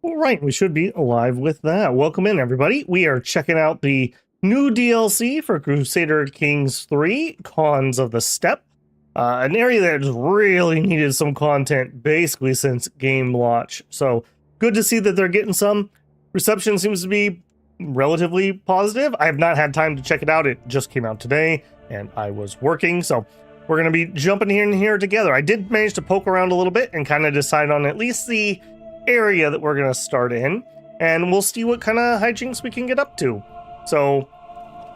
All right, we should be alive with that. Welcome in, everybody. We are checking out the new DLC for Crusader Kings 3, Cons of the Steppe. An area that has really needed some content basically since game launch. So good to see that they're getting some. Reception seems to be relatively positive. I have not had time to check it out. It just came out today and I was working. So we're going to be jumping in here together. I did manage to poke around a little bit and kind of decide on at least the area that we're going to start in, and we'll see what kind of hijinks we can get up to. So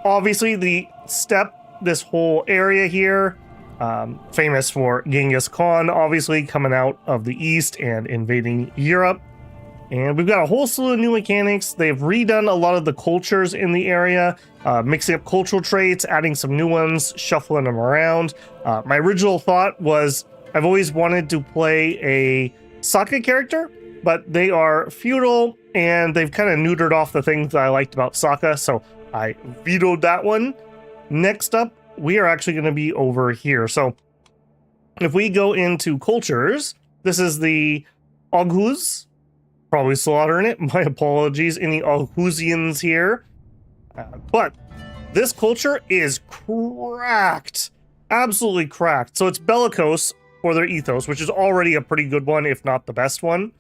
obviously the steppe, this whole area here, famous for Genghis Khan obviously coming out of the east and invading Europe, and we've got a whole slew of new mechanics. They've redone a lot of the cultures in the area, mixing up cultural traits, adding some new ones, shuffling them around. My original thought was I've always wanted to play a Saka character, but they are feudal and they've kind of neutered off the things that I liked about Saka, so I vetoed that one. Next up, we are actually going to be over here. So if we go into cultures, this is the Oghuz, probably slaughtering it. My apologies, any Oghuzians here. But this culture is cracked, absolutely cracked. So it's bellicose for their ethos, which is already a pretty good one, if not the best one.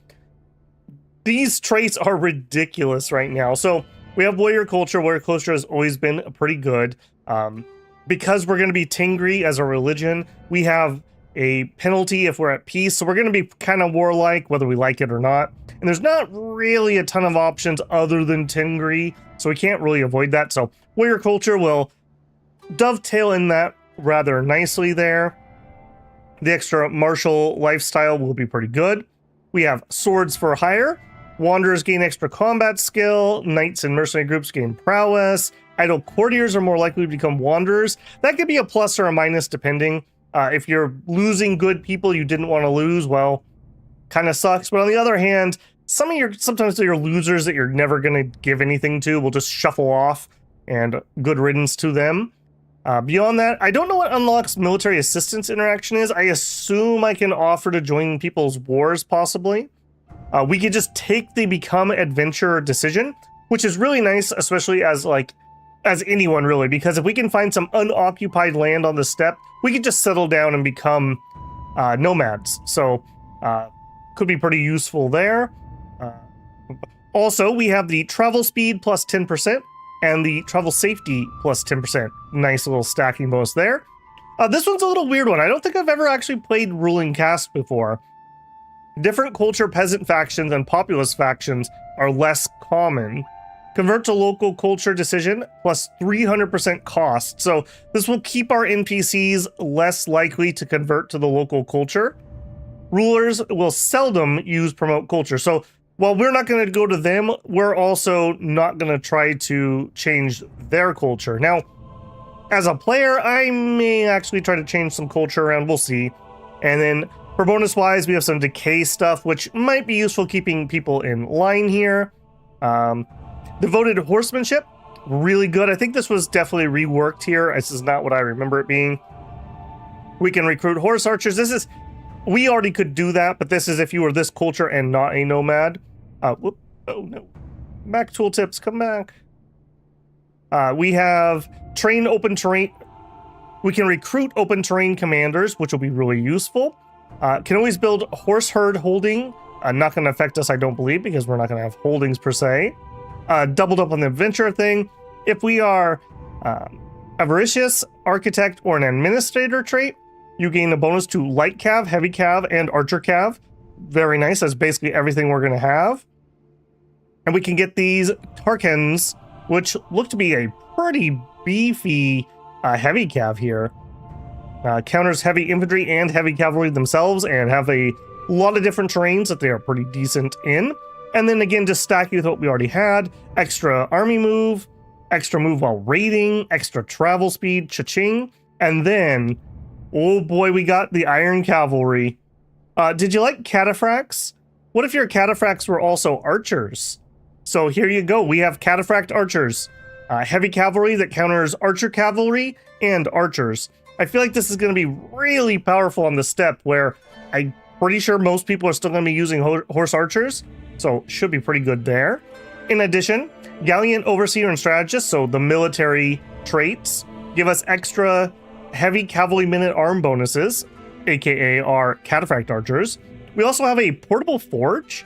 These traits are ridiculous right now. So we have warrior culture. Warrior culture has always been pretty good. Because we're going to be Tingri as a religion, we have a penalty if we're at peace. So we're going to be kind of warlike, whether we like it or not. And there's not really a ton of options other than Tingri, so we can't really avoid that. So warrior culture will dovetail in that rather nicely there. The extra martial lifestyle will be pretty good. We have swords for hire. Wanderers gain extra combat skill. Knights and mercenary groups gain prowess. Idle courtiers are more likely to become wanderers. That could be a plus or a minus depending. If you're losing good people you didn't want to lose, well, kind of sucks. But on the other hand, sometimes your losers that you're never going to give anything to will just shuffle off, and good riddance to them. Beyond that, I don't know what unlocks military assistance interaction is. I assume I can offer to join people's wars, possibly. We could just take the become adventurer decision, which is really nice, especially as anyone really, because if we can find some unoccupied land on the steppe, we could just settle down and become nomads. So could be pretty useful there. Also, we have the travel speed plus 10% and the travel safety plus 10%. Nice little stacking bonus there. This one's a little weird one. I don't think I've ever actually played ruling caste before. Different culture peasant factions and populous factions are less common. Convert to local culture decision plus 300% cost. So this will keep our NPCs less likely to convert to the local culture. Rulers will seldom use promote culture. So while we're not going to go to them, we're also not going to try to change their culture. Now, as a player, I may actually try to change some culture around. We'll see. And then for bonus wise, we have some decay stuff, which might be useful keeping people in line here. Devoted horsemanship, really good. I think this was definitely reworked here. This is not what I remember it being. We can recruit horse archers. We already could do that, but this is if you were this culture and not a nomad. Oh no. Back tooltips, come back. We have train open terrain. We can recruit open terrain commanders, which will be really useful. Can always build horse herd holding. Not going to affect us, I don't believe, because we're not going to have holdings per se. Doubled up on the adventure thing. If we are avaricious, architect, or an administrator trait, you gain a bonus to light cav, heavy cav, and archer cav. Very nice. That's basically everything we're going to have. And we can get these Tarkans, which look to be a pretty beefy heavy cav here. Counters heavy infantry and heavy cavalry themselves, and have a lot of different terrains that they are pretty decent in. And then again, just stacking with what we already had. Extra army move, extra move while raiding, extra travel speed, cha-ching. And then, oh boy, we got the iron cavalry. Did you like cataphracts? What if your cataphracts were also archers? So here you go. We have cataphract archers. Heavy cavalry that counters archer cavalry and archers. I feel like this is going to be really powerful on the steppe, where I pretty sure most people are still going to be using horse archers, so should be pretty good there. In addition, Gallant Overseer and Strategist, so the military traits, give us extra heavy cavalry minute-arm bonuses, aka our Cataphract Archers. We also have a portable forge,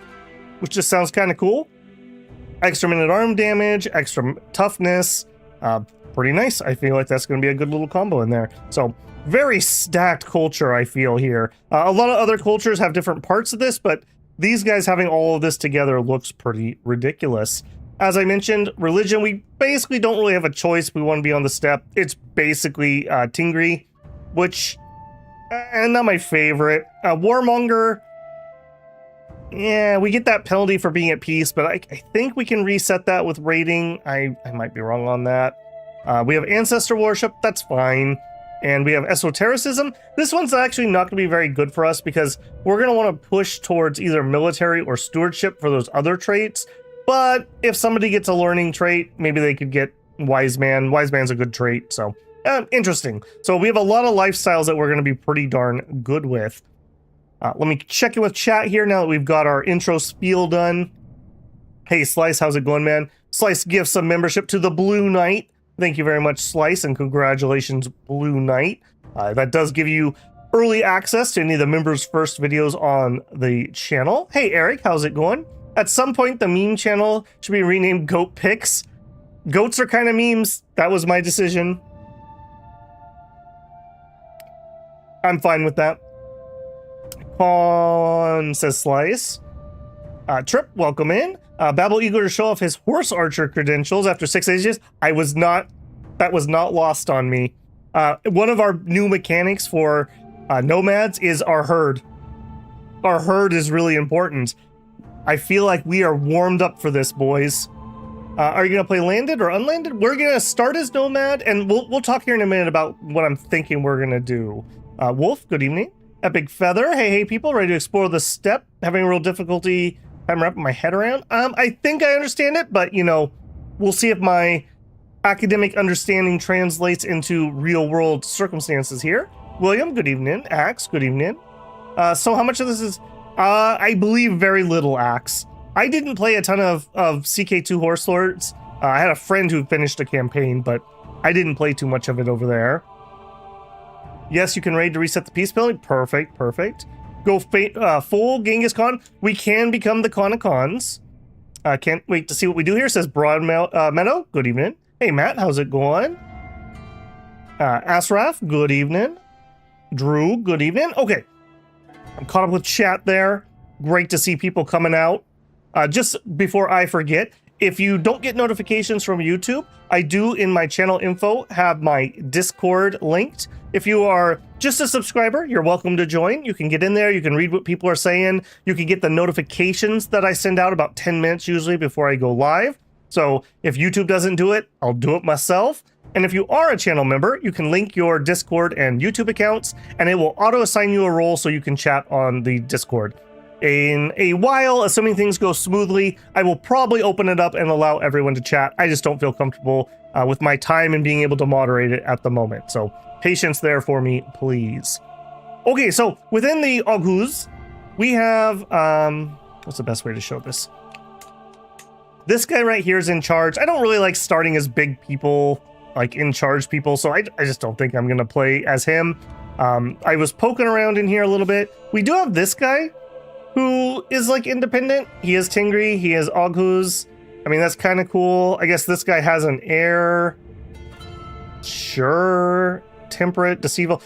which just sounds kind of cool. Extra minute-arm damage, extra toughness, pretty nice. I feel like that's going to be a good little combo in there. So very stacked culture, I feel here. A lot of other cultures have different parts of this, but these guys having all of this together looks pretty ridiculous. As I mentioned, religion, we basically don't really have a choice. We want to be on the steppe. It's basically Tingri, which, not my favorite. Warmonger, yeah, we get that penalty for being at peace, but I think we can reset that with raiding. I might be wrong on that. We have ancestor worship, that's fine. And we have esotericism. This one's actually not going to be very good for us because we're going to want to push towards either military or stewardship for those other traits. But if somebody gets a learning trait, maybe they could get wise man. Wise man's a good trait, so interesting. So we have a lot of lifestyles that we're going to be pretty darn good with. Let me check in with chat here now that we've got our intro spiel done. Hey, Slice, how's it going, man? Slice gives some membership to the Blue Knight. Thank you very much, Slice, and congratulations, Blue Knight. That does give you early access to any of the members' first videos on the channel. Hey, Eric, how's it going? At some point, the meme channel should be renamed Goat Pics. Goats are kind of memes. That was my decision. I'm fine with that. Con says Slice. Trip, welcome in. Babel eager to show off his horse archer credentials after 6 ages. That was not lost on me. One of our new mechanics for nomads is our herd. Our herd is really important. I feel like we are warmed up for this, boys. Are you gonna play landed or unlanded? We're gonna start as nomad, and we'll talk here in a minute about what I'm thinking we're gonna do. Wolf, good evening. Epic Feather, hey people, ready to explore the steppe? Having a real difficulty I'm wrapping my head around. I think I understand it, but you know, we'll see if my academic understanding translates into real world circumstances here. William, good evening. Axe, good evening. So how much of this is, I believe very little, Axe. I didn't play a ton of CKII Horse Lords. I had a friend who finished a campaign, but I didn't play too much of it over there. Yes, you can raid to reset the peace penalty. Perfect, perfect. Go full Genghis Khan. We can become the Khan of Khans. Can't wait to see what we do here. Says Broad Meadow. Good evening. Hey, Matt. How's it going? Asraf. Good evening. Drew. Good evening. Okay. I'm caught up with chat there. Great to see people coming out. Just before I forget, if you don't get notifications from YouTube, I do in my channel info have my Discord linked. If you are just a subscriber, you're welcome to join. You can get in there, you can read what people are saying, you can get the notifications that I send out about 10 minutes usually before I go live. So if YouTube doesn't do it, I'll do it myself. And if you are a channel member, you can link your Discord and YouTube accounts, and it will auto-assign you a role so you can chat on the Discord. In a while, assuming things go smoothly, I will probably open it up and allow everyone to chat. I just don't feel comfortable with my time and being able to moderate it at the moment. So patience there for me, please. Okay, so within the August, we have, what's the best way to show this? This guy right here is in charge. I don't really like starting as big people, like in charge people, so I just don't think I'm gonna play as him. I was poking around in here a little bit. We do have this guy who is like independent. He is Tingri, he is August. I mean, that's kind of cool. I guess this guy has an heir. Sure. Temperate, deceitful.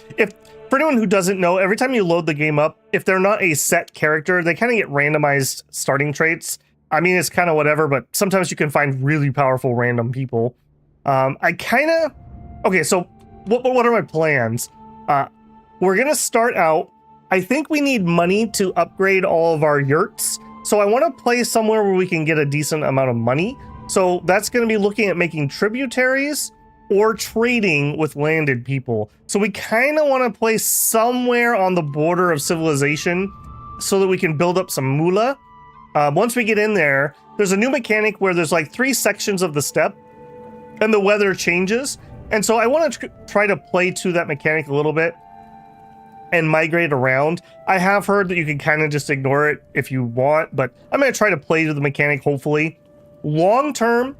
For anyone who doesn't know, every time you load the game up, if they're not a set character, they kind of get randomized starting traits. I mean, it's kind of whatever, but sometimes you can find really powerful random people. Okay, so what are my plans? We're gonna start out. I think we need money to upgrade all of our yurts. So I want to play somewhere where we can get a decent amount of money. So that's going to be looking at making tributaries or trading with landed people. So we kind of want to play somewhere on the border of civilization so that we can build up some moolah. Once we get in there, there's a new mechanic where there's like 3 sections of the steppe and the weather changes. And so I want to try to play to that mechanic a little bit. and migrate around. I have heard that you can kind of just ignore it if you want, but I'm going to try to play to the mechanic, hopefully. Long term,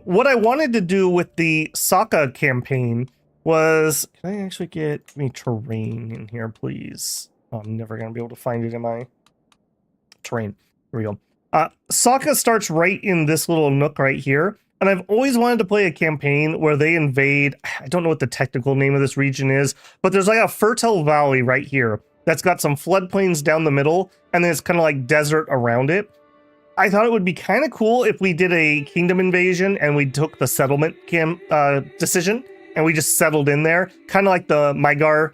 what I wanted to do with the Saka campaign was... Can I actually get me terrain in here, please? Oh, I'm never going to be able to find it in my terrain. Here we go. Saka starts right in this little nook right here. And I've always wanted to play a campaign where they invade... I don't know what the technical name of this region is, but there's like a fertile valley right here that's got some floodplains down the middle, and then it's kind of like desert around it. I thought it would be kind of cool if we did a kingdom invasion and we took the settlement decision and we just settled in there, kind of like the Mygar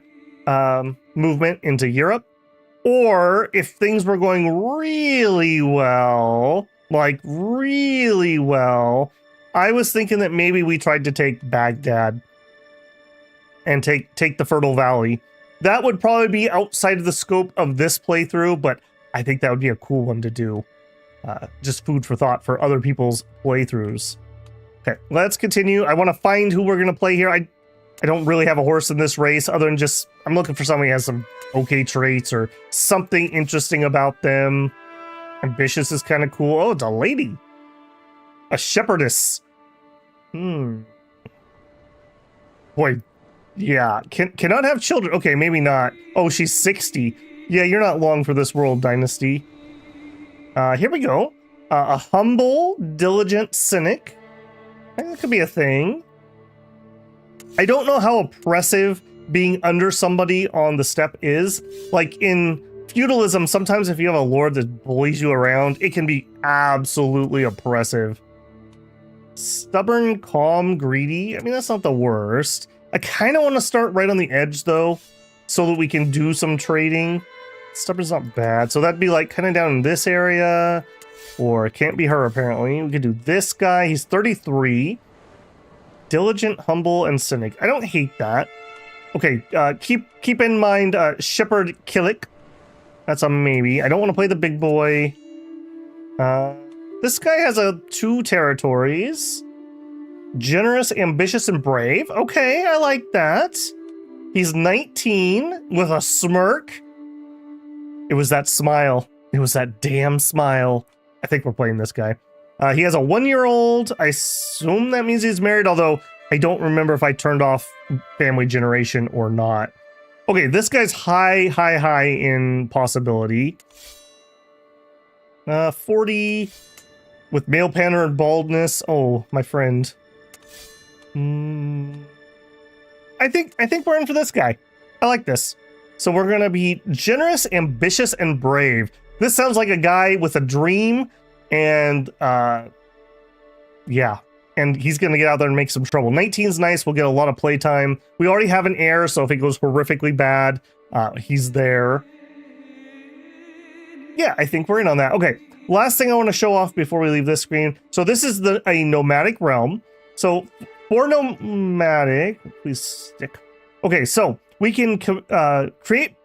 movement into Europe. Or if things were going really well, like really well, I was thinking that maybe we tried to take Baghdad and take the Fertile Valley. That would probably be outside of the scope of this playthrough, but I think that would be a cool one to do. Just food for thought for other people's playthroughs. Okay, let's continue. I want to find who we're going to play here. I don't really have a horse in this race other than just... I'm looking for somebody who has some okay traits or something interesting about them. Ambitious is kind of cool. Oh, it's a lady. A shepherdess. Boy, yeah. Cannot have children. Okay, maybe not. Oh, she's 60. Yeah, you're not long for this world, Dynasty. Here we go. A humble, diligent cynic. That could be a thing. I don't know how oppressive being under somebody on the steppe is. Like in feudalism, sometimes if you have a lord that bullies you around, it can be absolutely oppressive. Stubborn, calm, greedy. I mean, that's not the worst. I kind of want to start right on the edge, though, so that we can do some trading. Stubborn's not bad. So that'd be like kind of down in this area. Or it can't be her, apparently. We could do this guy. He's 33. Diligent, humble, and cynic. I don't hate that. Okay, keep in mind Shepherd Killick. That's a maybe. I don't want to play the big boy. This guy has 2 territories. Generous, ambitious, and brave. Okay, I like that. He's 19 with a smirk. It was that smile. It was that damn smile. I think we're playing this guy. He has a 1-year-old. I assume that means he's married, although I don't remember if I turned off family generation or not. Okay, this guy's high in possibility. 40 with male pattern and baldness. Oh, my friend. I think we're in for this guy. I like this. So we're gonna be generous, ambitious, and brave. This sounds like a guy with a dream, and yeah. And he's gonna get out there and make some trouble. 19's nice, we'll get a lot of playtime. We already have an heir, so if it goes horrifically bad, he's there. Yeah, I think we're in on that. Okay, last thing I want to show off before we leave this screen. So this is a nomadic realm. So for nomadic, please stick. Okay, so we can create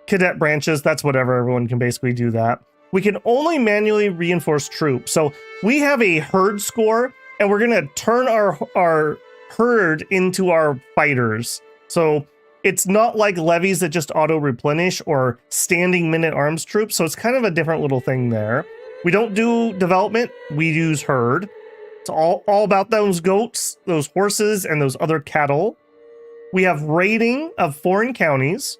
cadet branches. That's whatever, everyone can basically do that. We can only manually reinforce troops. So we have a herd score, and we're gonna turn our herd into our fighters. So it's not like levies that just auto-replenish or standing men-at-arms troops, so it's kind of a different little thing there. We don't do development, we use herd. It's all about those goats, those horses, and those other cattle. We have raiding of foreign counties.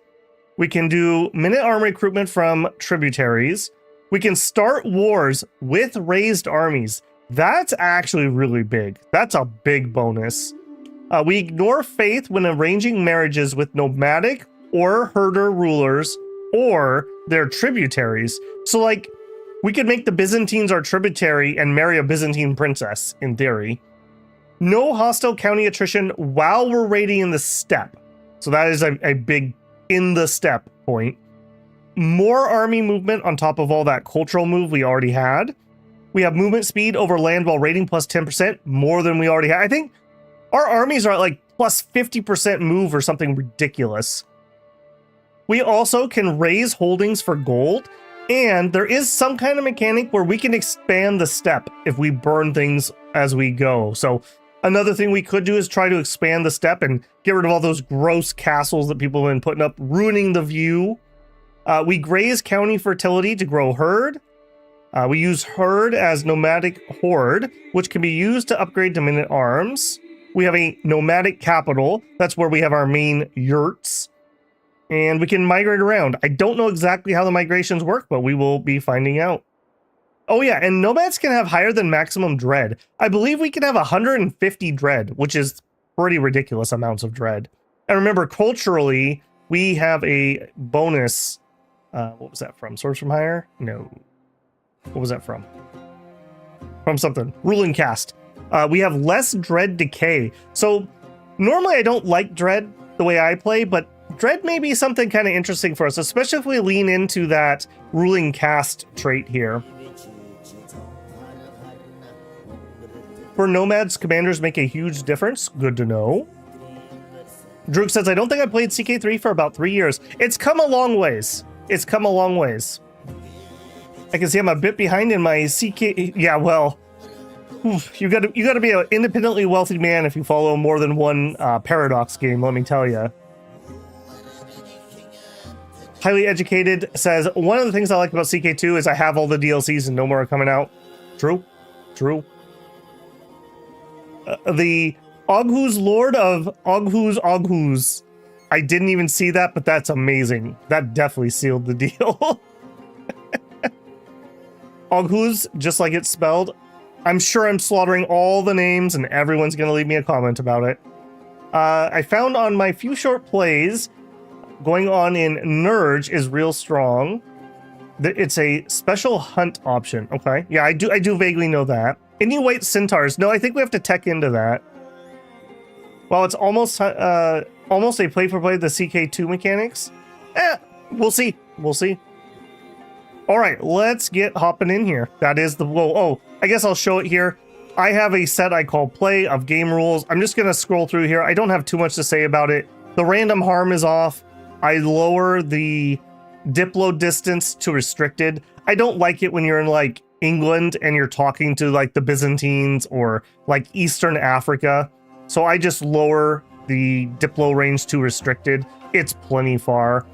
We can do men-at-arm recruitment from tributaries. We can start wars with raised armies. That's actually really big. That's a big bonus. We ignore faith when arranging marriages with nomadic or herder rulers or their tributaries. So, like, we could make the Byzantines our tributary and marry a Byzantine princess, in theory. No hostile county attrition while we're raiding in the steppe. So that is a big in the steppe point. More army movement on top of all that cultural move we already had. We have movement speed over land while raiding plus 10%, more than we already had. I think our armies are at like plus 50% move or something ridiculous. We also can raise holdings for gold, and there is some kind of mechanic where we can expand the steppe if we burn things as we go. So Another thing we could do is try to expand the steppe and get rid of all those gross castles that people have been putting up, ruining the view. We graze county fertility to grow herd. We use herd as nomadic horde, which can be used to upgrade to men-at-arms. We have a nomadic capital. That's where we have our main yurts. And we can migrate around. I don't know exactly how the migrations work, but we will be finding out. Oh yeah, and nomads can have higher than maximum dread. I believe we can have 150 dread, which is pretty ridiculous amounts of dread. And remember, culturally, we have a bonus. What was that from? Source from hire? No. What was that from? From something. Ruling caste. We have less dread decay. So normally I don't like dread the way I play, but dread may be something kind of interesting for us, especially if we lean into that ruling caste trait here. For nomads, commanders make a huge difference. Good to know. Droog says, I don't think I played CK3 for about 3 years. It's come a long ways. It's come a long ways. I can see I'm a bit behind in my CK. Yeah, well, you got to be an independently wealthy man if you follow more than one Paradox game. Let me tell you. Highly Educated says, one of the things I like about CK2 is I have all the DLCs and no more are coming out. True. True. The Oghuz Lord of Oghuz. I didn't even see that, but that's amazing. That definitely sealed the deal. Oghuz, just like it's spelled. I'm sure I'm slaughtering all the names and everyone's going to leave me a comment about it. I found on my few short plays, going on in Nurge is real strong. It's a special hunt option. Okay. Yeah, I do vaguely know that. Any white centaurs? No, I think we have to tech into that. Well, it's almost a play-for-play of the CK2 mechanics. We'll see. We'll see. All right, let's get hopping in here. That is the... Whoa, oh, I guess I'll show it here. I have a set I call Play of game rules. I'm just going to scroll through here. I don't have too much to say about it. The random harm is off. I lower the diplo distance to restricted. I don't like it when you're in, like, England and you're talking to like the Byzantines or like Eastern Africa. So I just lower the diplo range to restricted. It's plenty far.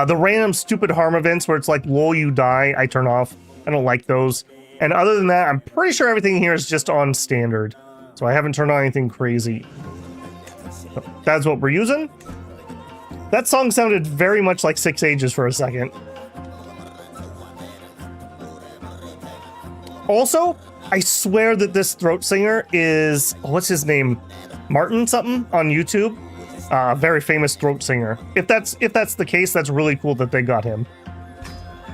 The random stupid harm events where it's like, lol, you die, I turn off. I don't like those. And other than that, I'm pretty sure everything here is just on standard. So I haven't turned on anything crazy. So that's what we're using. That song sounded very much like 6 Ages for a second. Also, I swear that this throat singer is, what's his name? Martin something on YouTube. Very famous throat singer. If that's the case, that's really cool that they got him.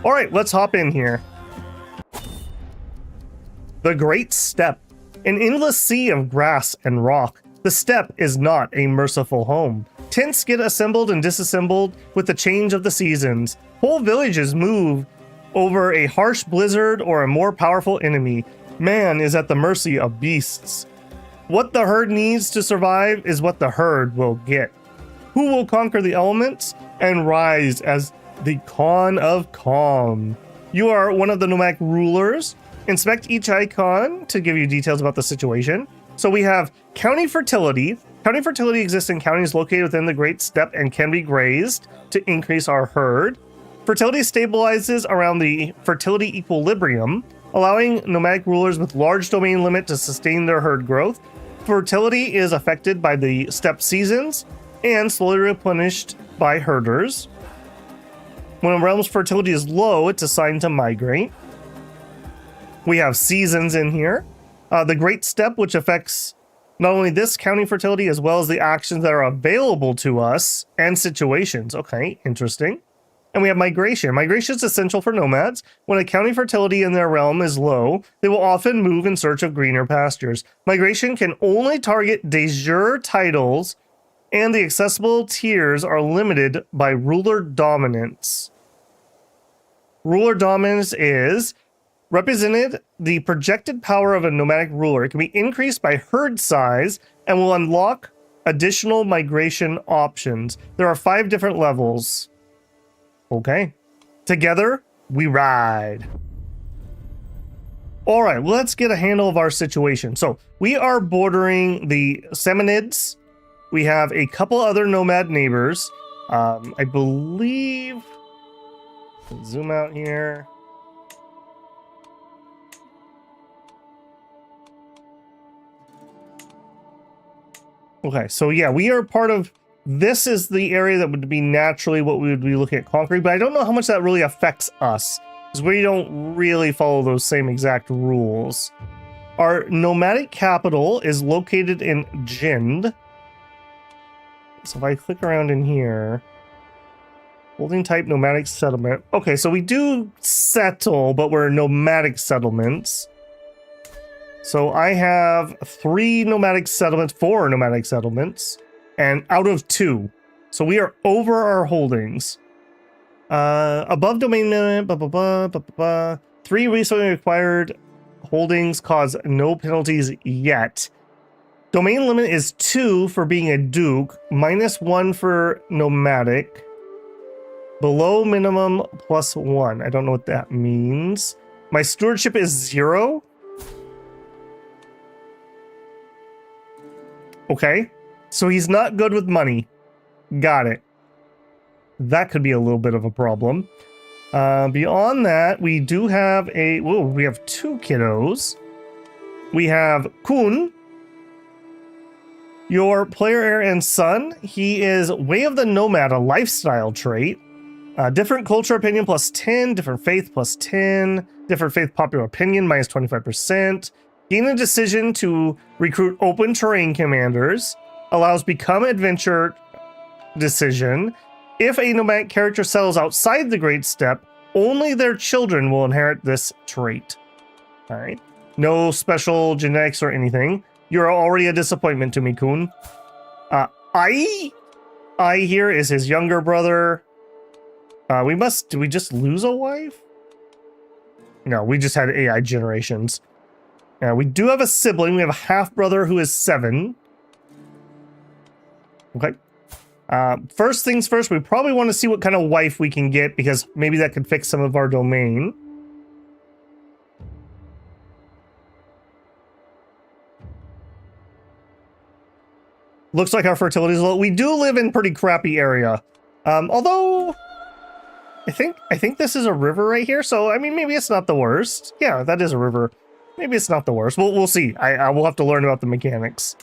All right, let's hop in here. The Great Steppe. An endless sea of grass and rock. The steppe is not a merciful home. Tents get assembled and disassembled with the change of the seasons. Whole villages move over a harsh blizzard or a more powerful enemy. Man is at the mercy of beasts. What the herd needs to survive is what the herd will get. Who will conquer the elements and rise as the Khan of Calm? You are one of the nomadic rulers. Inspect each icon to give you details about the situation. So we have county fertility. County fertility exists in counties located within the Great Steppe and can be grazed to increase our herd. Fertility stabilizes around the fertility equilibrium, allowing nomadic rulers with large domain limit to sustain their herd growth. Fertility is affected by the steppe seasons and slowly replenished by herders. When a realm's fertility is low, it's assigned to migrate. We have seasons in here. The Great Steppe, which affects not only this county fertility as well as the actions that are available to us and situations. Okay, interesting. And we have migration. Migration is essential for nomads. When a county fertility in their realm is low, they will often move in search of greener pastures. Migration can only target de jure titles, and the accessible tiers are limited by ruler dominance. Ruler dominance is represented the projected power of a nomadic ruler. It can be increased by herd size and will unlock additional migration options. There are 5 different levels. Okay. Together, we ride. All right, let's get a handle of our situation. So we are bordering the Samanids. We have a couple other nomad neighbors. I believe, zoom out here. Okay, so yeah, we are part of, this is the area that would be naturally what we would be looking at conquering, but I don't know how much that really affects us, because we don't really follow those same exact rules. Our nomadic capital is located in Jind. So if I click around in here, holding type nomadic settlement. Okay, so we do settle, but we're nomadic settlements. So I have 4 nomadic settlements, and out of 2. So we are over our holdings. Above domain limit, blah, blah, blah, blah, blah, blah. 3 recently acquired holdings cause no penalties yet. Domain limit is 2 for being a duke, -1 for nomadic. Below minimum +1. I don't know what that means. My stewardship is 0. Okay, so he's not good with money. Got it. That could be a little bit of a problem. Beyond that, we do have we have 2 kiddos. We have Kun, your player heir and son. He is Way of the Nomad, a lifestyle trait. Different culture opinion +10, different faith +10, different faith popular opinion -25%. Gain a decision to recruit open terrain commanders. Allows become adventure decision. If a nomadic character settles outside the Great Steppe, only their children will inherit this trait. All right. No special genetics or anything. You're already a disappointment to me, Kun. I here is his younger brother. Did we just lose a wife? No, we just had AI generations. We do have a sibling. We have a half-brother who is 7. Okay. First things first, we probably want to see what kind of wife we can get, because maybe that could fix some of our domain. Looks like our fertility is low. We do live in pretty crappy area. Although I think this is a river right here, so I mean maybe it's not the worst. Yeah, that is a river. Maybe it's not the worst. We'll see. I will have to learn about the mechanics.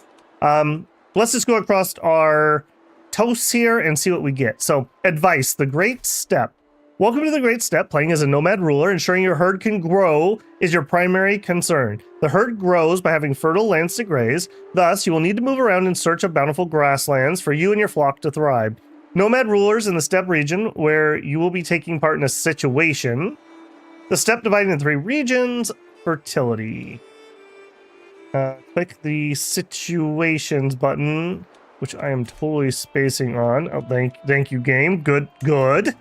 Let's just go across our toasts here and see what we get. So, advice, the Great Steppe. Welcome to the Great Steppe. Playing as a nomad ruler, ensuring your herd can grow is your primary concern. The herd grows by having fertile lands to graze. Thus, you will need to move around in search of bountiful grasslands for you and your flock to thrive. Nomad rulers in the steppe region, where you will be taking part in a situation. The steppe divided into 3 regions. Fertility. Click the situations button, which I am totally spacing on. Oh, thank you, game. Good. The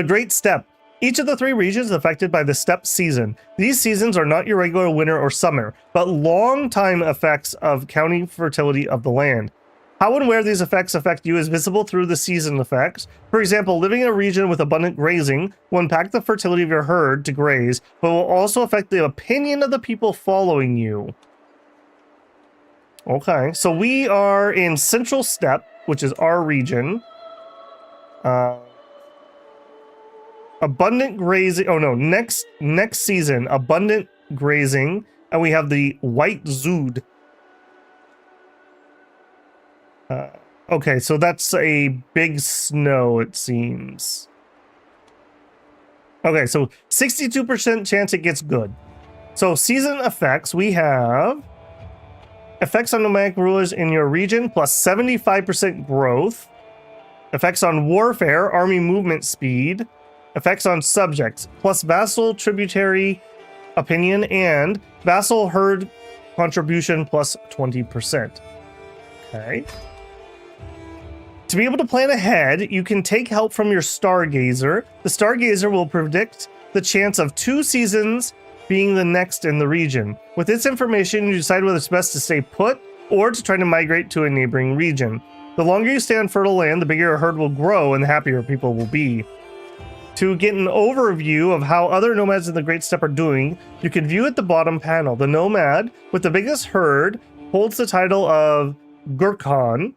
Great Steppe. Each of the 3 regions is affected by the steppe season. These seasons are not your regular winter or summer, but long-time effects of counting fertility of the land. How and where these effects affect you is visible through the season effects. For example, living in a region with abundant grazing will impact the fertility of your herd to graze, but will also affect the opinion of the people following you. Okay, so we are in Central Steppe, which is our region. Abundant grazing. Oh no, next season, abundant grazing, and we have the White Zood. Okay, so that's a big snow, it seems. Okay, so 62% chance it gets good. So season effects, we have effects on nomadic rulers in your region, plus 75% growth. Effects on warfare, army movement speed. Effects on subjects, plus vassal tributary opinion and vassal herd contribution plus 20%. Okay. To be able to plan ahead, you can take help from your Stargazer. The Stargazer will predict the chance of 2 seasons being the next in the region. With this information, you decide whether it's best to stay put or to try to migrate to a neighboring region. The longer you stay on fertile land, the bigger your herd will grow and the happier people will be. To get an overview of how other nomads in the Great Steppe are doing, you can view at the bottom panel. The nomad with the biggest herd holds the title of Gurkhan,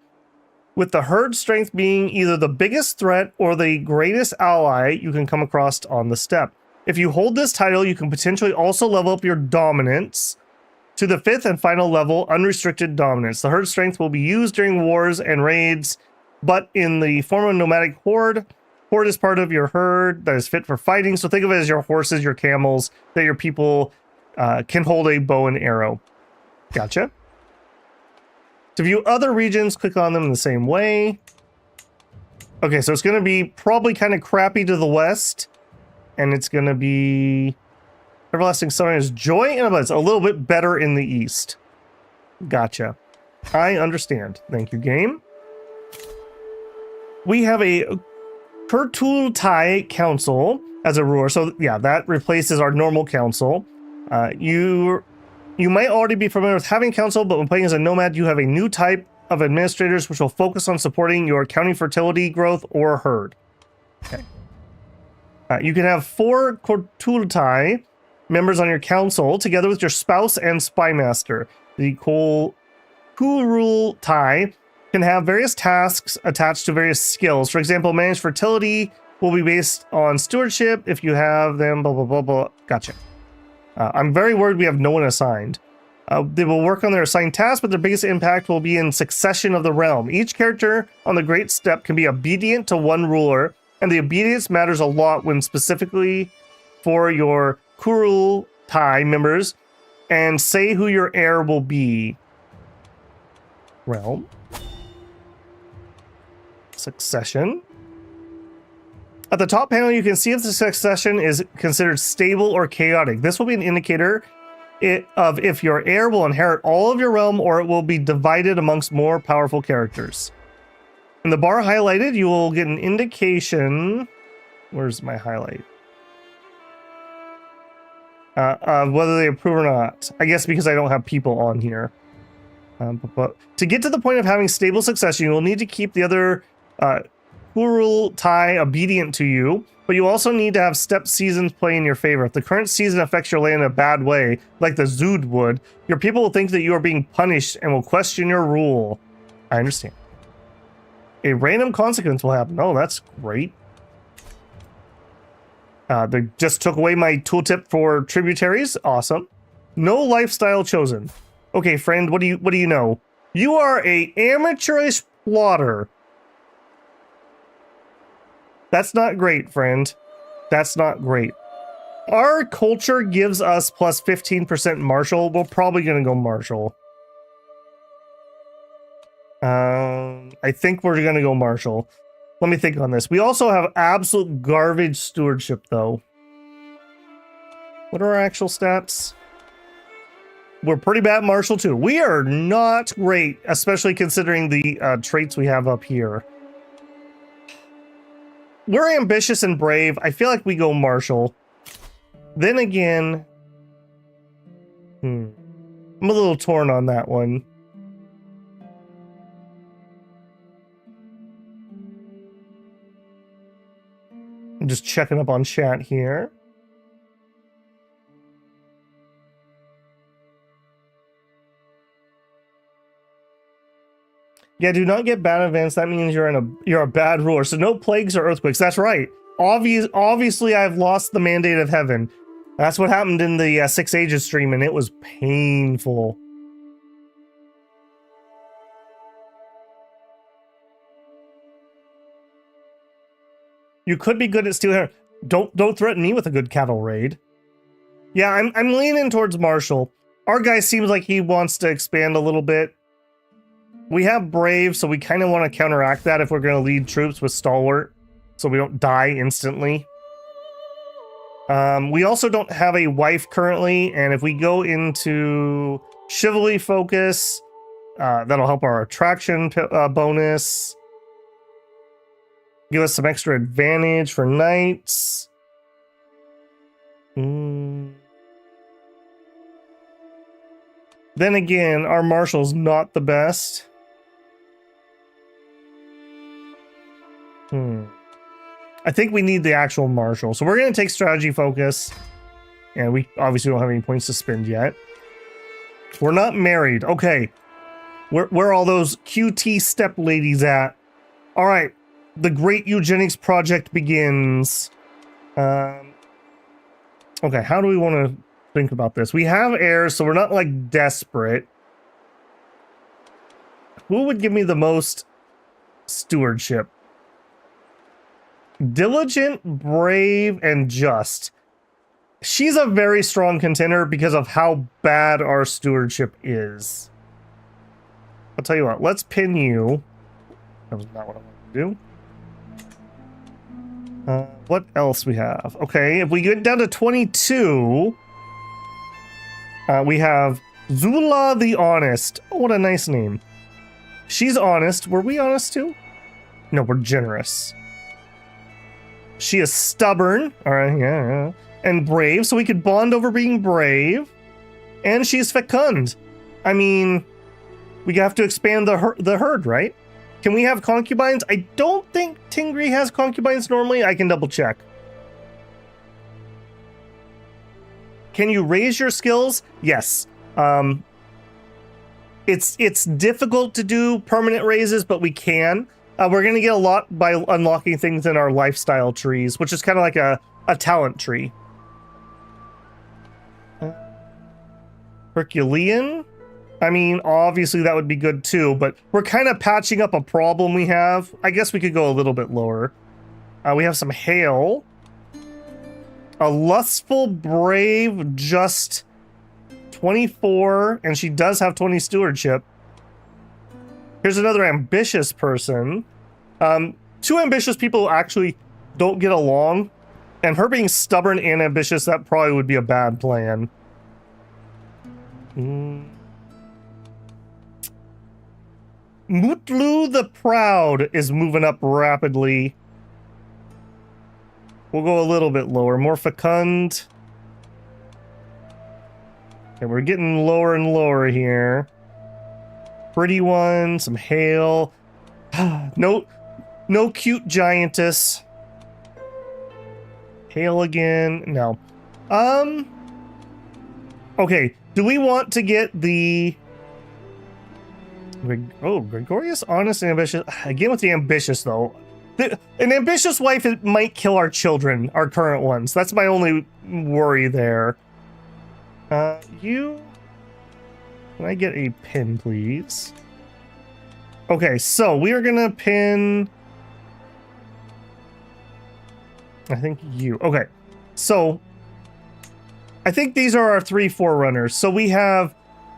with the herd strength being either the biggest threat or the greatest ally you can come across on the steppe. If you hold this title, you can potentially also level up your dominance to the 5th and final level, unrestricted dominance. The herd strength will be used during wars and raids, but in the form of nomadic horde. Horde is part of your herd that is fit for fighting, so think of it as your horses, your camels, that your people can hold a bow and arrow. Gotcha. To view other regions, click on them in the same way. Okay, so it's going to be probably kind of crappy to the west, and it's going to be Everlasting Sunrise, Joy, and it's a little bit better in the east. Gotcha. I understand. Thank you, game. We have a CKII council as a ruler, so yeah, that replaces our normal council. You might already be familiar with having council, but when playing as a nomad, you have a new type of administrators which will focus on supporting your county fertility growth or herd. Okay. You can have 4 CKII members on your council together with your spouse and spymaster. The CKII can have various tasks attached to various skills. For example, manage fertility will be based on stewardship if you have them, blah, blah, blah, blah. Gotcha. I'm very worried we have no one assigned. They will work on their assigned tasks, but their biggest impact will be in succession of the realm. Each character on the Great Steppe can be obedient to one ruler, and the obedience matters a lot when specifically for your CKII members, and say who your heir will be. Realm. Succession. At the top panel, you can see if the succession is considered stable or chaotic. This will be an indicator of if your heir will inherit all of your realm or it will be divided amongst more powerful characters. In the bar highlighted, you will get an indication. Where's my highlight? Of whether they approve or not. I guess because I don't have people on here. But to get to the point of having stable succession, you will need to keep the other CKII obedient to you, but you also need to have steppe seasons play in your favor. If the current season affects your land in a bad way, like the Zood would, your people will think that you are being punished and will question your rule. I understand. A random consequence will happen. Oh, that's great. They just took away my tooltip for tributaries. Awesome. No lifestyle chosen. Okay, friend, what do you know? You are a amateurish plotter. That's not great, friend. That's not great. Our culture gives us plus 15% martial. We're probably gonna go martial. I think we're gonna go martial. Let me think on this. We also have absolute garbage stewardship, though. What are our actual stats? We're pretty bad martial, too. We are not great, especially considering the traits we have up here. We're ambitious and brave. I feel like we go martial. Then again... I'm a little torn on that one. I'm just checking up on chat here. Yeah, do not get bad events. That means you're a bad ruler. So no plagues or earthquakes. That's right. Obviously, I've lost the mandate of heaven. That's what happened in the 6 Ages stream, and it was painful. You could be good at stealing. Don't threaten me with a good cattle raid. Yeah, I'm leaning towards martial. Our guy seems like he wants to expand a little bit. We have brave, so we kind of want to counteract that if we're going to lead troops with stalwart, so we don't die instantly. We also don't have a wife currently, and if we go into chivalry focus, that'll help our attraction bonus. Give us some extra advantage for knights. Then again, our marshal's not the best. I think we need the actual marshal. So we're going to take strategy focus. And we obviously don't have any points to spend yet. We're not married. Okay. Where are all those QT step ladies at? All right. The Great Eugenics Project begins. Okay, how do we want to think about this? We have heirs, so we're not like desperate. Who would give me the most stewardship? Diligent, brave, and just. She's a very strong contender because of how bad our stewardship is. I'll tell you what, let's pin you. That was not what I wanted to do. What else we have? Okay, if we get down to 22, we have Zula the Honest. Oh, what a nice name. She's honest. Were we honest too? No, we're generous. She is stubborn. All right, yeah. And brave, so we could bond over being brave. And she's fecund. I mean, we have to expand the herd, right? Can we have concubines? I don't think Tingri has concubines normally. I can double check. Can you raise your skills? Yes. It's difficult to do permanent raises, but we can. We're going to get a lot by unlocking things in our lifestyle trees, which is kind of like a talent tree. Herculean? I mean, obviously that would be good too, but we're kind of patching up a problem we have. I guess we could go a little bit lower. We have some hail. A lustful, brave, just 24, and she does have 20 stewardship. Here's another ambitious person. Two ambitious people actually don't get along, and her being stubborn and ambitious, that probably would be a bad plan. Mutlu the Proud is moving up rapidly. We'll go a little bit lower. More fecund. Okay, we're getting lower and lower here. Pretty one, some hail. No cute giantess. Hail again. No. Okay, do we want to get the... Oh, Gregorius, honest, and ambitious. Again with the ambitious, though. An ambitious wife might kill our children, our current ones. That's my only worry there. You... Can I get a pin, please? Okay, so we are gonna pin... I think you. Okay, so... I think these are our 3 forerunners. So we have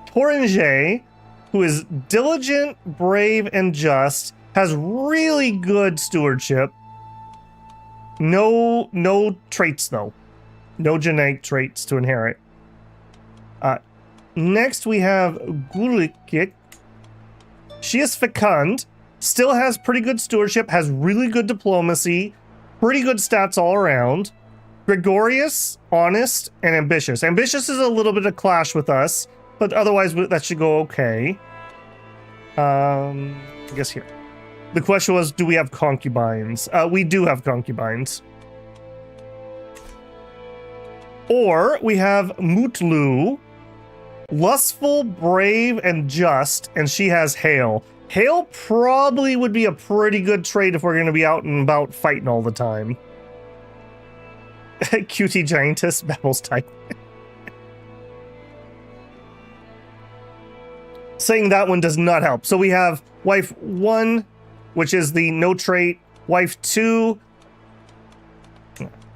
Torringe, who is diligent, brave, and just, has really good stewardship. No traits, though. No genetic traits to inherit. Next, we have Gulikik. She is fecund, still has pretty good stewardship, has really good diplomacy, pretty good stats all around. Gregorius, honest, and ambitious. Ambitious is a little bit of clash with us, but otherwise that should go okay. I guess here. The question was, do we have concubines? We do have concubines. Or we have Mutlu, lustful, brave, and just, and she has hail. Hail probably would be a pretty good trait if we're going to be out and about fighting all the time. Cutie giantess, Babel's type. Saying that one does not help. So we have wife 1, which is the no trait. Wife 2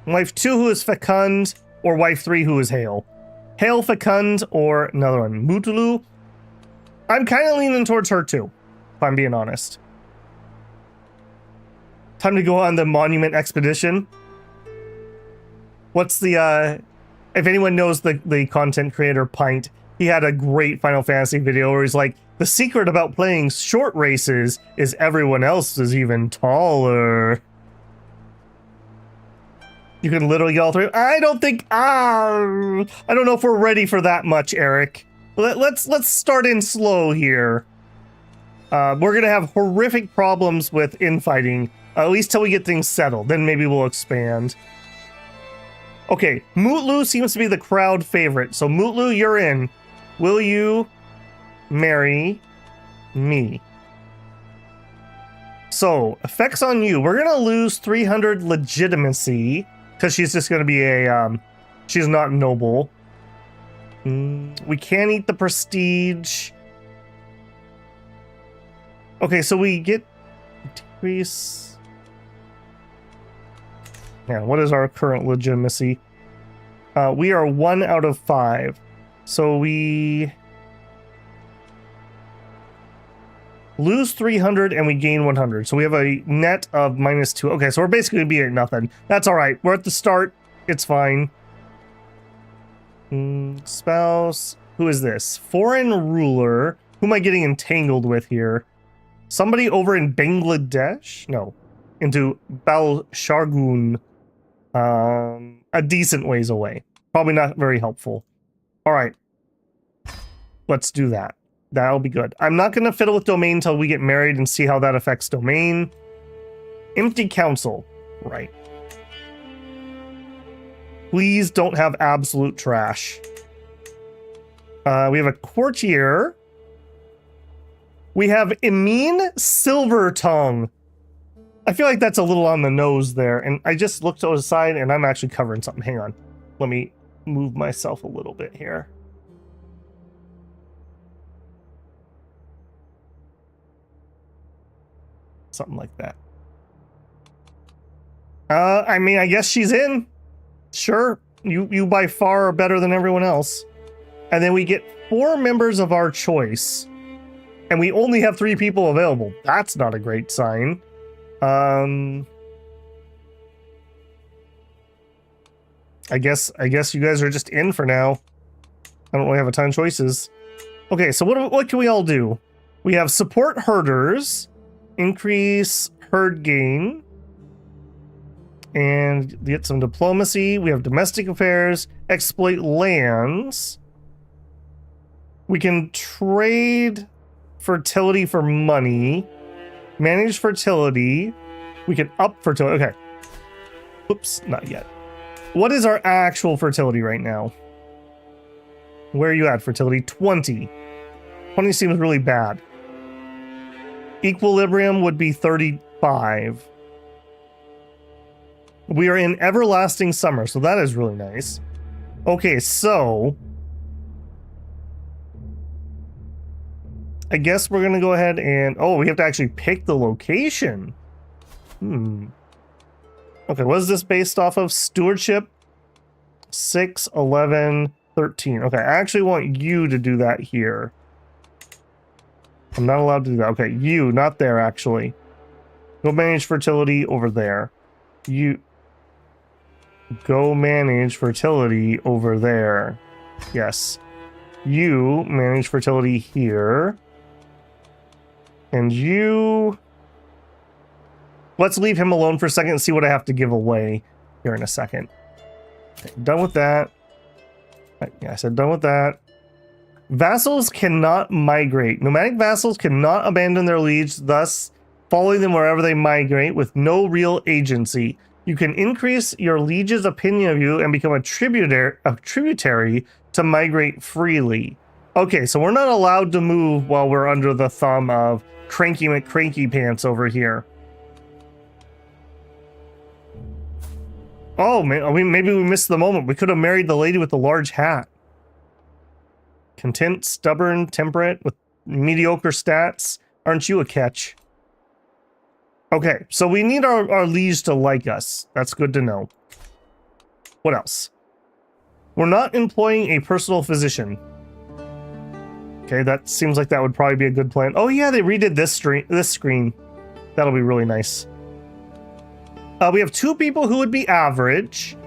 who is fecund, or wife 3 who is hail. Hail, fecund, or another one, Mutulu. I'm kind of leaning towards her too, if I'm being honest. Time to go on the monument expedition. What's the, if anyone knows the content creator Pint, he had a great Final Fantasy video where he's like, the secret about playing short races is everyone else is even taller. You can literally get all 3. I don't think, I don't know if we're ready for that much, Eric. Let's start in slow here. We're gonna have horrific problems with infighting At least till we get things settled. Then maybe we'll expand. Okay, Mutlu seems to be the crowd favorite. So Mutlu, you're in. Will you marry me? So, effects on you. We're going to lose 300 legitimacy because she's just going to be a, she's not noble. We can't eat the prestige. Okay, so we get decrease. Yeah, what is our current legitimacy? We are 1 out of 5. So we lose 300 and we gain 100. So we have a net of -2. Okay, so we're basically going to be at nothing. That's all right. We're at the start. It's fine. Spouse. Who is this? Foreign ruler. Who am I getting entangled with here? Somebody over in Bangladesh? No. Into Balshargun. A decent ways away. Probably not very helpful. All right. Let's do that. That'll be good. I'm not going to fiddle with domain until we get married and see how that affects domain. Empty council. Right. Please don't have absolute trash. We have a courtier. We have Emin Silvertongue. I feel like that's a little on the nose there. And I just looked to the side and I'm actually covering something. Hang on. Let me move myself a little bit here. Something like that. I mean, I guess she's in. Sure. You by far are better than everyone else. And then we get 4 members of our choice. And we only have 3 people available. That's not a great sign. I guess you guys are just in for now. I don't really have a ton of choices. Okay, so what can we all do? We have support herders, increase herd gain, and get some diplomacy. We have domestic affairs, exploit lands. We can trade fertility for money, manage fertility. We can up fertility. Okay. Oops, not yet. What is our actual fertility right now? Where are you at, fertility? 20. 20 seems really bad. Equilibrium would be 35. We are in everlasting summer, so that is really nice. Okay, so I guess we're gonna go ahead and we have to actually pick the location. Okay, what is this based off of? Stewardship 6, 11, 13. Okay, I actually want you to do that here. I'm not allowed to do that. Okay, you, not there actually. Go manage fertility over there. You go manage fertility over there. Yes. You manage fertility here. And you... Let's leave him alone for a second and see what I have to give away here in a second. Okay, done with that. Yeah, I said done with that. Vassals cannot migrate. Nomadic vassals cannot abandon their liege, thus following them wherever they migrate with no real agency. You can increase your liege's opinion of you and become a tributary to migrate freely. Okay, so we're not allowed to move while we're under the thumb of Cranky McCranky Pants over here. Oh, man, maybe we missed the moment. We could have married the lady with the large hat. Content, stubborn, temperate, with mediocre stats. Aren't you a catch? Okay, so we need our liege to like us. That's good to know. What else? We're not employing a personal physician. Okay, that seems like that would probably be a good plan. Oh yeah, they redid this screen. That'll be really nice. We have 2 people who would be average.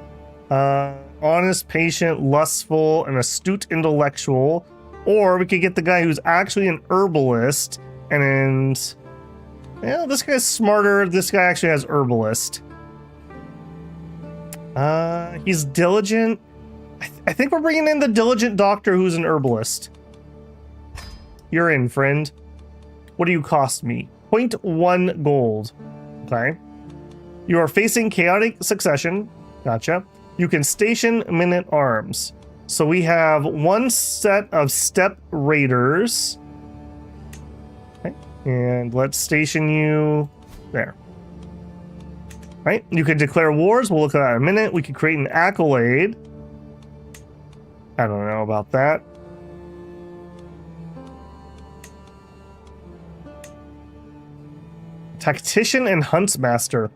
Honest, patient, lustful, and astute intellectual. Or we could get the guy who's actually an herbalist. And yeah, this guy's smarter. This guy actually has herbalist. He's diligent. I think we're bringing in the diligent doctor who's an herbalist. You're in, friend. What do you cost me? 0.1 gold. Okay. You are facing chaotic succession. Gotcha. You can station men-at-arms. So we have one set of Steppe raiders. Okay. And let's station you there. Right? You can declare wars. We'll look at that in a minute. We could create an accolade. I don't know about that. Tactician and Huntsmaster.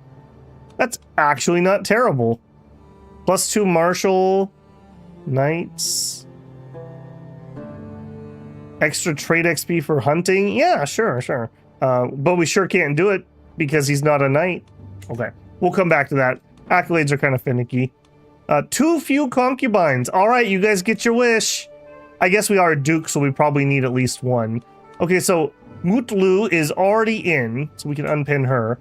That's actually not terrible. +2 martial. Knights. Extra trade XP for hunting. Yeah, sure. But we sure can't do it because he's not a knight. Okay, we'll come back to that. Accolades are kind of finicky. Too few concubines. All right, you guys get your wish. I guess we are a duke, so we probably need at least one. Okay, so Mutlu is already in, so we can unpin her.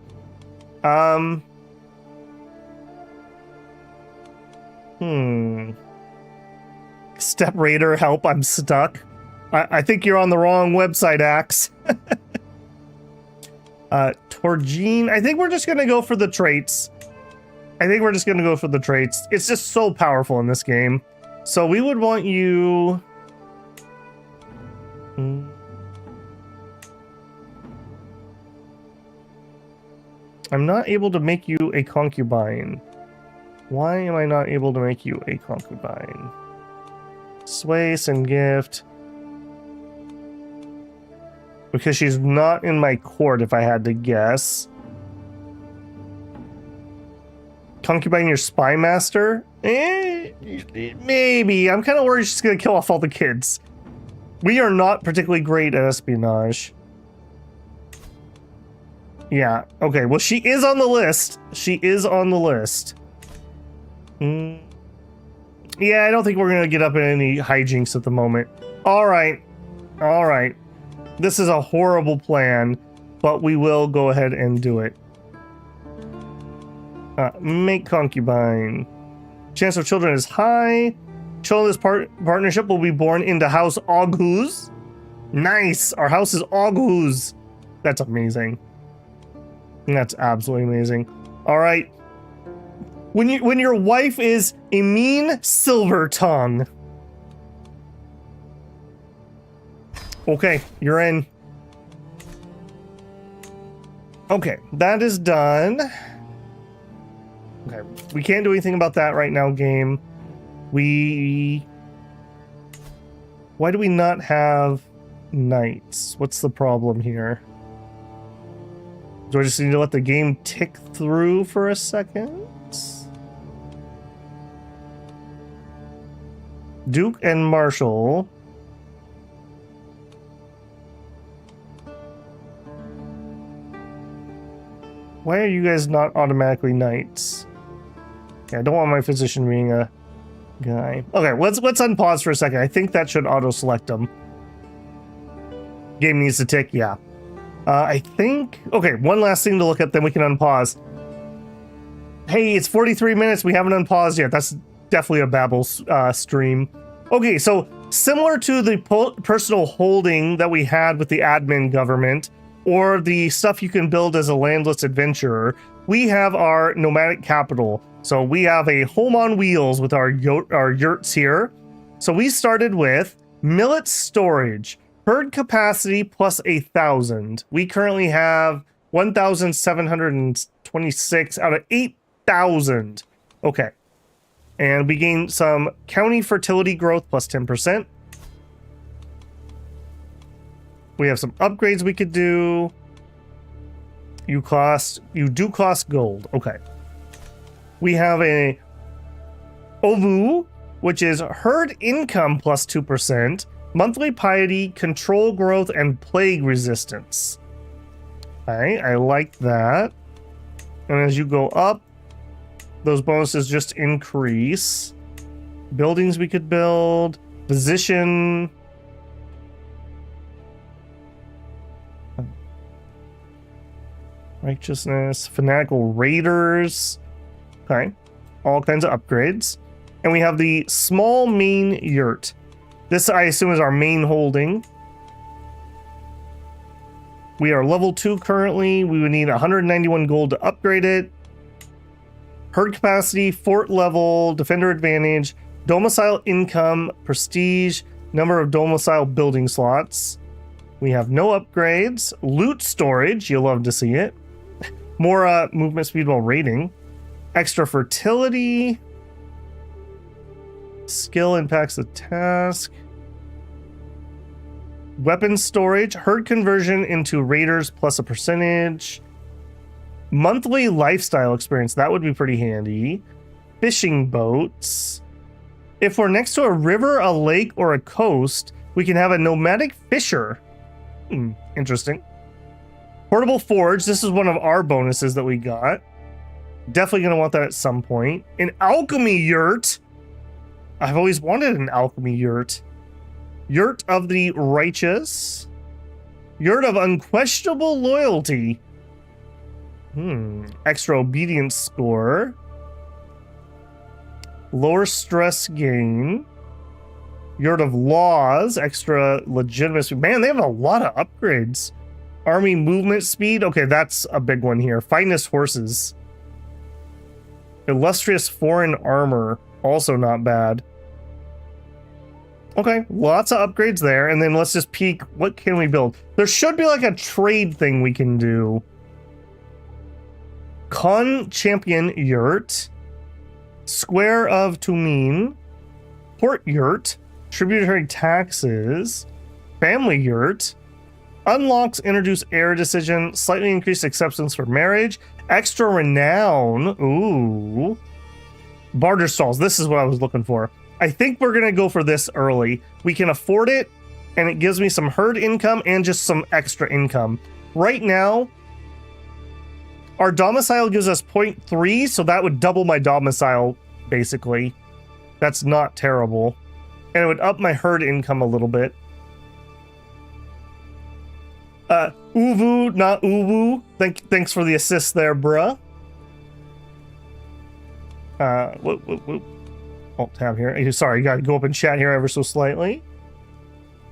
Steppe Raider, help, I'm stuck. I think you're on the wrong website, Axe. Torgine, I think we're just gonna go for the traits. It's just so powerful in this game. So we would want you... I'm not able to make you a concubine. Why am I not able to make you a concubine? Sway, send gift. Because she's not in my court, if I had to guess. Concubine your spy master? Maybe. I'm kind of worried she's going to kill off all the kids. We are not particularly great at espionage. Yeah, okay. Well, she is on the list. Yeah, I don't think we're going to get up in any hijinks at the moment. All right. This is a horrible plan, but we will go ahead and do it. Make concubine. Chance of children is high. Children's partnership will be born into House Aghuz. Nice. Our house is Aghuz. That's amazing. That's absolutely amazing. All right. When your wife is Emin Silver Tongue. Okay, you're in. Okay, that is done. Okay, we can't do anything about that right now, game. Why do we not have knights? What's the problem here? Do I just need to let the game tick through for a second? Duke and Marshal. Why are you guys not automatically knights? Okay, I don't want my physician being a guy. Okay, let's unpause for a second. I think that should auto-select them. Game needs to tick, yeah. I think... Okay, one last thing to look at, then we can unpause. Hey, it's 43 minutes. We haven't unpaused yet. That's definitely a Babel stream. Okay, so similar to the personal holding that we had with the admin government, or the stuff you can build as a landless adventurer, we have our nomadic capital. So we have a home on wheels with our yurts here. So we started with millet storage. Herd capacity plus 1,000. We currently have 1,726 out of 8,000. Okay. And we gain some county fertility growth plus 10%. We have some upgrades we could do. You do cost gold. Okay. We have a Ovu, which is herd income plus 2%. Monthly piety, control growth, and plague resistance. Okay, I like that. And as you go up, those bonuses just increase. Buildings we could build. Physician. Righteousness. Fanatical raiders. Okay, all kinds of upgrades. And we have the small main yurt. This, I assume, is our main holding. We are level 2 currently. We would need 191 gold to upgrade it. Herd capacity, fort level, defender advantage, domicile income, prestige, number of domicile building slots. We have no upgrades. Loot storage, you'll love to see it. More movement speed while raiding. Extra fertility. Skill impacts the task. Weapon storage, herd conversion into raiders plus a percentage. Monthly lifestyle experience, that would be pretty handy. Fishing boats. If we're next to a river, a lake, or a coast, we can have a nomadic fisher. Interesting. Portable forge, this is one of our bonuses that we got. Definitely going to want that at some point. An alchemy yurt. I've always wanted an alchemy yurt. Yurt of the righteous. Yurt of unquestionable loyalty. Extra obedience score. Lower stress gain. Yurt of laws. Extra legitimacy. Man, they have a lot of upgrades. Army movement speed. Okay, that's a big one here. Finest horses. Illustrious foreign armor. Also not bad. Okay, lots of upgrades there. And then let's just peek. What can we build? There should be like a trade thing we can do. Con champion yurt. Square of Tumin. Port yurt. Tributary taxes. Family yurt. Unlocks introduce heir decision. Slightly increased acceptance for marriage. Extra renown. Ooh. Barter stalls. This is what I was looking for. I think we're going to go for this early. We can afford it, and it gives me some herd income and just some extra income. Right now, our domicile gives us 0.3, so that would double my domicile, basically. That's not terrible. And it would up my herd income a little bit. Uwu, not Uwu. Thanks for the assist there, bruh. Alt tab here. Sorry, you gotta go up and chat here ever so slightly.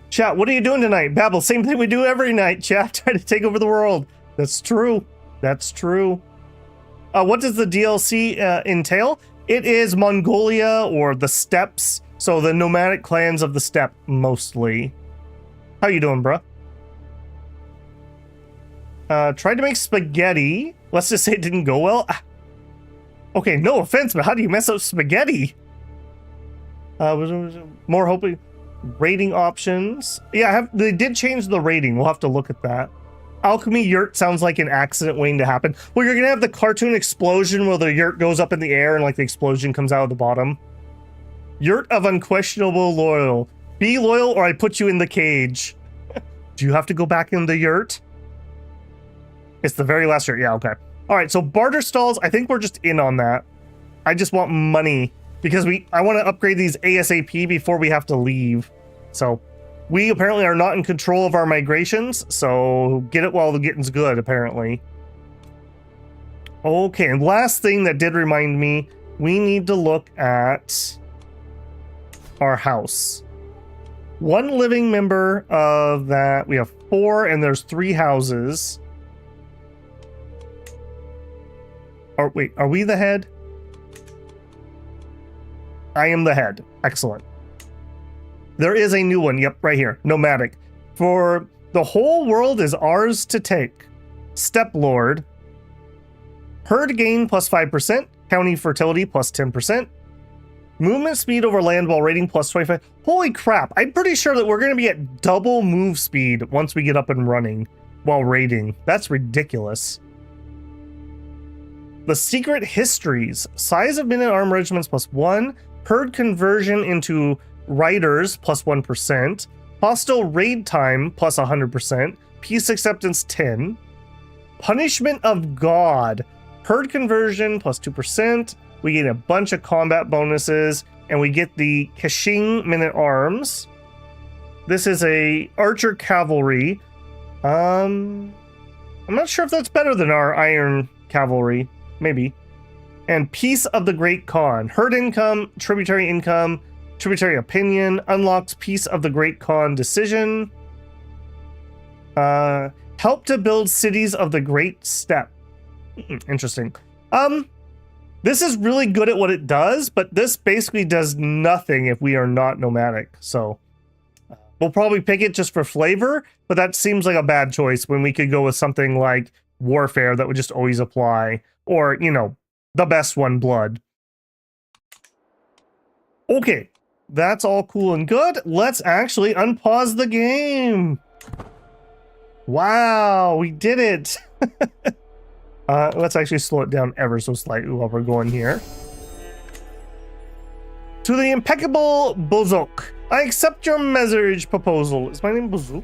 Chat, what are you doing tonight? Babble, same thing we do every night, chat. Try to take over the world. That's true. That's true. What does the DLC entail? It is Mongolia or the steppes. So the nomadic clans of the steppe, mostly. How you doing, bruh? Tried to make spaghetti. Let's just say it didn't go well. Okay, no offense, but how do you mess up spaghetti? More hoping. Rating options. Yeah, they did change the rating. We'll have to look at that. Alchemy yurt sounds like an accident waiting to happen. Well, you're gonna have the cartoon explosion where the yurt goes up in the air and like the explosion comes out of the bottom. Yurt of unquestionable loyal. Be loyal or I put you in the cage. Do you have to go back in the yurt? It's the very last yurt. Yeah, okay. All right, so barter stalls, I think we're just in on that. I just want money because I want to upgrade these ASAP before we have to leave. So we apparently are not in control of our migrations, so get it while the getting's good, apparently. Okay, and last thing that did remind me, we need to look at our house. One living member of that, we have 4 and there's 3 houses. Oh, wait, are we the head? I am the head. Excellent. There is a new one. Yep, right here. Nomadic. For the whole world is ours to take. Steppe Lord. Herd gain plus 5%. County fertility plus 10%. Movement speed over land while raiding plus 25. Holy crap. I'm pretty sure that we're going to be at double move speed once we get up and running while raiding. That's ridiculous. The secret histories. Size of men-at-arms regiments plus 1. Herd conversion into riders plus 1%. Hostile raid time plus 100%. Peace acceptance 10. Punishment of God. Herd conversion plus 2%. We get a bunch of combat bonuses. And we get the Kashing men-at-arms. This is a archer cavalry. I'm not sure if that's better than our iron cavalry. Maybe. And Peace of the Great Khan. Herd income, tributary opinion, unlocks Peace of the Great Khan decision. Help to build cities of the Great Steppe. Interesting. This is really good at what it does, but this basically does nothing if we are not nomadic. So we'll probably pick it just for flavor, but that seems like a bad choice when we could go with something like warfare that would just always apply, or, you know, the best one, blood. Okay, that's all cool and good. Let's actually unpause the game. Wow, we did it. Let's actually slow it down ever so slightly while we're going here. To the impeccable Bozok, I accept your marriage proposal. Is my name Bozok?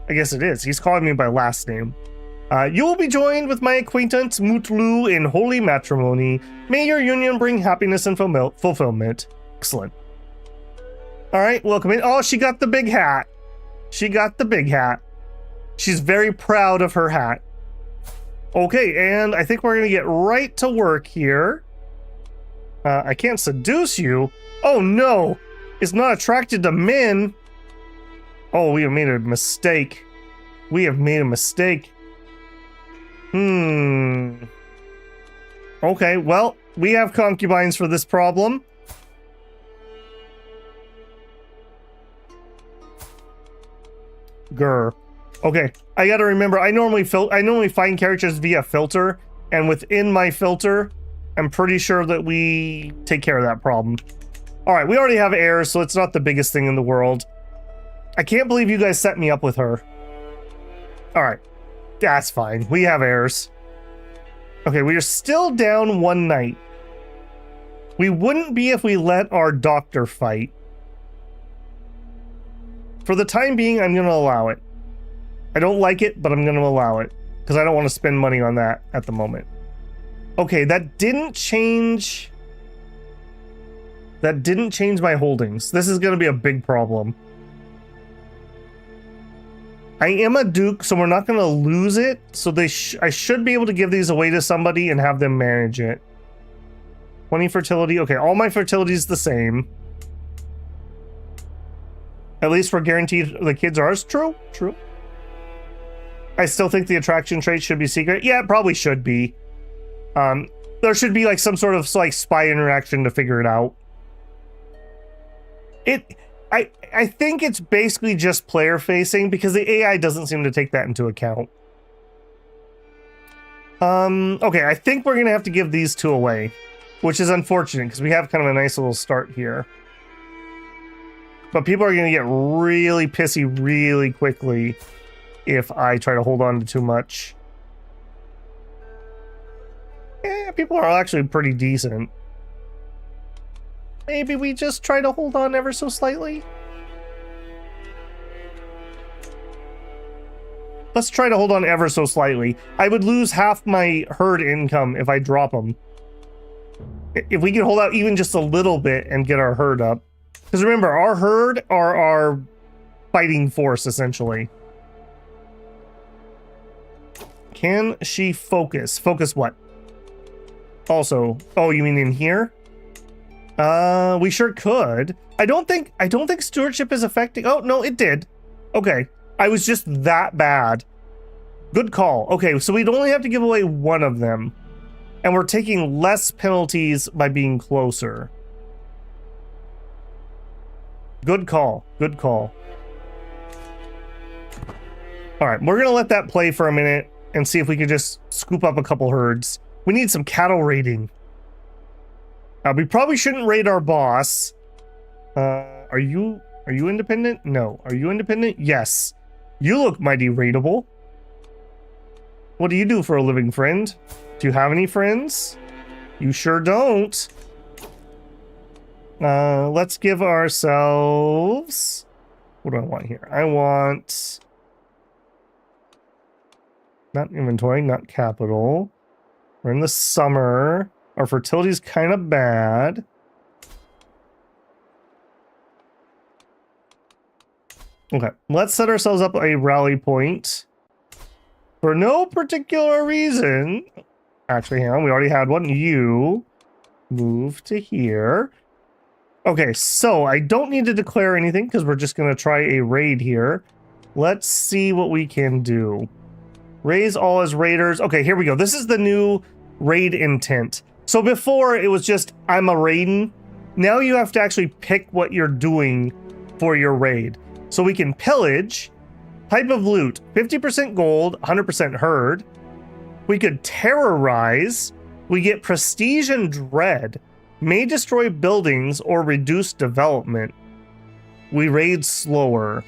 I guess it is. He's calling me by last name. You will be joined with my acquaintance Mutlu in holy matrimony. May your union bring happiness and fulfillment. Excellent. All right, welcome in. Oh, she got the big hat. She got the big hat. She's very proud of her hat. Okay, and I think we're going to get right to work here. I can't seduce you. Oh, no. It's not attracted to men. Oh, we have made a mistake. We have made a mistake. Okay, well, we have concubines for this problem. Grr. Okay, I gotta remember, I normally find characters via filter, and within my filter, I'm pretty sure that we take care of that problem. Alright, we already have heirs, so it's not the biggest thing in the world. I can't believe you guys set me up with her. Alright, that's fine. We have heirs. Okay, we are still down one knight. We wouldn't be if we let our doctor fight. For the time being, I'm going to allow it. I don't like it, but I'm going to allow it, because I don't want to spend money on that at the moment. Okay, that didn't change... That didn't change my holdings. This is going to be a big problem. I am a duke, so we're not going to lose it. So I should be able to give these away to somebody and have them manage it. 20 fertility. Okay, all my fertility is the same. At least we're guaranteed the kids are ours. True, true. I still think the attraction trait should be secret. Yeah, it probably should be. There should be like some sort of like spy interaction to figure it out. I think it's basically just player facing because the AI doesn't seem to take that into account. Okay, I think we're gonna have to give these two away, which is unfortunate because we have kind of a nice little start here. But people are gonna get really pissy really quickly if I try to hold on to too much. Yeah, people are actually pretty decent. Maybe we just try to hold on ever so slightly. Let's try to hold on ever so slightly. I would lose half my herd income if I drop them. If we could hold out even just a little bit and get our herd up. Because remember, our herd are our fighting force, essentially. Can she focus? Focus what? Also, oh, you mean in here? We sure could. I don't think stewardship is affecting. Oh, no, it did. Okay. I was just that bad. Good call. Okay, so we'd only have to give away one of them. And we're taking less penalties by being closer. Good call. Good call. Alright, we're gonna let that play for a minute and see if we can just scoop up a couple herds. We need some cattle raiding. We probably shouldn't raid our boss. Are you independent? No. Are you independent? Yes. You look mighty raidable. What do you do for a living, friend? Do you have any friends? You sure don't. Let's give ourselves... What do I want here? I want... Not inventory, not capital. We're in the summer. Our fertility's kind of bad. Okay, let's set ourselves up a rally point. For no particular reason. Actually, hang on, we already had one. You move to here. Okay, so I don't need to declare anything because we're just going to try a raid here. Let's see what we can do. Raise all as raiders. Okay, here we go. This is the new raid intent. So before it was just, I'm a raiding. Now you have to actually pick what you're doing for your raid. So we can pillage, type of loot, 50% gold, 100% herd. We could terrorize. We get prestige and dread. May destroy buildings or reduce development. We raid slower.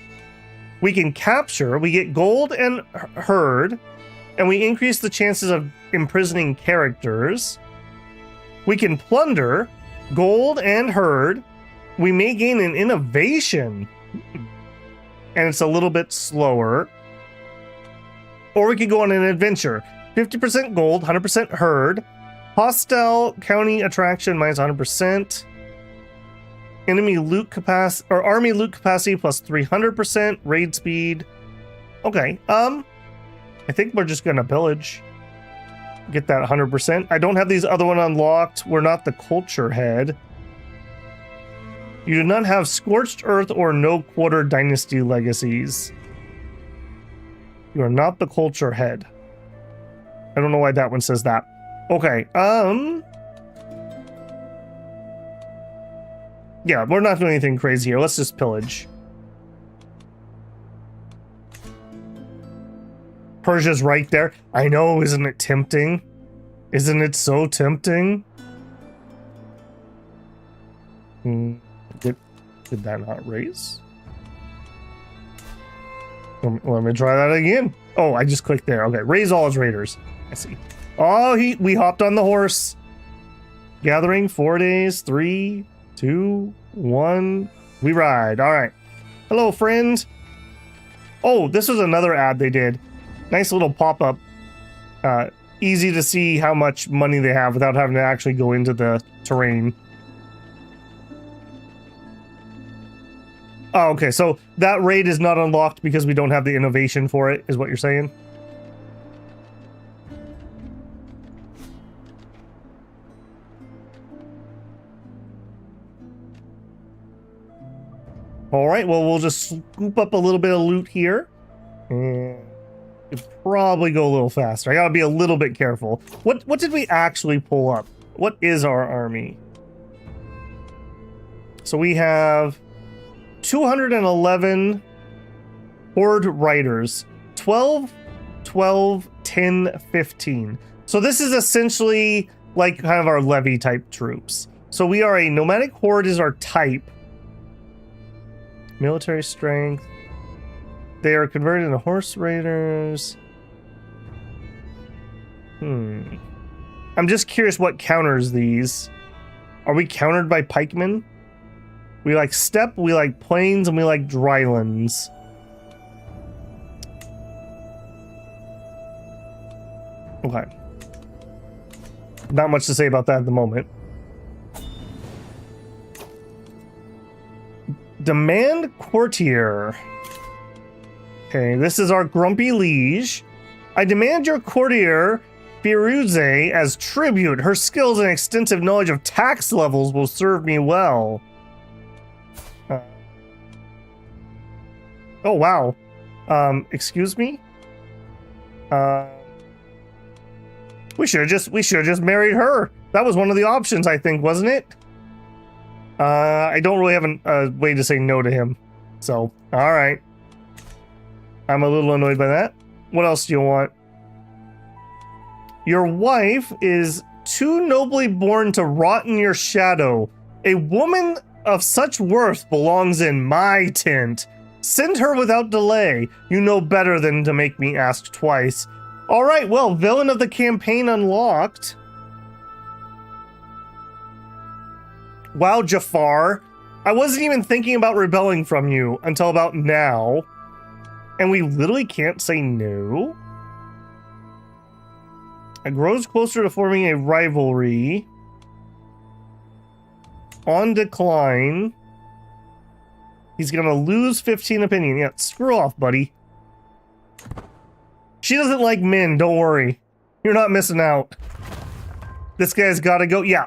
We can capture. We get gold and herd. And we increase the chances of imprisoning characters. We can plunder. Gold and herd. We may gain an innovation. And it's a little bit slower. Or we could go on an adventure. 50% gold, 100% herd. Hostile county attraction minus 100%. Enemy loot capacity or army loot capacity plus 300%. Raid speed. Okay. I think we're just gonna pillage. Get that 100%. I don't have these other one unlocked. We're not the culture head. You do not have Scorched Earth or No Quarter Dynasty legacies. You are not the culture head. I don't know why that one says that. Okay, yeah, we're not doing anything crazy here. Let's just pillage. Persia's right there. I know, isn't it tempting? Isn't it so tempting? Did that not raise? Let me try that again. Oh, I just clicked there. Okay, raise all his raiders. I see. Oh, we hopped on the horse. Gathering 4 days. 3, 2, 1. We ride. All right. Hello, friend. Oh, this was another ad they did. Nice little pop-up. Easy to see how much money they have without having to actually go into the terrain. Oh, okay. So that raid is not unlocked because we don't have the innovation for it, is what you're saying? All right, well, we'll just scoop up a little bit of loot here. And could probably go a little faster. I gotta be a little bit careful. What did we actually pull up? What is our army? So we have 211 horde riders. 12, 12, 10, 15. So this is essentially like kind of our levy type troops. So we are a nomadic horde is our type. Military strength. They are converted into horse raiders. I'm just curious what counters these. Are we countered by pikemen? We like steppe, we like plains, and we like drylands. Okay. Not much to say about that at the moment. Demand courtier. Okay, this is our grumpy liege. I demand your courtier, Firuze, as tribute. Her skills and extensive knowledge of tax levels will serve me well. Oh, wow. Excuse me? We should have just married her. That was one of the options, I think, wasn't it? I don't really have a way to say no to him. So, alright. I'm a little annoyed by that. What else do you want? Your wife is too nobly born to rot in your shadow. A woman of such worth belongs in my tent. Send her without delay. You know better than to make me ask twice. Alright, well, villain of the campaign unlocked. Wow, Jafar. I wasn't even thinking about rebelling from you until about now. And we literally can't say no? It grows closer to forming a rivalry. On decline. He's gonna lose 15 opinion. Yeah, screw off, buddy. She doesn't like men, don't worry. You're not missing out. This guy's gotta go. Yeah.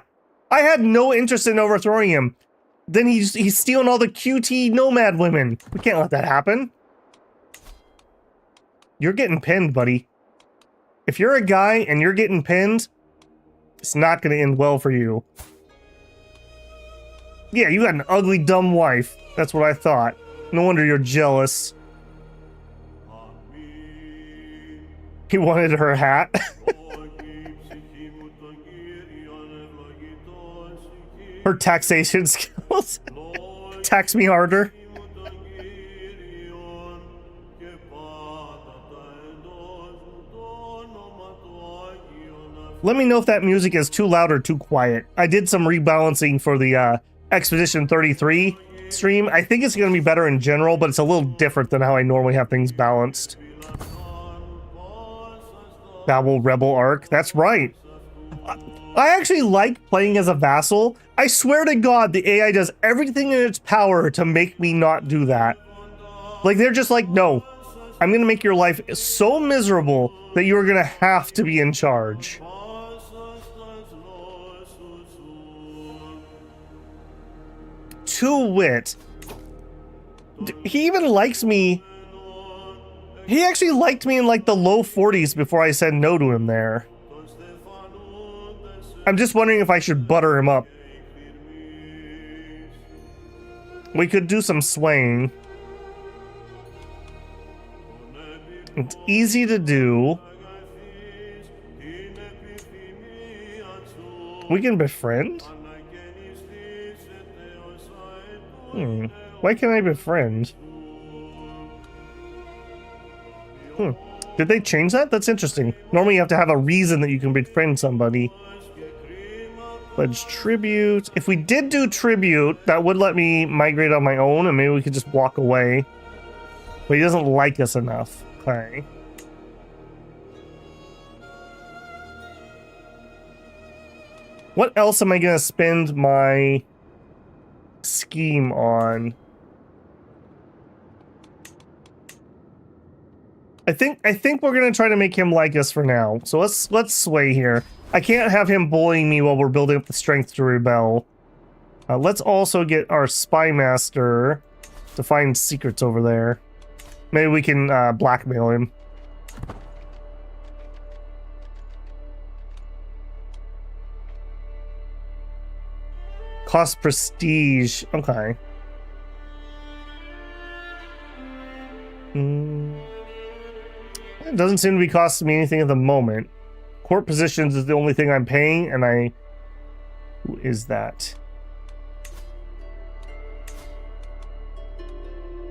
I had no interest in overthrowing him. Then he's stealing all the QT nomad women. We can't let that happen. You're getting pinned, buddy. If you're a guy and you're getting pinned, It's not going to end well for you. Yeah, you got an ugly, dumb wife. That's what I thought. No wonder you're jealous. He wanted her hat. Her taxation skills. Tax me harder. Let me know if that music is too loud or too quiet. I did some rebalancing for the Expedition 33 stream. I think it's going to be better in general, but it's a little different than how I normally have things balanced. Babel Rebel Arc. That's right. I actually like playing as a vassal. I swear to God, the AI does everything in its power to make me not do that. Like, they're just like, no, I'm going to make your life so miserable that you're going to have to be in charge. To wit, he even likes me. He actually liked me in like the low 40s before I said no to him there. I'm just wondering if I should butter him up. We could do some swaying. It's easy to do. We can befriend? Why can't I befriend? Did they change that? That's interesting. Normally you have to have a reason that you can befriend somebody. Pledge tribute. If we did do tribute, that would let me migrate on my own, and maybe we could just walk away. But he doesn't like us enough. Okay. What else am I gonna spend my scheme on? I think we're gonna try to make him like us for now. So let's sway here. I can't have him bullying me while we're building up the strength to rebel. Let's also get our spy master to find secrets over there. Maybe we can blackmail him. Cost prestige. Okay. It doesn't seem to be costing me anything at the moment. Court positions is the only thing I'm paying, and I... Who is that?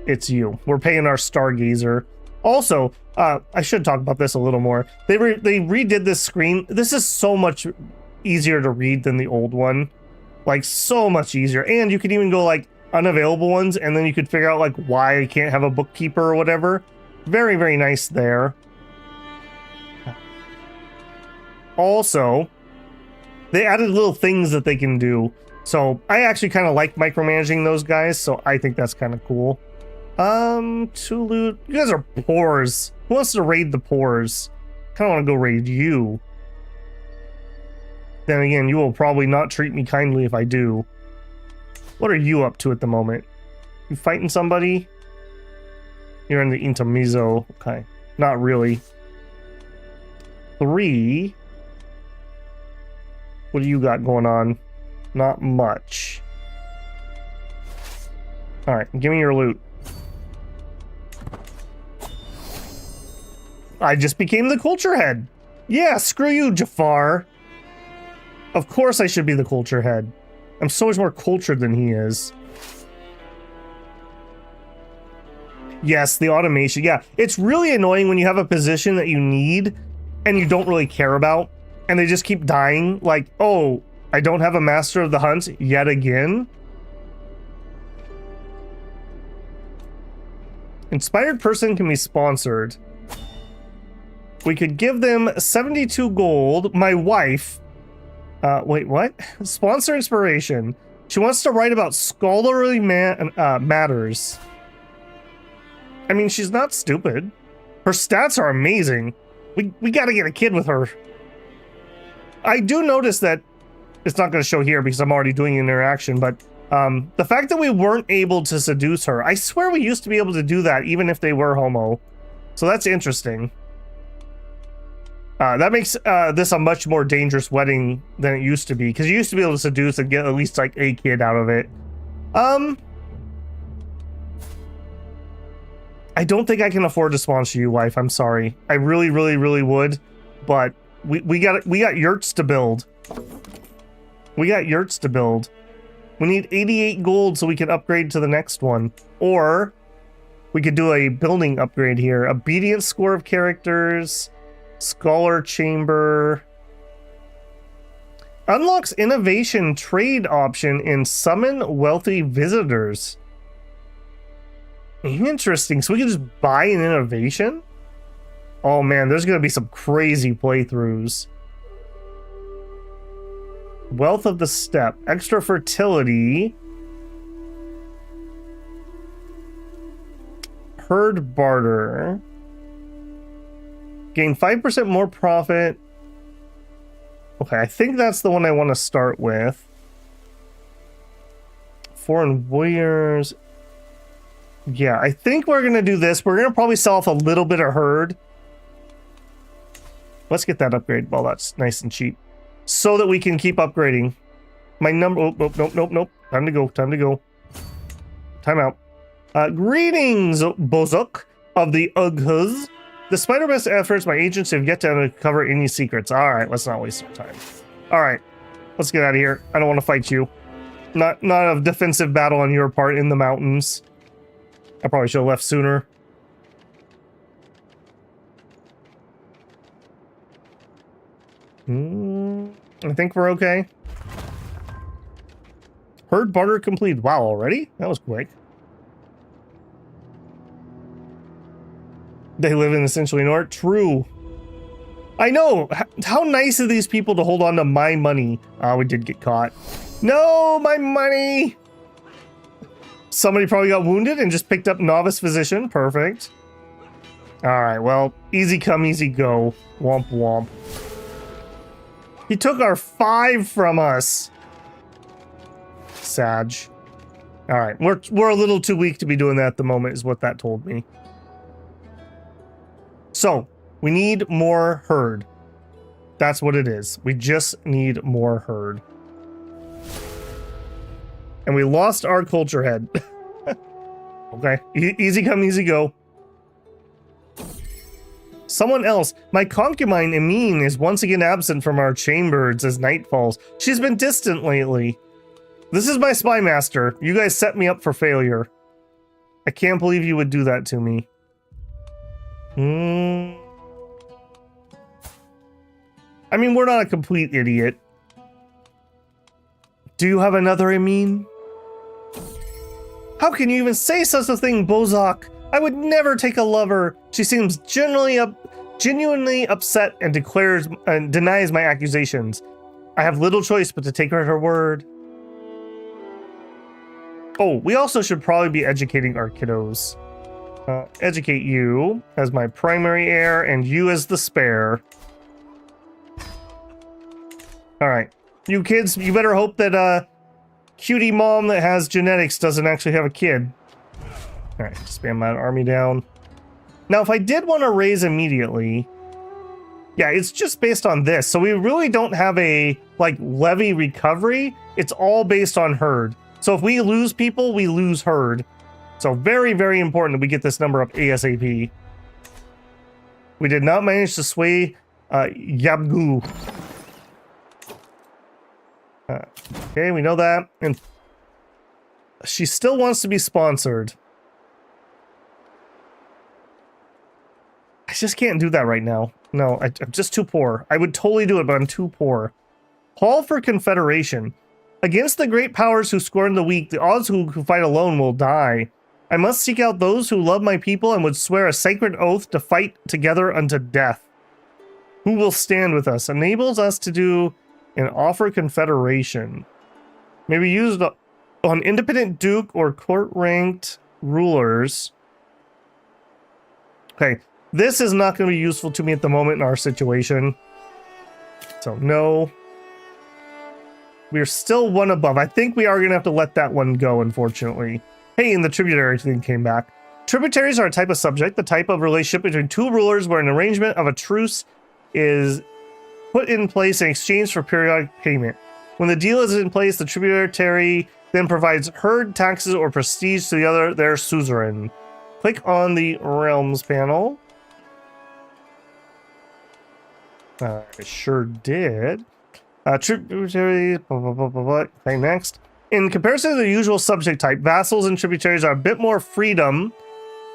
It's you. We're paying our Stargazer. Also, I should talk about this a little more. They redid this screen. This is so much easier to read than the old one. Like, so much easier. And you could even go, like, unavailable ones, and then you could figure out, like, why I can't have a bookkeeper or whatever. Very, very nice there. Also, they added little things that they can do. So, I actually kind of like micromanaging those guys, so I think that's kind of cool. Tulu... You guys are pores. Who wants to raid the pores? I kind of want to go raid you. Then again, you will probably not treat me kindly if I do. What are you up to at the moment? You fighting somebody? You're in the intermezzo. Okay. Not really. 3. What do you got going on? Not much. Alright, give me your loot. I just became the culture head. Yeah, screw you, Jafar. Of course I should be the culture head. I'm so much more cultured than he is. Yes, the automation. Yeah, it's really annoying when you have a position that you need and you don't really care about, and they just keep dying. Like, oh, I don't have a master of the hunt yet again. Inspired person can be sponsored. We could give them 72 gold. My wife... wait, what? Sponsor inspiration. She wants to write about scholarly matters. I mean, she's not stupid. Her stats are amazing. We gotta get a kid with her. I do notice that it's not going to show here because I'm already doing an interaction, but the fact that we weren't able to seduce her, I swear we used to be able to do that even if they were homo. So that's interesting. That makes this a much more dangerous wedding than it used to be, because you used to be able to seduce and get at least like a kid out of it. I don't think I can afford to sponsor you, wife. I'm sorry. I really, really, really would, but we got yurts to build. We got yurts to build. We need 88 gold so we can upgrade to the next one, or we could do a building upgrade here. Obedience score of characters, scholar chamber. Unlocks innovation trade option in summon wealthy visitors. Interesting. So we can just buy an innovation? Oh man, there's going to be some crazy playthroughs. Wealth of the Steppe. Extra fertility. Herd barter. Gain 5% more profit. Okay, I think that's the one I want to start with. Foreign warriors. Yeah, I think we're going to do this. We're going to probably sell off a little bit of herd. Let's get that upgrade while that's nice and cheap, so that we can keep upgrading. My number... Oh, nope. Time to go. Time out. Greetings, Bozok of the Ughuz. Despite our best efforts, my agents have yet to uncover any secrets. Alright, let's not waste our time. Alright, let's get out of here. I don't want to fight you. Not a defensive battle on your part in the mountains. I probably should have left sooner. I think we're okay. Herd barter complete. Wow, already? That was quick. They live in the essentially north. True. I know. How nice of these people to hold on to my money. We did get caught. No, my money. Somebody probably got wounded and just picked up novice physician. Perfect. All right. Well, easy come, easy go. Womp womp. He took our 5 from us. Sag. All right. We're a little too weak to be doing that at the moment, is what that told me. So, we need more herd. That's what it is. We just need more herd. And we lost our culture head. Okay. Easy come, easy go. Someone else. My concubine, Emine, is once again absent from our chambers as night falls. She's been distant lately. This is my spy master. You guys set me up for failure. I can't believe you would do that to me. I mean, we're not a complete idiot. Do you have another Emine? How can you even say such a thing, Bozok? I would never take a lover. She seems genuinely upset and denies my accusations. I have little choice but to take her at her word. Oh, we also should probably be educating our kiddos. Educate you as my primary heir and you as the spare. All right, you kids, you better hope that cutie mom that has genetics doesn't actually have a kid. All right, spam my army down. Now, if I did want to raise immediately, yeah, it's just based on this. So we really don't have a like levy recovery. It's all based on herd. So if we lose people, we lose herd. So very, very important that we get this number up ASAP. We did not manage to sway Yabgu. Okay, we know that. And she still wants to be sponsored. I just can't do that right now. No, I'm just too poor. I would totally do it, but I'm too poor. Call for confederation. Against the great powers who scorn the weak, the odds who fight alone will die. I must seek out those who love my people and would swear a sacred oath to fight together unto death. Who will stand with us? Enables us to do and offer confederation. Maybe used on independent duke or court-ranked rulers. Okay, this is not going to be useful to me at the moment in our situation. So no. We're still one above. I think we are going to have to let that one go, unfortunately. Hey, and the tributary thing came back. Tributaries are a type of subject, the type of relationship between two rulers where an arrangement of a truce is put in place in exchange for periodic payment. When the deal is in place, the tributary then provides herd taxes or prestige to their suzerain. Click on the realms panel. I sure did. Tributaries, blah, blah, blah, blah, blah. Okay, next. In comparison to the usual subject type, vassals and tributaries are a bit more freedom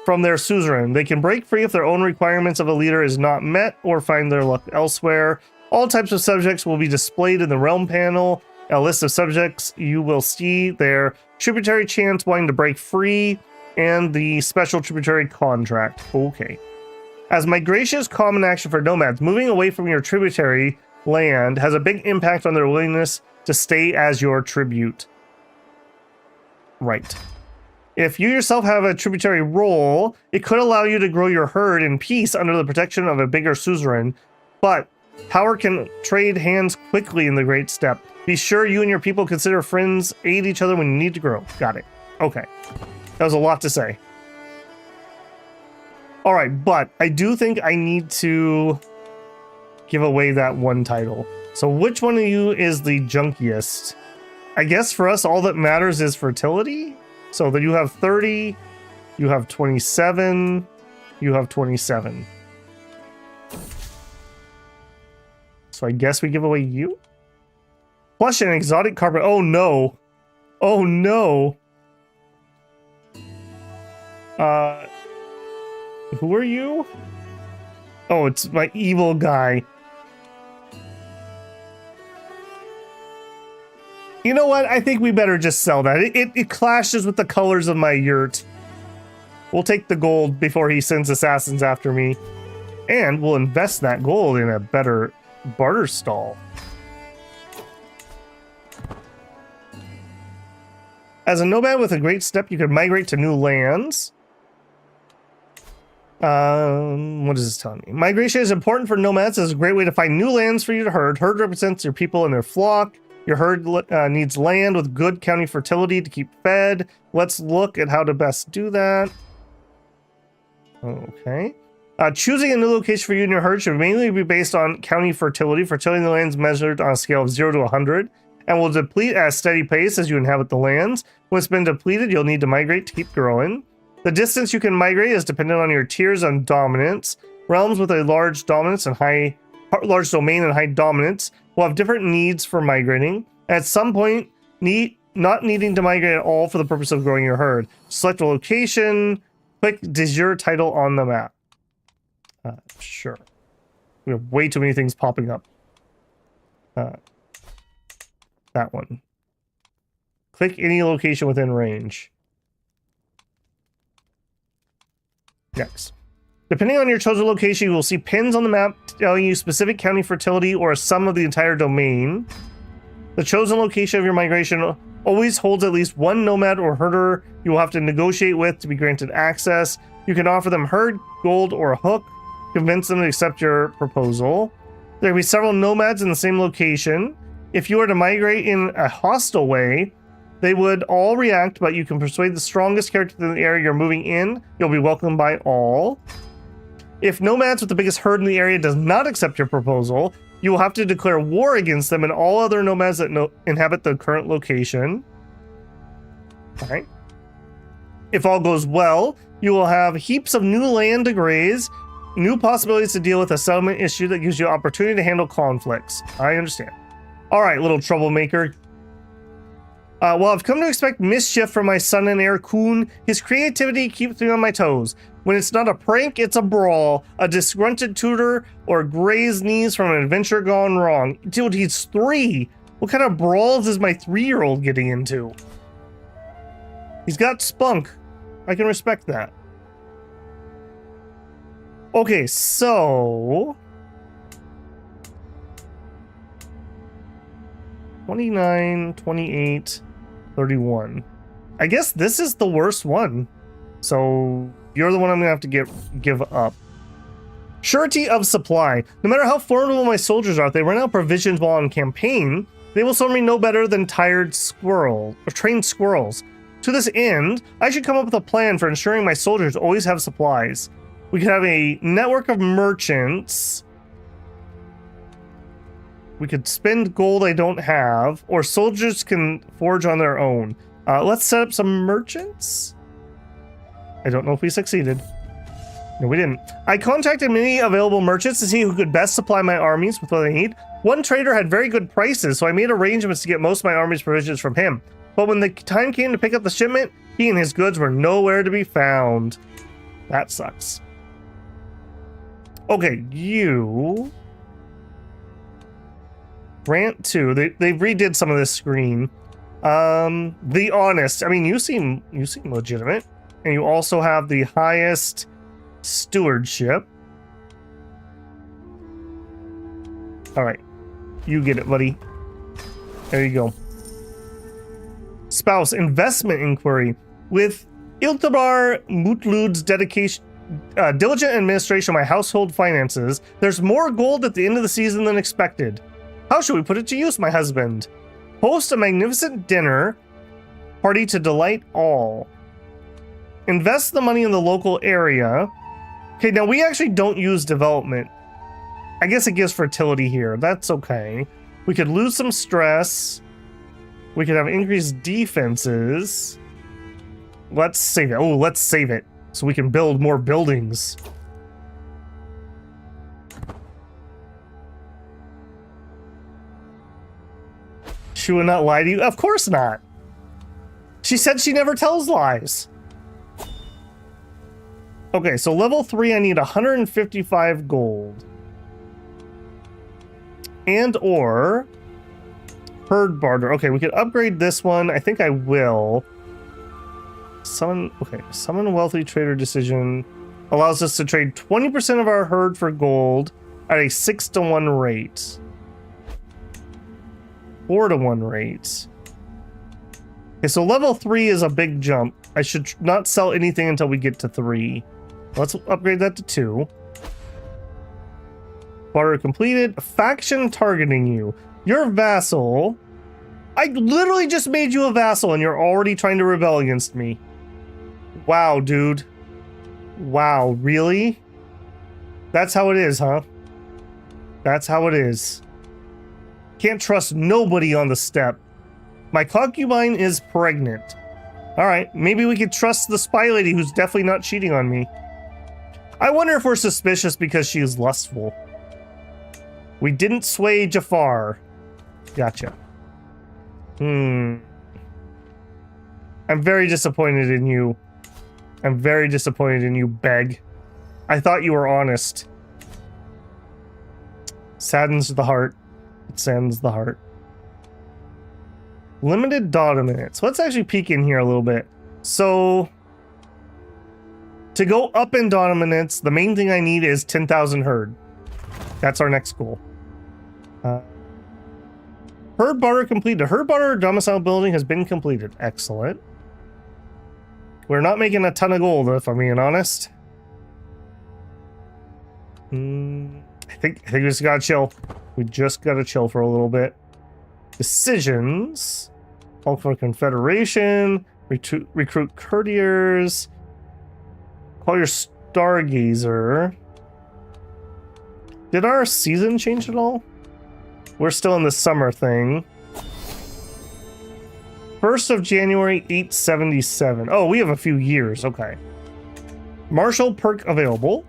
from their suzerain. They can break free if their own requirements of a leader is not met or find their luck elsewhere. All types of subjects will be displayed in the realm panel. A list of subjects you will see their tributary chance wanting to break free and the special tributary contract. Okay. As migration is common action for nomads, moving away from your tributary land has a big impact on their willingness to stay as your tribute. Right. If you yourself have a tributary role, it could allow you to grow your herd in peace under the protection of a bigger suzerain, but power can trade hands quickly in the Great Steppe. Be sure you and your people consider friends, aid each other when you need to grow. Got it. Okay. That was a lot to say. All right, but I do think I need to give away that one title. So which one of you is the junkiest? I guess for us, all that matters is fertility. So that you have 30, you have 27, you have 27. So I guess we give away you? Plush and exotic carpet. Oh no. Oh no. Who are you? Oh, it's my evil guy. You know what? I think we better just sell that. It clashes with the colors of my yurt. We'll take the gold before he sends assassins after me. And we'll invest that gold in a better barter stall. As a nomad with a great step, you can migrate to new lands. What is this telling me? Migration is important for nomads as a great way to find new lands for you to herd. Herd represents your people and their flock. Your herd needs land with good county fertility to keep fed. Let's look at how to best do that. Okay. Choosing a new location for you and your herd should mainly be based on county fertility. Fertility in the land is measured on a scale of 0 to 100 and will deplete at a steady pace as you inhabit the lands. When it's been depleted, you'll need to migrate to keep growing. The distance you can migrate is dependent on your tiers on dominance. Realms with a large dominance and large domain and high dominance will have different needs for migrating. At some point, not needing to migrate at all for the purpose of growing your herd. Select a location. Click de jure title on the map. Sure. We have way too many things popping up. That one. Click any location within range. Next. Depending on your chosen location, you will see pins on the map telling you specific county fertility or a sum of the entire domain. The chosen location of your migration always holds at least one nomad or herder you will have to negotiate with to be granted access. You can offer them herd, gold, or a hook. Convince them to accept your proposal. There will be several nomads in the same location. If you are to migrate in a hostile way, they would all react, but you can persuade the strongest character in the area you're moving in. You'll be welcomed by all. If nomads with the biggest herd in the area does not accept your proposal, you will have to declare war against them and all other nomads that inhabit the current location. Alright. If all goes well, you will have heaps of new land to graze, new possibilities to deal with a settlement issue that gives you opportunity to handle conflicts. I understand. Alright, little troublemaker. Well, I've come to expect mischief from my son and heir, Kun. His creativity keeps me on my toes. When it's not a prank, it's a brawl, a disgruntled tutor, or grazed knees from an adventure gone wrong. Dude, he's 3. What kind of brawls is my 3-year-old getting into? He's got spunk. I can respect that. Okay, so... 29, 28, 31. I guess this is the worst one. So you're the one I'm gonna have to give up. Surety of supply. No matter how formidable my soldiers are, if they run out of provisions while on campaign, they will serve me no better than trained squirrels. To this end, I should come up with a plan for ensuring my soldiers always have supplies. We could have a network of merchants We could spend gold I don't have, or soldiers can forge on their own. Let's set up some merchants. I don't know if we succeeded. No, we didn't. I contacted many available merchants to see who could best supply my armies with what I need. One trader had very good prices, so I made arrangements to get most of my army's provisions from him. But when the time came to pick up the shipment, he and his goods were nowhere to be found. That sucks. Okay, you... Grant 2. They redid some of this screen. The Honest. I mean, you seem legitimate. And you also have the highest stewardship. Alright. You get it, buddy. There you go. Spouse, investment inquiry. With Iltabar Mutlud's dedication, diligent administration of my household finances, there's more gold at the end of the season than expected. How should we put it to use, my husband? Host a magnificent dinner party to delight all. Invest the money in the local area. Okay, now we actually don't use development. I guess it gives fertility here. That's okay. We could lose some stress. We could have increased defenses. Let's save it. Oh, let's save it so we can build more buildings. She would not lie to you? Of course not. She said she never tells lies. Okay, so level 3, I need 155 gold. And or herd barter. Okay, we could upgrade this one. I think I will. Summon a wealthy trader decision. Allows us to trade 20% of our herd for gold at a 6-to-1 rate. 4-to-1 rate. Okay, so level 3 is a big jump. I should not sell anything until we get to 3. Let's upgrade that to 2. Barter completed. Faction targeting you. Your vassal. I literally just made you a vassal and you're already trying to rebel against me. Wow, dude. Wow, really? That's how it is, huh? That's how it is. Can't trust nobody on the steppe. My concubine is pregnant. Alright, maybe we could trust the spy lady who's definitely not cheating on me. I wonder if we're suspicious because she is lustful. We didn't sway Jafar. Gotcha. I'm very disappointed in you. I'm very disappointed in you, Beg. I thought you were honest. Saddens the heart. It saddens the heart. Limited data minutes. Let's actually peek in here a little bit. So, to go up in data minutes, the main thing I need is 10,000 herd. That's our next goal. Herd barter completed. Herd barter domicile building has been completed. Excellent. We're not making a ton of gold, if I'm being honest. I think we just gotta chill. We just gotta chill for a little bit. Decisions. Call for Confederation. Recruit courtiers. Call your stargazer. Did our season change at all? We're still in the summer thing. 1st of January, 877. Oh, we have a few years. Okay. Martial perk available.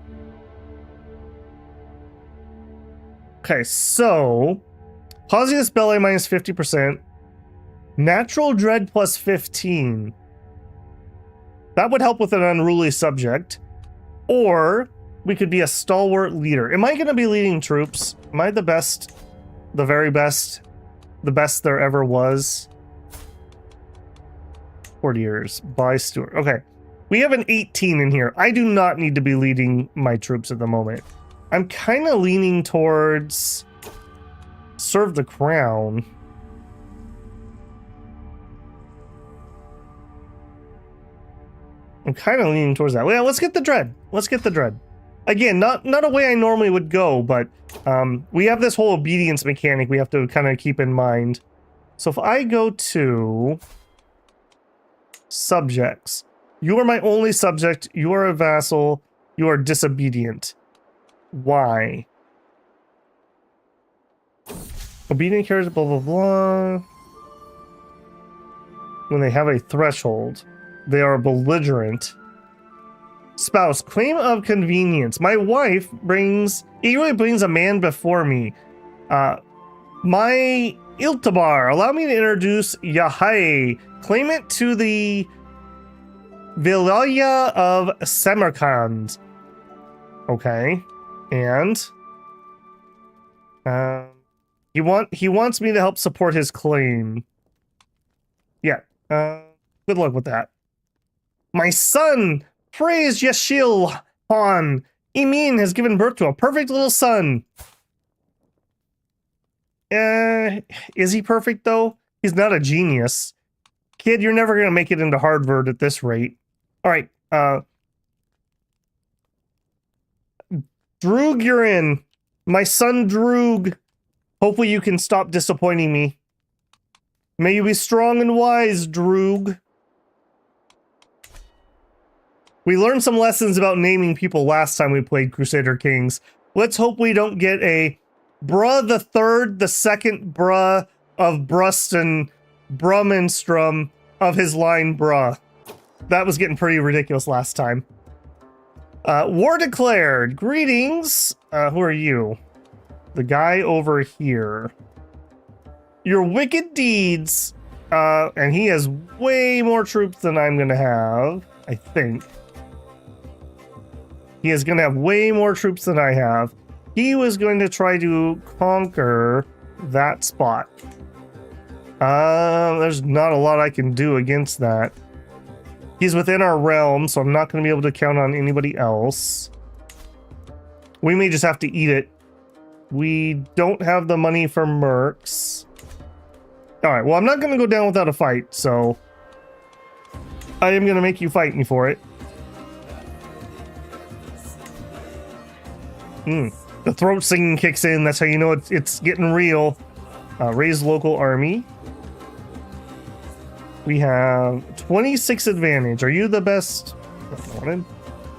Okay, so Pausiness Belly minus 50%. Natural Dread plus 15. That would help with an unruly subject. Or we could be a stalwart leader. Am I going to be leading troops? Am I the best? The very best? The best there ever was? Courtiers. By Stewart. Okay. We have an 18 in here. I do not need to be leading my troops at the moment. I'm kind of leaning towards serve the crown. I'm kind of leaning towards that. Well, let's get the dread. Let's get the dread. Again, not a way I normally would go, but we have this whole obedience mechanic we have to kind of keep in mind. So if I go to subjects, you are my only subject, you are a vassal, you are disobedient. Why? Obedient characters, blah, blah, blah. When they have a threshold, they are belligerent. Spouse, claim of convenience. My wife eagerly brings a man before me. My Iltabar, allow me to introduce Yahai, claimant to the Vilaya of Samarkand. Okay, and he wants me to help support his claim. Yeah, good luck with that. My son, praise Yashil Han. Emin has given birth to a perfect little son. Is he perfect though? He's not a genius. Kid, you're never gonna make it into Harvard at this rate. Alright, Droog, you're in. My son Droog. Hopefully you can stop disappointing me. May you be strong and wise, Droog. We learned some lessons about naming people last time we played Crusader Kings. Let's hope we don't get a Bruh the Third, the second Bruh of Bruston, Brummenstrom of his line Bruh. That was getting pretty ridiculous last time. War declared. Greetings. Who are you? The guy over here. Your wicked deeds. And he has way more troops than I'm gonna have, I think. He is gonna have way more troops than I have. He was going to try to conquer that spot. There's not a lot I can do against that. He's within our realm, so I'm not going to be able to count on anybody else. We may just have to eat it. We don't have the money for mercs. Alright, well, I'm not going to go down without a fight, so I am going to make you fight me for it. The throat singing kicks in. That's how you know it's getting real. Raise local army. We have 26 advantage. Are you the best? Wanted.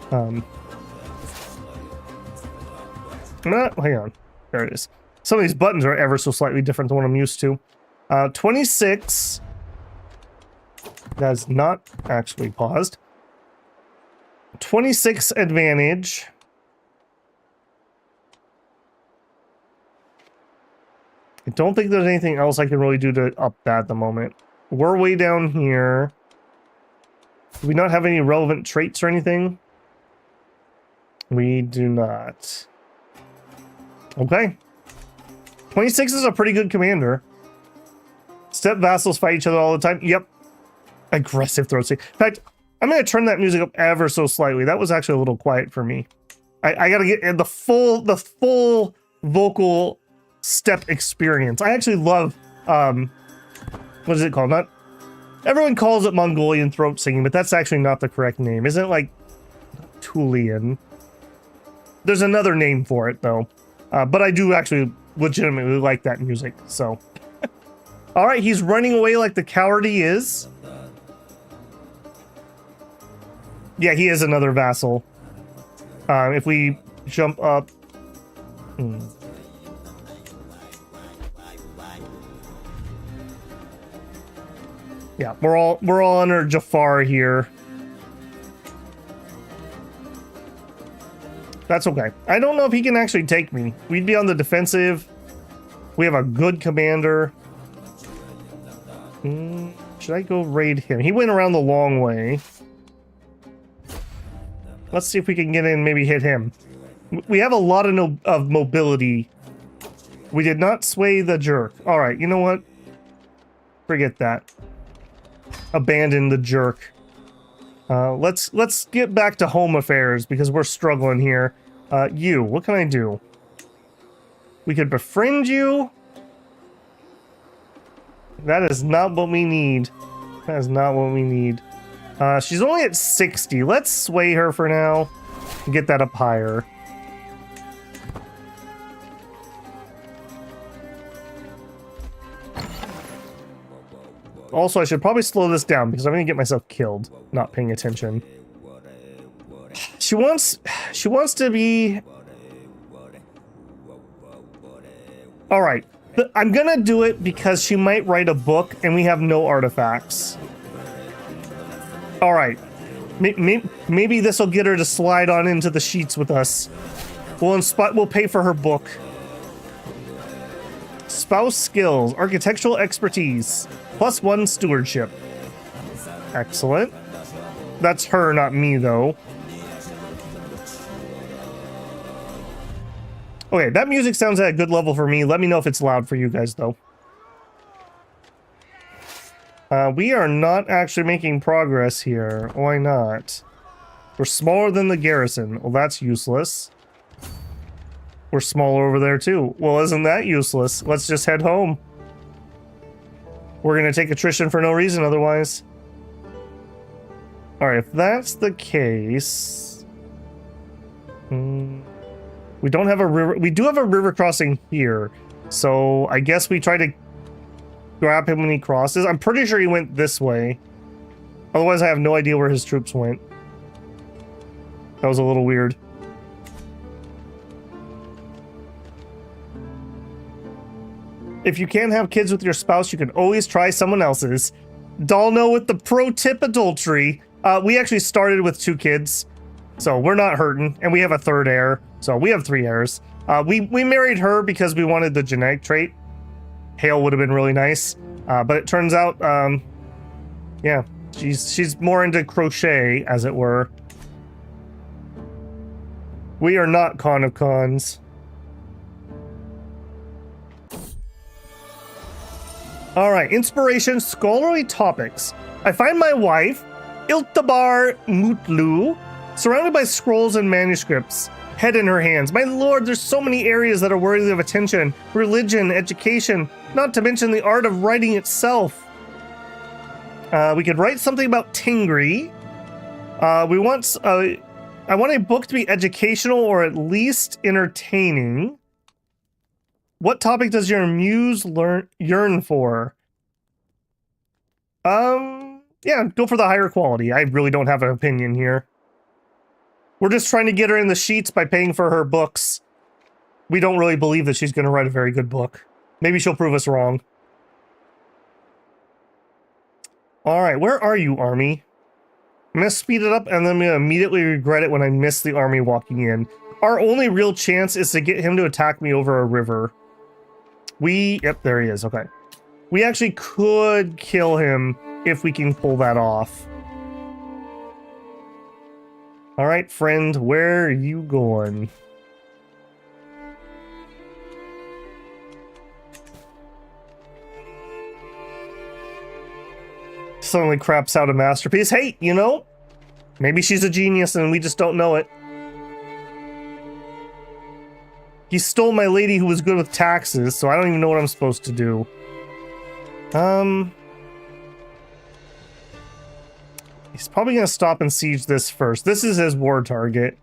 Hang on. There it is. Some of these buttons are ever so slightly different than what I'm used to. 26. That's not actually paused. 26 advantage. I don't think there's anything else I can really do to up that at the moment. We're way down here. Do we not have any relevant traits or anything? We do not. Okay. 26 is a pretty good commander. Steppe vassals fight each other all the time. Yep. Aggressive throat sing. In fact, I'm going to turn that music up ever so slightly. That was actually a little quiet for me. I got to get the full vocal Steppe experience. I actually love, what is it called? Not everyone calls it Mongolian throat singing, but that's actually not the correct name. Isn't it like Tulian? There's another name for it though. But I do actually legitimately like that music, so. All right, he's running away like the coward he is. Yeah, he is another vassal. If we jump up. Yeah, we're all under Jafar here. That's okay. I don't know if he can actually take me. We'd be on the defensive. We have a good commander. Should I go raid him? He went around the long way. Let's see if we can get in and maybe hit him. We have a lot of mobility. We did not sway the jerk. All right, you know what? Forget that. Abandon the jerk. Let's get back to home affairs because we're struggling here. What can I do? We could befriend you. That is not what we need. That is not what we need. She's only at 60. Let's sway her for now and get that up higher. Also, I should probably slow this down because I'm going to get myself killed not paying attention. She wants to be... All right. I'm gonna do it because she might write a book and we have no artifacts. All right. Maybe this will get her to slide on into the sheets with us. We'll pay for her book. Spouse skills, architectural expertise, +1 stewardship. Excellent. That's her, not me, though. Okay, that music sounds at a good level for me. Let me know if it's loud for you guys, though. We are not actually making progress here. Why not? We're smaller than the garrison. Well, that's useless. We're smaller over there, too. Well, isn't that useless? Let's just head home. We're going to take attrition for no reason otherwise. Alright, if that's the case... we don't have a river... We do have a river crossing here. So, I guess we try to grab him when he crosses. I'm pretty sure he went this way. Otherwise, I have no idea where his troops went. That was a little weird. If you can't have kids with your spouse, you can always try someone else's. Dalno with the pro tip adultery. We actually started with 2 kids, so we're not hurting, and we have a 3rd heir, so we have 3 heirs. We married her because we wanted the genetic trait. Hail would have been really nice, but it turns out, yeah, she's more into crochet, as it were. We are not Con of Cons. Alright, inspiration, scholarly topics. I find my wife, Iltabar Mutlu, surrounded by scrolls and manuscripts, head in her hands. My lord, there's so many areas that are worthy of attention. Religion, education, not to mention the art of writing itself. We could write something about Tingri. I want a book to be educational or at least entertaining. What topic does your muse yearn for? Yeah, go for the higher quality. I really don't have an opinion here. We're just trying to get her in the sheets by paying for her books. We don't really believe that she's going to write a very good book. Maybe she'll prove us wrong. Alright, where are you, army? I'm going to speed it up and then I'm going to immediately regret it when I miss the army walking in. Our only real chance is to get him to attack me over a river. Yep, there he is, okay. We actually could kill him if we can pull that off. Alright, friend, where are you going? Suddenly craps out a masterpiece. Hey, you know, maybe she's a genius and we just don't know it. He stole my lady who was good with taxes, so I don't even know what I'm supposed to do. He's probably gonna stop and siege this first. This is his war target.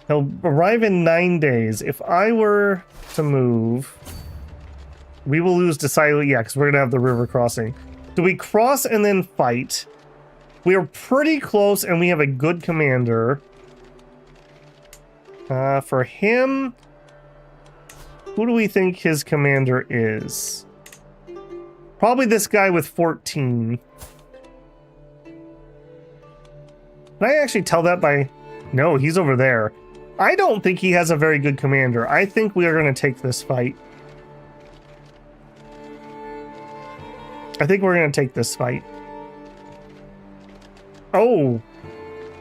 He'll arrive in 9 days. If I were to move, we will lose decidedly. Yeah, because we're gonna have the river crossing. Do we cross and then fight? We are pretty close, and we have a good commander. For him, who do we think his commander is? Probably this guy with 14. Can I actually tell that by... No, he's over there. I don't think he has a very good commander. I think we are going to take this fight. I think we're going to take this fight. Oh,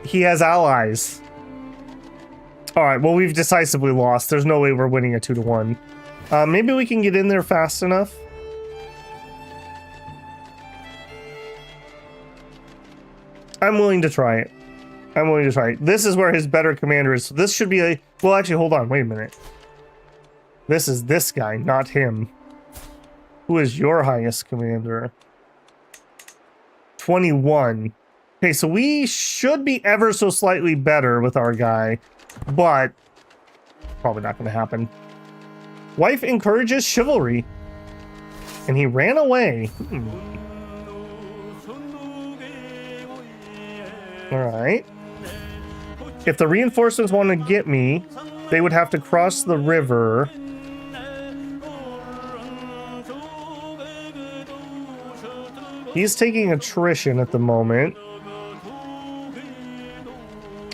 he has allies. All right, well, we've decisively lost. There's no way we're winning a 2-1. Maybe we can get in there fast enough. I'm willing to try it. I'm willing to try it. This is where his better commander is. So this should be a... Well, actually, hold on. Wait a minute. This is this guy, not him. Who is your highest commander? 21. Okay, so we should be ever so slightly better with our guy, but probably not going to happen. Wife encourages chivalry, and he ran away. All right. if the reinforcements want to get me, they would have to cross the river. He's taking attrition at the moment.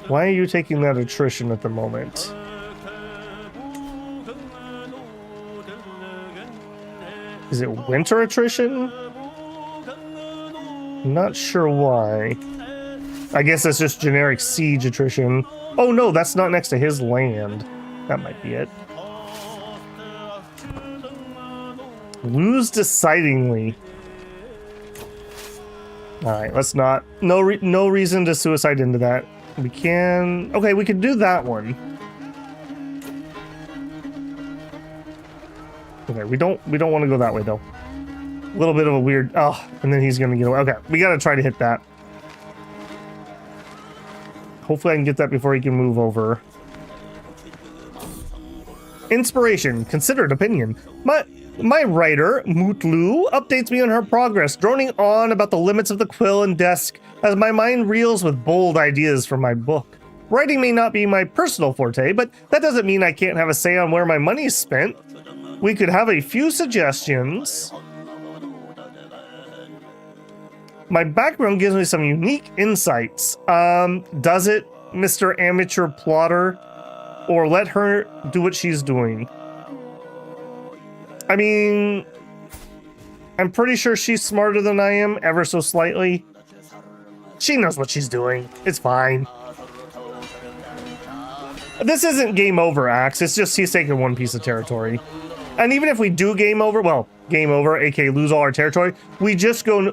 Why are you taking that attrition at the moment? Is it winter attrition? I'm not sure why. I guess that's just generic siege attrition. Oh no, that's not next to his land. That might be it. Lose decidingly. Alright, let's not... No reason to suicide into that. We can... Okay, we could do that one. Okay, we don't want to go that way, though. A little bit of a weird... Oh, and then he's going to get away. Okay, we got to try to hit that. Hopefully I can get that before he can move over. Inspiration. Considered opinion. My writer, Mutlu, updates me on her progress, droning on about the limits of the quill and desk as my mind reels with bold ideas for my book. Writing may not be my personal forte, but that doesn't mean I can't have a say on where my money is spent. We could have a few suggestions. My background gives me some unique insights. Does it, Mr. Amateur Plotter? Or let her do what she's doing? I mean, I'm pretty sure she's smarter than I am, ever so slightly. She knows what she's doing. It's fine. This isn't game over, Axe. It's just he's taking one piece of territory. And even if we do game over, well, game over, aka lose all our territory, we just go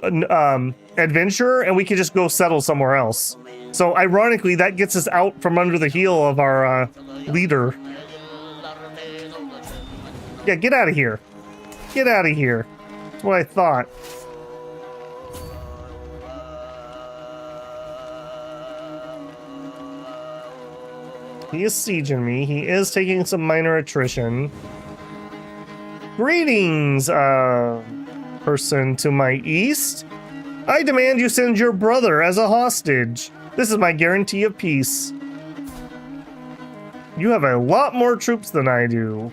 adventure and we can just go settle somewhere else. So ironically, that gets us out from under the heel of our leader. Yeah, get out of here. Get out of here. That's what I thought. He is sieging me. He is taking some minor attrition. Greetings, person to my east. I demand you send your brother as a hostage. This is my guarantee of peace. You have a lot more troops than I do.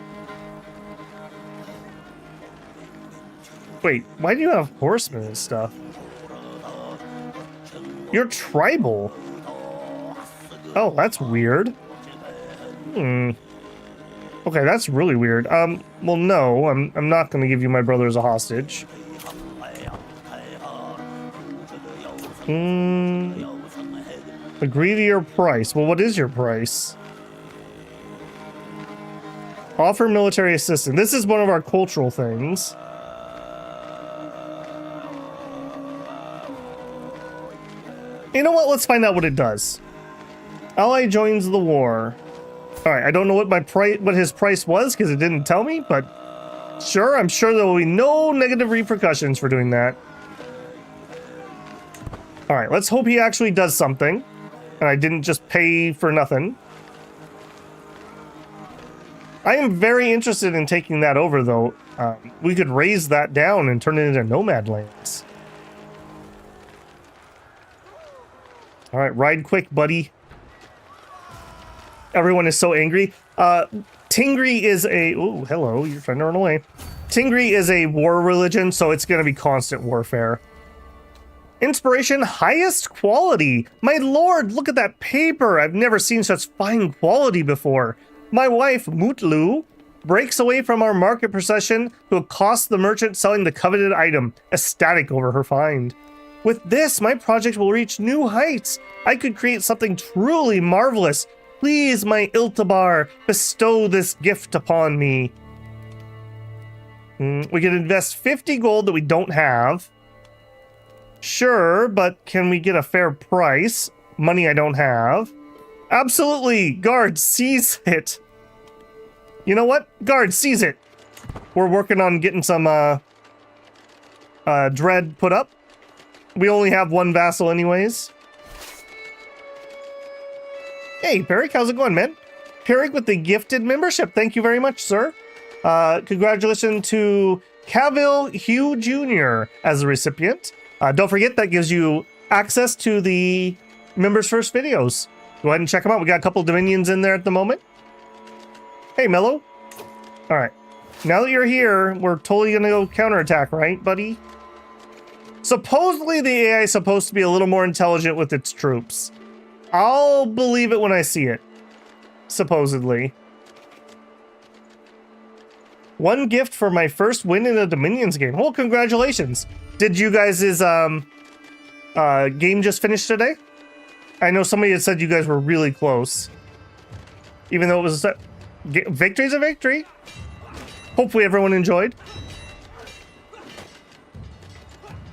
Wait, why do you have horsemen and stuff? You're tribal. Oh, that's weird. Okay, that's really weird. Well, no, I'm not gonna give you my brother as a hostage. Agree to your price. Well, what is your price? Offer military assistance. This is one of our cultural things. You know what? Let's find out what it does. Ally joins the war. All right, I don't know what his price was because it didn't tell me, but sure, I'm sure there will be no negative repercussions for doing that. All right, let's hope he actually does something, and I didn't just pay for nothing. I am very interested in taking that over, though. We could raise that down and turn it into nomad lands. All right, ride quick, buddy. Everyone is so angry. Tingri is a... Oh, hello, you're trying to run away. Tingri is a war religion, so it's going to be constant warfare. Inspiration, highest quality. My lord, look at that paper. I've never seen such fine quality before. My wife, Mutlu, breaks away from our market procession to accost the merchant selling the coveted item, ecstatic over her find. With this, my project will reach new heights. I could create something truly marvelous. Please, my Iltabar, bestow this gift upon me. We can invest 50 gold that we don't have. Sure, but can we get a fair price? Money I don't have. Absolutely! Guard, seize it! You know what? Guard, seize it! We're working on getting some, dread put up. We only have one vassal anyways. Hey, Peric, how's it going, man? Peric with the gifted membership. Thank you very much, sir. Congratulations to Cavill Hugh Jr. as a recipient. Don't forget, that gives you access to the members' first videos. Go ahead and check them out. We got a couple Dominions in there at the moment. Hey, Mello. All right. Now that you're here, we're totally going to go counterattack, right, buddy? Supposedly, the AI is supposed to be a little more intelligent with its troops. I'll believe it when I see it. Supposedly. One gift for my first win in a Dominions game. Oh, congratulations. Did you guys' game just finish today? I know somebody had said you guys were really close. Even though it was a victory's a victory. Hopefully everyone enjoyed.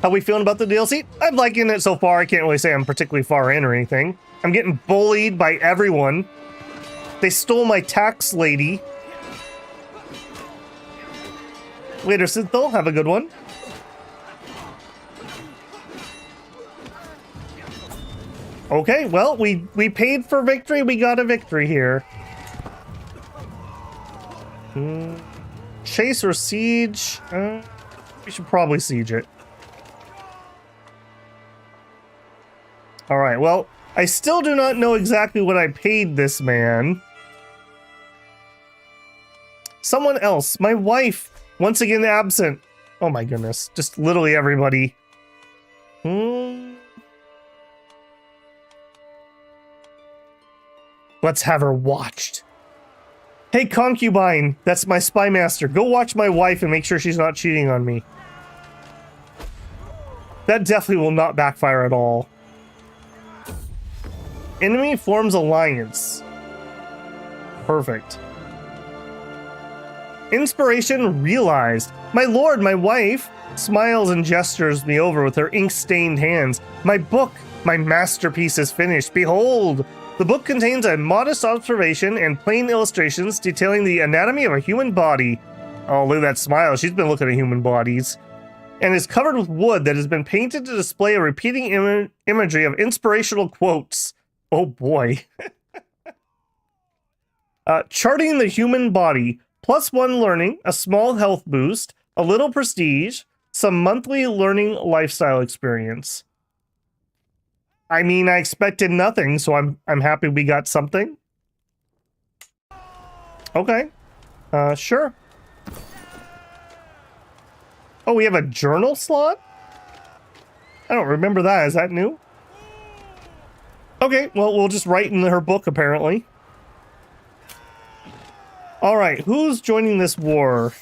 How we feeling about the DLC? I'm liking it so far. I can't really say I'm particularly far in or anything. I'm getting bullied by everyone. They stole my tax lady. Later, Synthol. Have a good one. Okay, well, we paid for victory. We got a victory here. Chase or siege? We should probably siege it. All right, well, I still do not know exactly what I paid this man. Someone else, my wife, once again absent. Oh my goodness, just literally everybody. Let's have her watched. Hey, concubine, that's my spy master. Go watch my wife and make sure she's not cheating on me. That definitely will not backfire at all. Enemy forms alliance. Perfect. Inspiration realized. My lord, my wife smiles and gestures me over with her ink-stained hands. My book, my masterpiece is finished. Behold! The book contains a modest observation and plain illustrations detailing the anatomy of a human body. Oh, look at that smile. She's been looking at human bodies. And is covered with wood that has been painted to display a repeating imagery of inspirational quotes. Oh boy. Charting the human body. +1 learning, a small health boost, a little prestige, some monthly learning lifestyle experience. I mean, I expected nothing, so I'm happy we got something. Okay. Sure. Oh, we have a journal slot? I don't remember that. Is that new? Okay, well, we'll just write in her book, apparently. Alright, who's joining this war?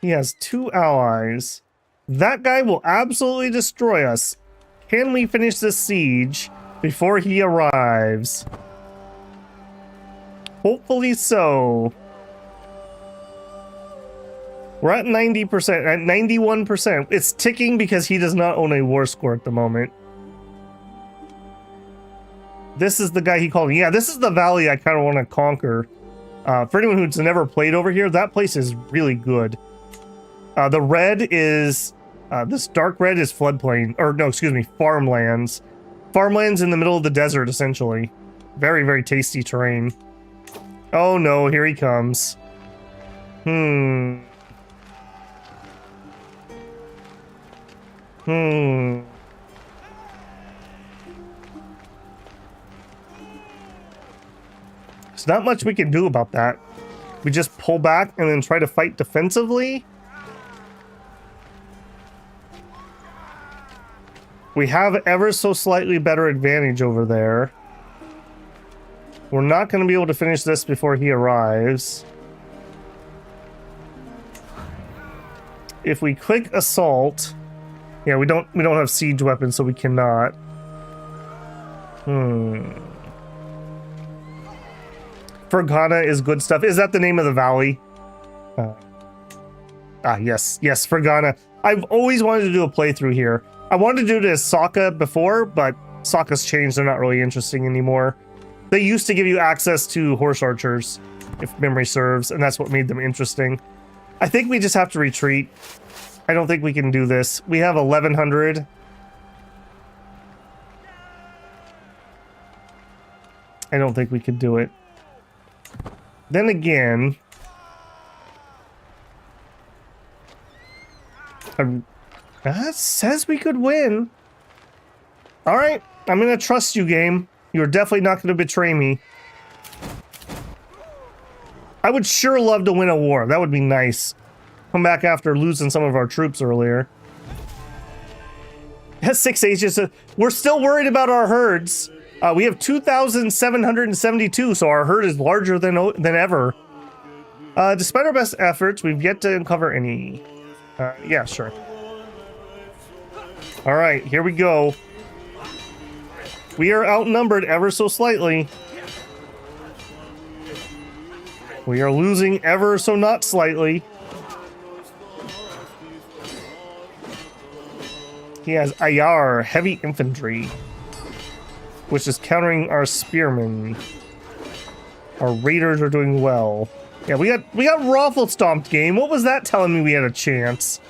He has 2 allies. That guy will absolutely destroy us. Can we finish this siege before he arrives? Hopefully so. We're at 90%, at 91%. It's ticking because he does not own a war score at the moment. This is the guy he called. Yeah, this is the valley I kind of want to conquer. For anyone who's never played over here, that place is really good. The red is... this dark red is floodplain, or no, excuse me, farmlands. Farmlands in the middle of the desert, essentially. Very, very tasty terrain. Oh no, here he comes. There's not much we can do about that. We just pull back and then try to fight defensively. We have ever so slightly better advantage over there. We're not going to be able to finish this before he arrives. If we click assault, yeah, we don't have siege weapons, so we cannot. Fergana is good stuff. Is that the name of the valley? Yes, Fergana. I've always wanted to do a playthrough here. I wanted to do it as Sokka before, but Sokka's changed. They're not really interesting anymore. They used to give you access to horse archers, if memory serves, and that's what made them interesting. I think we just have to retreat. I don't think we can do this. We have 1100. I don't think we could do it. Then again... that says we could win. Alright, I'm gonna trust you, game. You're definitely not going to betray me. I would sure love to win a war. That would be nice. Come back after losing some of our troops earlier. Has 6 ages. We're still worried about our herds. We have 2,772, so our herd is larger than ever. Despite our best efforts, we've yet to uncover any. Yeah, sure. All right, here we go. We are outnumbered ever so slightly. We are losing ever so not slightly. He has Ayar, heavy infantry, which is countering our spearmen. Our raiders are doing well. Yeah, we got raffle stomped, game. What was that telling me we had a chance?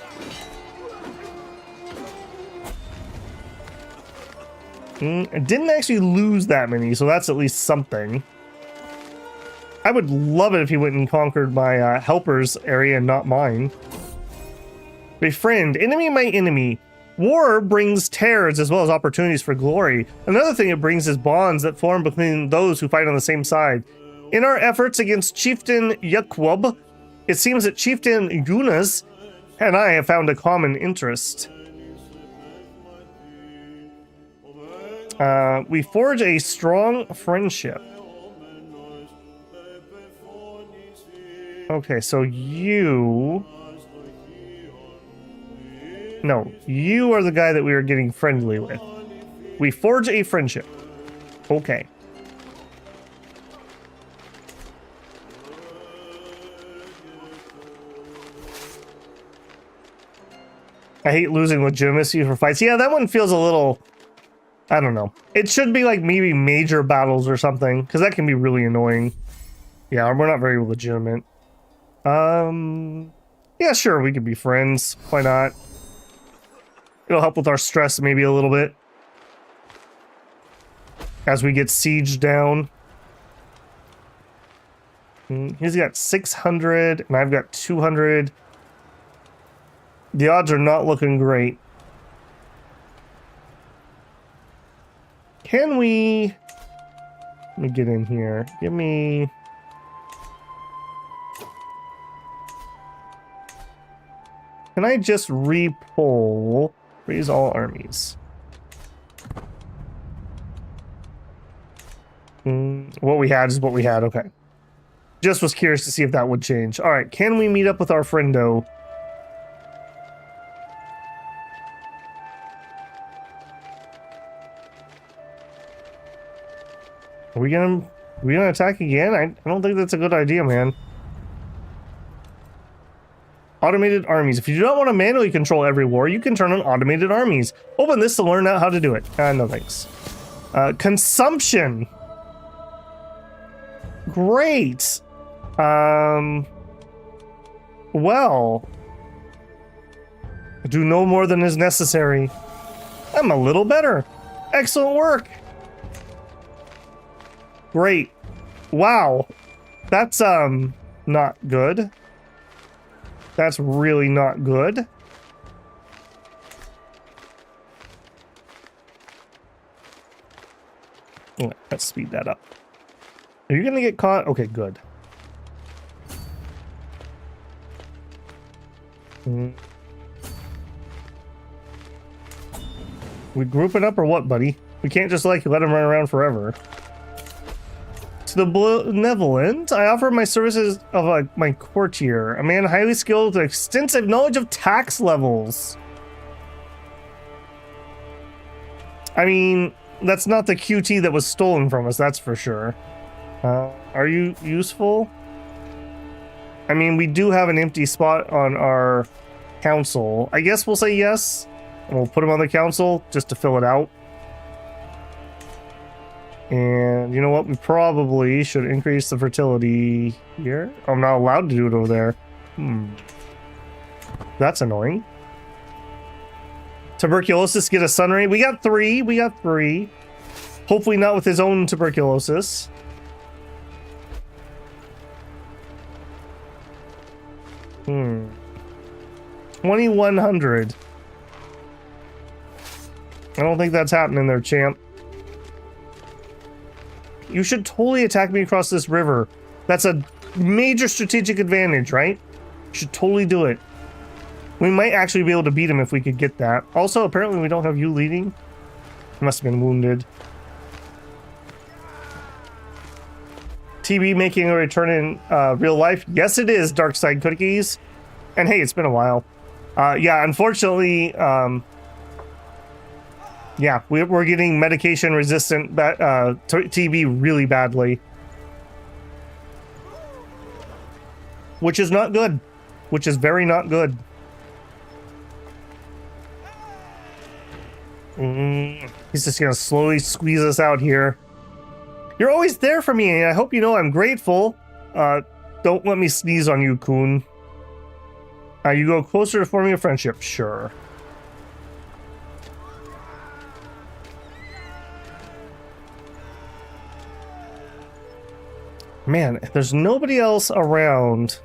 I didn't actually lose that many, so that's at least something. I would love it if he went and conquered my helpers area and not mine. Befriend, enemy my enemy. War brings terrors as well as opportunities for glory. Another thing it brings is bonds that form between those who fight on the same side. In our efforts against Chieftain Yaquub, it seems that Chieftain Yunus and I have found a common interest. We forge a strong friendship. Okay, so you... No, you are the guy that we are getting friendly with. We forge a friendship. Okay. I hate losing legitimacy for fights. Yeah, that one feels a little... I don't know. It should be like maybe major battles or something, because that can be really annoying. Yeah, we're not very legitimate. Yeah, sure, we could be friends. Why not? It'll help with our stress maybe a little bit. As we get sieged down. He's got 600, and I've got 200. The odds are not looking great. Can we... Let me get in here. Give me... Can I just re-pull? Raise all armies. What we had is what we had, okay. Just was curious to see if that would change. Alright, can we meet up with our friendo? Are we gonna attack again? I don't think that's a good idea, man. Automated armies. If you do not want to manually control every war, you can turn on automated armies. Open this to learn out how to do it. No thanks. Consumption. Great. Well. Do no more than is necessary. I'm a little better. Excellent work. Great. Wow. That's, not good. That's really not good. Let's speed that up. Are you gonna get caught? Okay, good. We grouping up or what, buddy? We can't just like let him run around forever. To the benevolent, I offer my services of my courtier, a man highly skilled with extensive knowledge of tax levels. I mean, that's not the QT that was stolen from us, that's for sure. Are you useful? I mean, we do have an empty spot on our council. I guess we'll say yes, and we'll put him on the council just to fill it out. And you know what? We probably should increase the fertility here. I'm not allowed to do it over there. That's annoying. Tuberculosis, get a sun ray. We got 3. We got 3. Hopefully not with his own tuberculosis. Hmm. 2100. I don't think that's happening there, champ. You should totally attack me across this river. That's a major strategic advantage, right? You should totally do it. We might actually be able to beat him if we could get that. Also, apparently we don't have you leading. He must have been wounded. TB making a return in real life? Yes, it is, Dark Side Cookies. And hey, it's been a while. Yeah, unfortunately, yeah, we're getting medication resistant TB really badly. Which is not good. Which is very not good. He's just gonna slowly squeeze us out here. You're always there for me, and I hope you know I'm grateful. Don't let me sneeze on you, Coon. You go closer to forming a friendship, sure. Man, there's nobody else around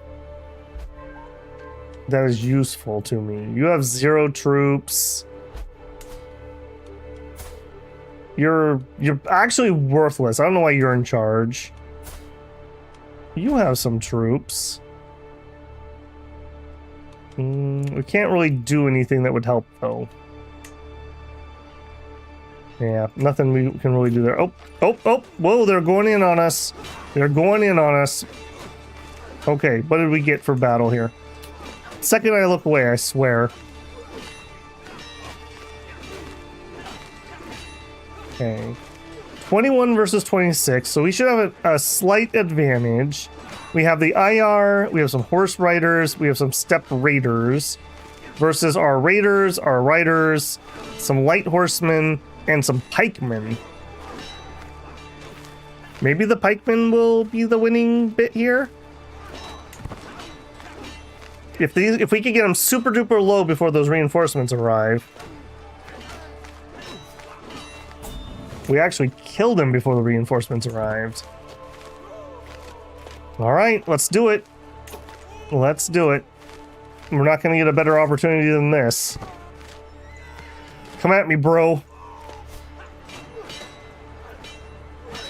that is useful to me. You have 0 troops. You're actually worthless. I don't know why you're in charge. You have some troops. We can't really do anything that would help, though. Yeah, nothing we can really do there. Oh! Whoa, they're going in on us. They're going in on us. Okay, what did we get for battle here? Second I look away, I swear. Okay. 21 versus 26, so we should have a slight advantage. We have the IR, we have some horse riders, we have some steppe raiders versus our raiders, our riders, some light horsemen, and some pikemen. Maybe the pikemen will be the winning bit here. If we could get them super duper low before those reinforcements arrive. We actually killed him before the reinforcements arrived. Alright, let's do it. Let's do it. We're not going to get a better opportunity than this. Come at me, bro.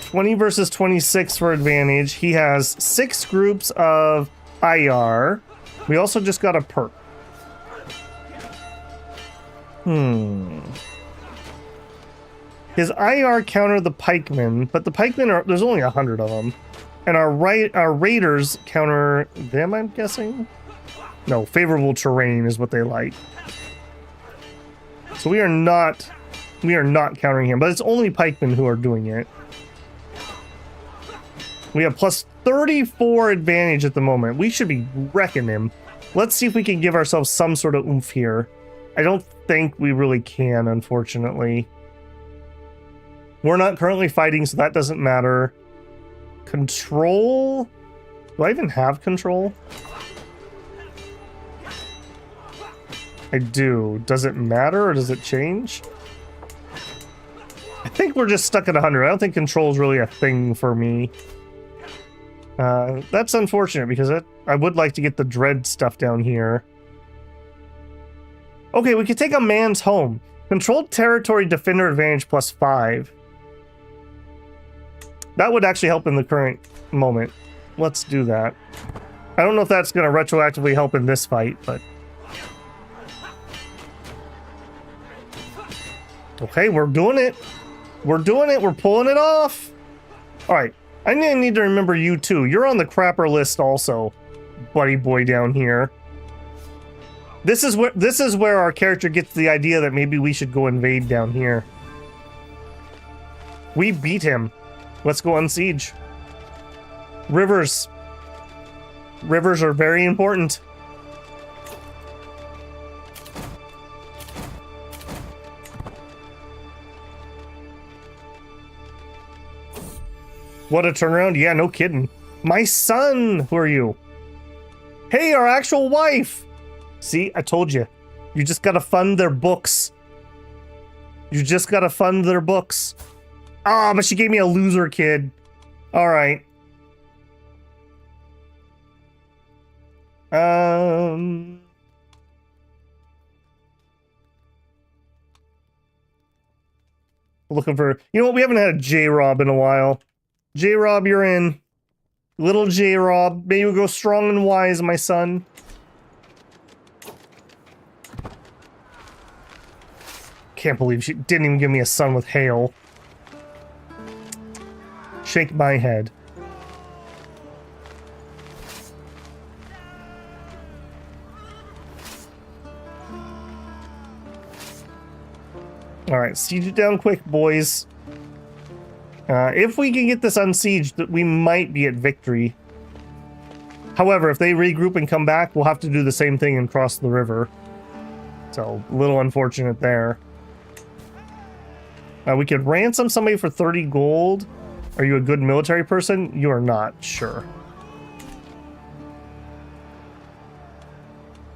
20 versus 26 for advantage. He has 6 groups of IR. We also just got a perk. His IR counter the pikemen, but the pikemen are, there's only 100 of them. And our raiders counter them, I'm guessing? No, favorable terrain is what they like. So we are not countering him, but it's only pikemen who are doing it. We have plus 34 advantage at the moment. We should be wrecking him. Let's see if we can give ourselves some sort of oomph here. I don't think we really can, unfortunately. We're not currently fighting, so that doesn't matter. Control? Do I even have control? I do. Does it matter or does it change? I think we're just stuck at 100. I don't think control is really a thing for me. That's unfortunate because I would like to get the dread stuff down here. Okay, we could take a man's home. Controlled territory defender advantage plus 5. That would actually help in the current moment. Let's do that. I don't know if that's going to retroactively help in this fight, but... Okay, we're doing it. We're doing it. We're pulling it off. Alright. I need to remember you too. You're on the crapper list also, buddy boy down here. This is where our character gets the idea that maybe we should go invade down here. We beat him. Let's go unsiege. Rivers. Rivers are very important. What a turnaround. Yeah, no kidding. My son! Who are you? Hey, our actual wife! See, I told you. You just gotta fund their books. You just gotta fund their books. Ah, but she gave me a loser kid. Alright. Looking for... You know what? We haven't had a J-Rob in a while. J-Rob, you're in. Little J-Rob, may you go strong and wise, my son. Can't believe she didn't even give me a son with hail. Shake my head. Alright, siege it down quick, boys. If we can get this unsieged, we might be at victory. However, if they regroup and come back, we'll have to do the same thing and cross the river. So, a little unfortunate there. We could ransom somebody for 30 gold. Are you a good military person? You are not, sure.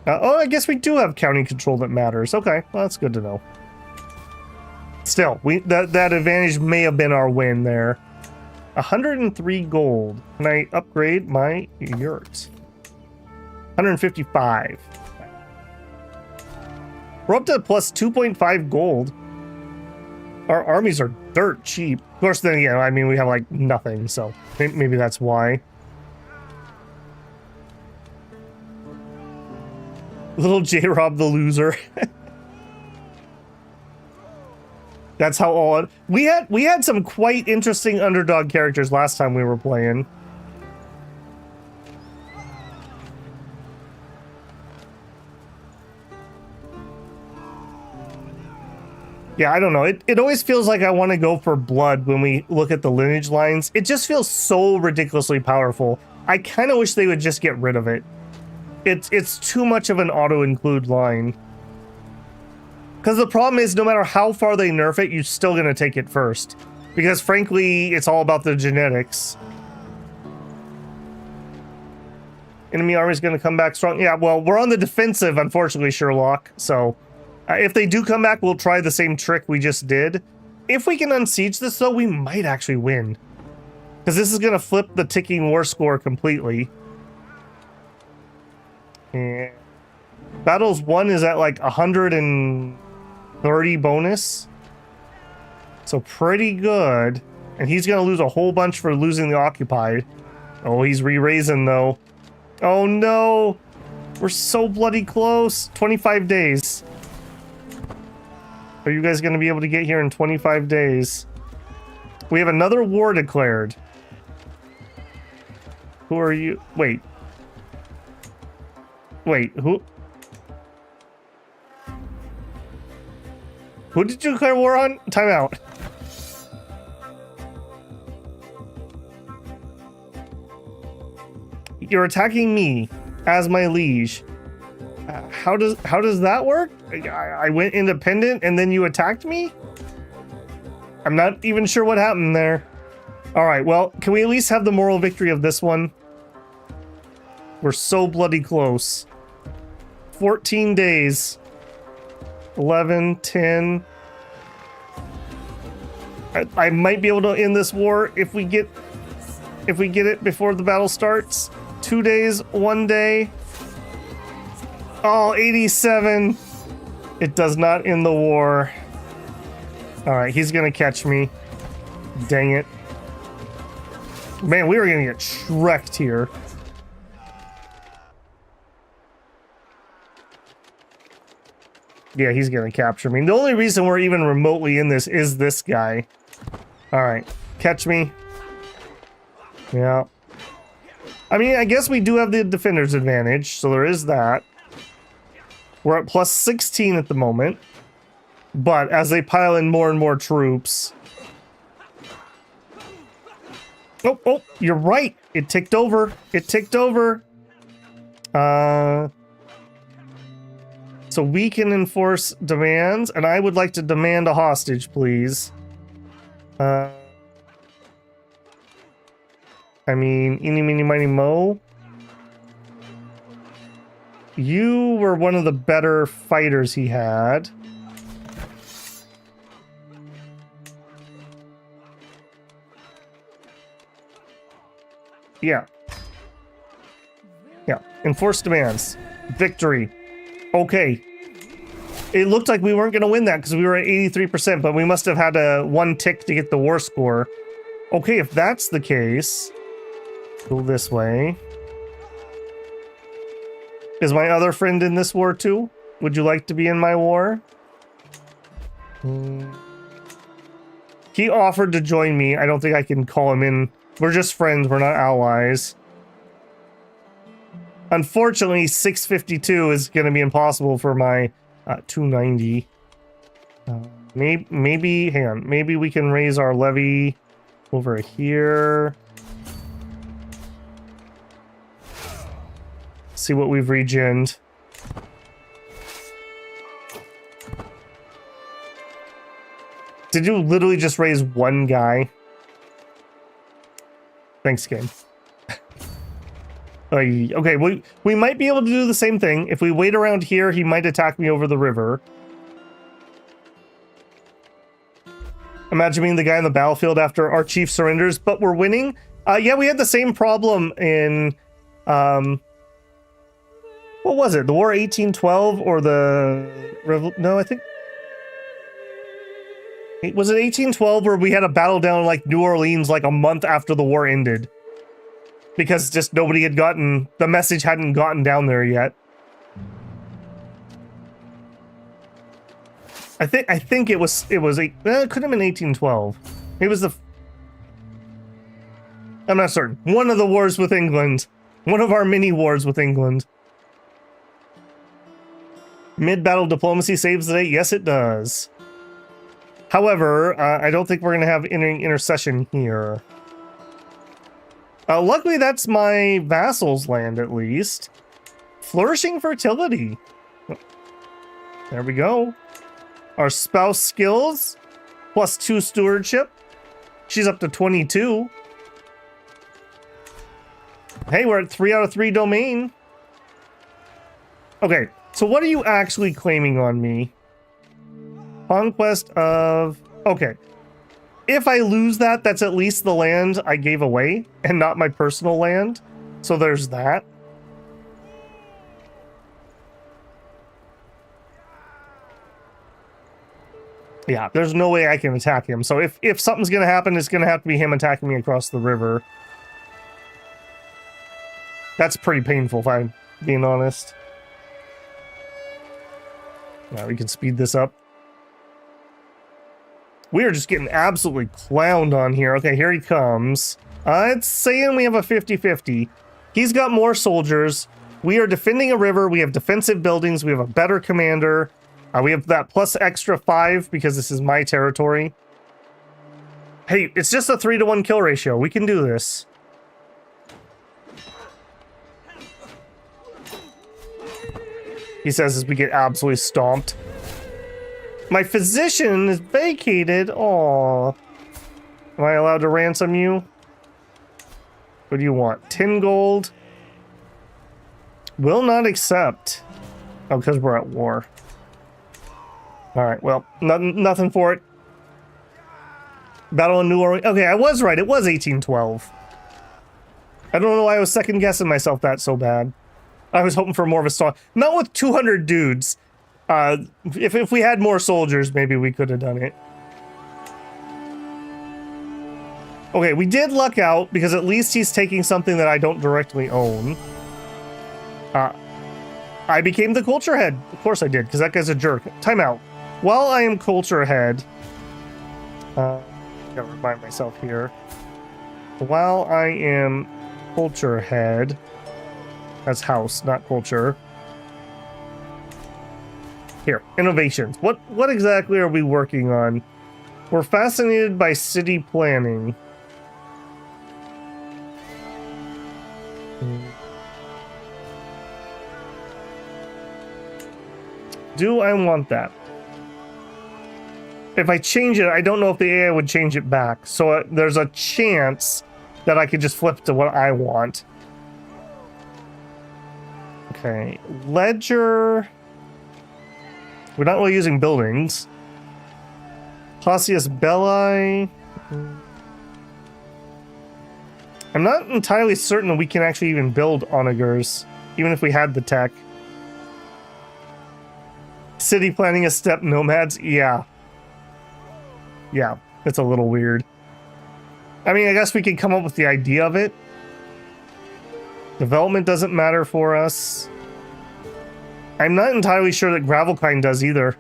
Oh, I guess we do have county control that matters. Okay, well, that's good to know. Still, that advantage may have been our win there. 103 gold. Can I upgrade my yurt? 155. We're up to plus 2.5 gold. Our armies are dirt cheap. Of course, then again, I mean, we have like nothing, so maybe that's why. Little J-Rob the loser. That's how all we had some quite interesting underdog characters last time we were playing. Yeah, I don't know. It always feels like I want to go for blood when we look at the lineage lines. It just feels so ridiculously powerful. I kind of wish they would just get rid of it. It's too much of an auto-include line. Because the problem is, no matter how far they nerf it, you're still going to take it first. Because frankly, it's all about the genetics. Enemy army is going to come back strong. Yeah, well, we're on the defensive, unfortunately, Sherlock. So, if they do come back, we'll try the same trick we just did. If we can unsiege this, though, we might actually win. Because this is going to flip the ticking war score completely. And Battles 1 is at like 130 bonus. So pretty good. And he's going to lose a whole bunch for losing the occupied. Oh, he's re-raising though. Oh no! We're so bloody close. 25 days. Are you guys going to be able to get here in 25 days? We have another war declared. Who are you? Wait. Wait, who? Who did you declare war on? Time out. You're attacking me as my liege. How does that work? I went independent and then you attacked me? I'm not even sure what happened there. All right, well, can we at least have the moral victory of this one? We're so bloody close. 14 days. 11, 10. I might be able to end this war if we get it before the battle starts. 2 days, 1 day. Oh, 87. It does not end the war. All right, he's gonna catch me. Dang it. Man, we were gonna get shreked here. Yeah, he's gonna capture me. The only reason we're even remotely in this is this guy. All right, catch me. Yeah. I mean, I guess we do have the defender's advantage, so there is that. We're at plus 16 at the moment. But as they pile in more and more troops... Oh, you're right. It ticked over. It ticked over. So we can enforce demands, and I would like to demand a hostage, please. I mean, eeny, meeny, miny, mo. You were one of the better fighters he had. Yeah. Yeah. Enforce demands. Victory. Okay. It looked like we weren't going to win that because we were at 83%, but we must have had a 1 tick to get the war score. Okay, if that's the case, go this way. Is my other friend in this war too? Would you like to be in my war? He offered to join me. I don't think I can call him in. We're just friends. We're not allies. Unfortunately, 652 is going to be impossible for my 290. Maybe, hang on. Maybe we can raise our levy over here. See what we've regened. Did you literally just raise one guy? Thanks, game. Okay, we might be able to do the same thing. If we wait around here, he might attack me over the river. Imagine being the guy on the battlefield after our chief surrenders, but we're winning. Yeah, we had the same problem in... what was it? The War 1812 or the... No, I think... Was it 1812 where we had a battle down in, like, New Orleans like a month after the war ended? Because just nobody had gotten... The message hadn't gotten down there yet. I think it was it could have been 1812. It was the... I'm not certain. One of the wars with England. One of our mini wars with England. Mid-battle diplomacy saves the day? Yes, it does. However, I don't think we're going to have intercession here. Luckily, that's my vassal's land, at least. Flourishing fertility. There we go. Our spouse skills. +2 stewardship. She's up to 22. Hey, we're at 3 out of 3 domain. Okay, so what are you actually claiming on me? Conquest of... Okay. If I lose that, that's at least the land I gave away and not my personal land. So there's that. Yeah, there's no way I can attack him. So if something's going to happen, it's going to have to be him attacking me across the river. That's pretty painful, if I'm being honest. Now we can speed this up. We are just getting absolutely clowned on here. Okay, here he comes. It's saying we have a 50-50. He's got more soldiers. We are defending a river. We have defensive buildings. We have a better commander. We have that plus extra 5 because this is my territory. Hey, it's just a 3-to-1 kill ratio. We can do this. He says as we get absolutely stomped. My physician is vacated. Aw. Am I allowed to ransom you? What do you want? 10 gold? Will not accept. Oh, because we're at war. Alright, well, nothing for it. Battle in New Orleans. Okay, I was right. It was 1812. I don't know why I was second guessing myself that so bad. I was hoping for more of a stall. Not with 200 dudes. If we had more soldiers, maybe we could have done it. Okay, we did luck out because at least he's taking something that I don't directly own. I became the culture head. Of course I did, because that guy's a jerk. Time out. While I am culture head, gotta remind myself here. While I am culture head, that's house, not culture. Here, innovations. What exactly are we working on? We're fascinated by city planning. Do I want that? If I change it, I don't know if the AI would change it back. So there's a chance that I could just flip to what I want. Okay, ledger. We're not really using buildings. Clausius Belli. I'm not entirely certain that we can actually even build onagers, even if we had the tech. City planning a steppe nomads? Yeah. Yeah, it's a little weird. I mean, I guess we can come up with the idea of it. Development doesn't matter for us. I'm not entirely sure that Gravelkind does either.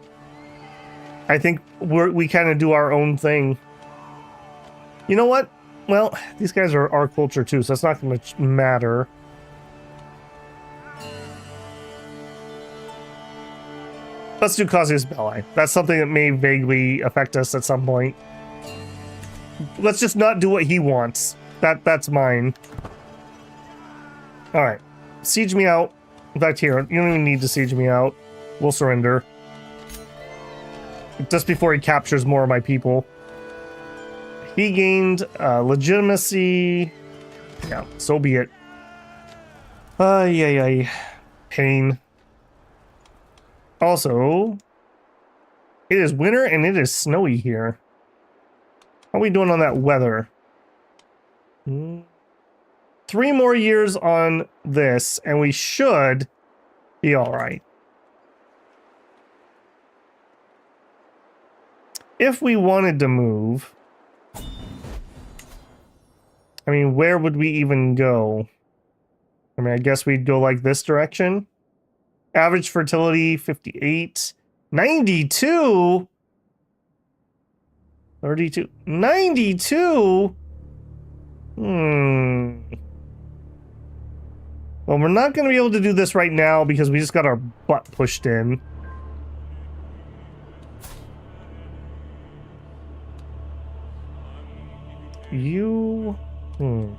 I think we kind of do our own thing. You know what? Well, these guys are our culture too, so that's not going to matter. Let's do Cassius Belli. That's something that may vaguely affect us at some point. Let's just not do what he wants. That's mine. Alright. Siege me out. In fact, here, you don't even need to siege me out. We'll surrender. Just before he captures more of my people. He gained legitimacy. Yeah, so be it. Ay. Pain. Also, it is winter and it is snowy here. How are we doing on that weather? 3 more years on this, and we should be alright. If we wanted to move, I mean, where would we even go? I mean, I guess we'd go like this direction. Average fertility, 58. 92? 32. 92? Well, we're not going to be able to do this right now because we just got our butt pushed in. You... You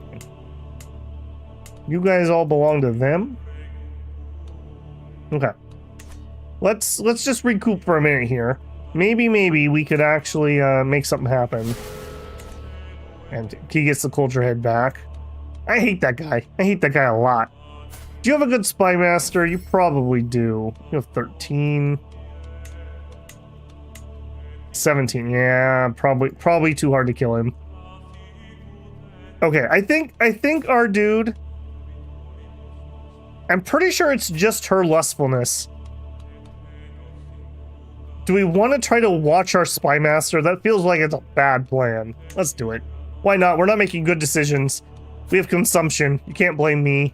guys all belong to them? Okay. Let's just recoup for a minute here. Maybe we could actually make something happen. And he gets the culture head back. I hate that guy. I hate that guy a lot. Do you have a good spy master? You probably do. You have 13. 17. Yeah, probably too hard to kill him. Okay, I think our dude, I'm pretty sure it's just her lustfulness. Do we want to try to watch our spy master? That feels like it's a bad plan. Let's do it. Why not? We're not making good decisions. We have consumption. You can't blame me.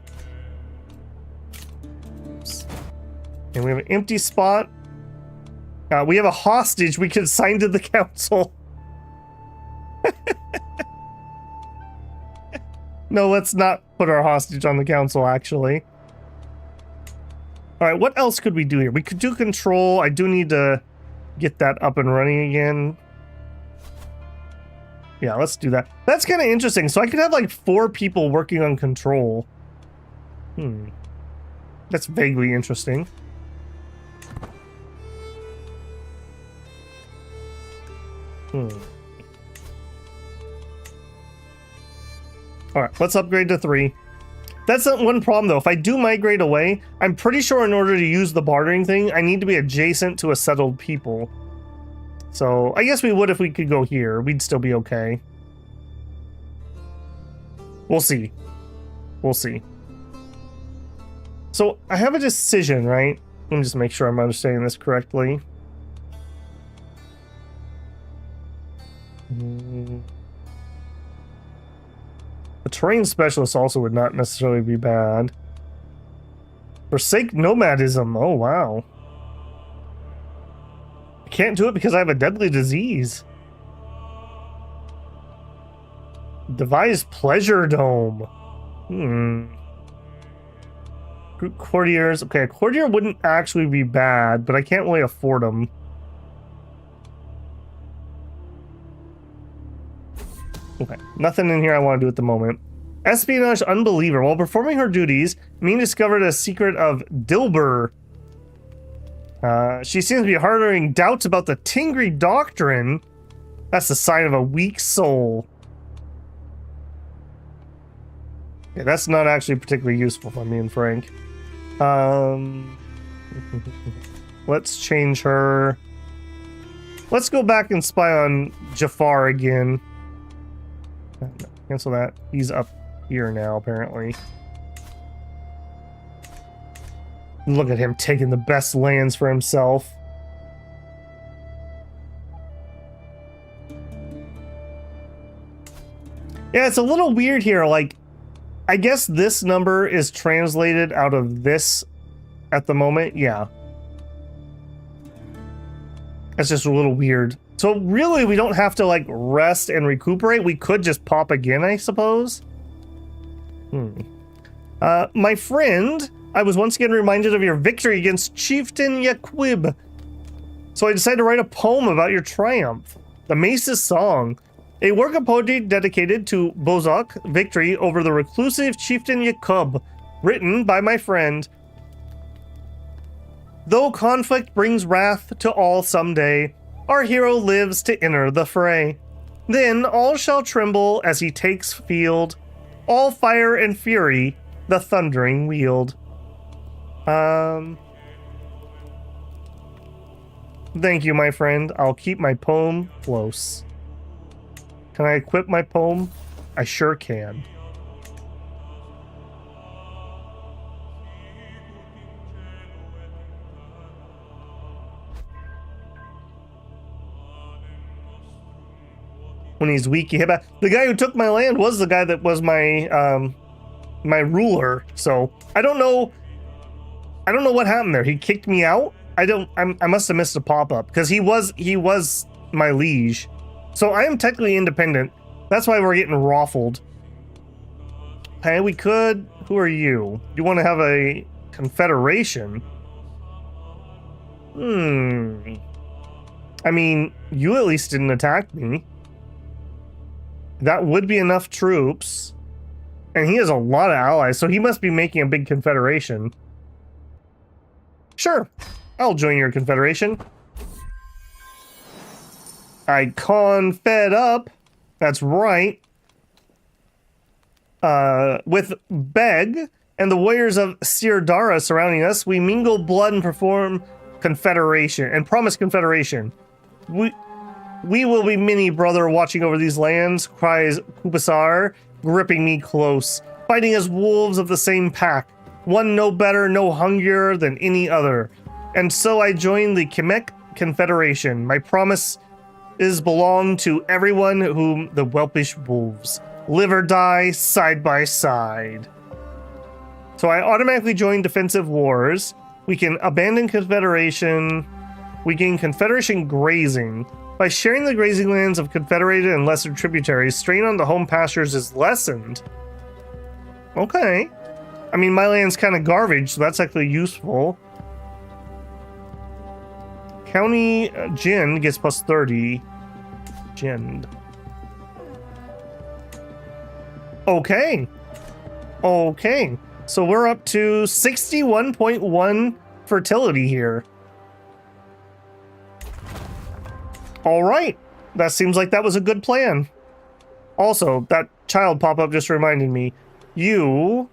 Oops. And we have an empty spot. We have a hostage we can assign to the council. No, let's not put our hostage on the council, actually. Alright, what else could we do here? We could do control. I do need to get that up and running again. Yeah, let's do that. That's kind of interesting. So I could have like 4 people working on control. That's vaguely interesting. Alright, let's upgrade to 3. That's not one problem though. If I do migrate away, I'm pretty sure in order to use the bartering thing, I need to be adjacent to a settled people. So I guess we would if we could go here. We'd still be okay. We'll see. We'll see. So I have a decision, right? Let me just make sure I'm understanding this correctly. A terrain specialist also would not necessarily be bad. Forsake nomadism. Oh, wow. I can't do it because I have a deadly disease. Devise pleasure dome. Courtiers. Okay, a courtier wouldn't actually be bad, but I can't really afford them. Okay, nothing in here I want to do at the moment. Espionage unbeliever. While performing her duties, Ming discovered a secret of Dilber. She seems to be harboring doubts about the Tingri doctrine. That's the sign of a weak soul. Yeah, that's not actually particularly useful for me and Frank. Let's change her. Let's go back and spy on Jafar again. Cancel that. He's up here now, apparently. Look at him taking the best lands for himself. Yeah, it's a little weird here. Like, I guess this number is translated out of this at the moment. Yeah. That's just a little weird. So really, we don't have to like rest and recuperate. We could just pop again, I suppose. My friend, I was once again reminded of your victory against Chieftain Yaquib. So I decided to write a poem about your triumph. The Mace's Song, a work of poetry dedicated to Bozok's victory over the reclusive Chieftain Yaqub, written by my friend. Though conflict brings wrath to all someday, our hero lives to enter the fray. Then all shall tremble as he takes field, all fire and fury the thundering wield. Thank you, my friend. I'll keep my poem close. Can I equip my poem? I sure can. When he's weak, you hit back. The guy who took my land was the guy that was my my ruler. So I don't know what happened there. He kicked me out. I must have missed a pop-up because he was my liege. So I am technically independent. That's why we're getting raffled. Hey, we could. Who are you? You want to have a confederation? I mean, you at least didn't attack me. That would be enough troops. And he has a lot of allies, so he must be making a big confederation. Sure, I'll join your confederation. I confed up. That's right. With Beg and the warriors of Sirdara surrounding us, we mingle blood and perform confederation and promise confederation. We will be many, brother, watching over these lands, cries Kupasar, gripping me close, fighting as wolves of the same pack, one no better, no hungrier than any other. And so I joined the Kemek Confederation. My promise is belong to everyone whom the whelpish wolves live or die side by side. So I automatically join defensive wars. We can abandon confederation. We gain confederation grazing. By sharing the grazing lands of confederated and lesser tributaries, strain on the home pastures is lessened. Okay. I mean, my land's kind of garbage, so that's actually useful. County Jin gets plus 30. Jin. Okay. Okay. So we're up to 61.1 fertility here. All right. That seems like that was a good plan. Also, that child pop-up just reminded me. You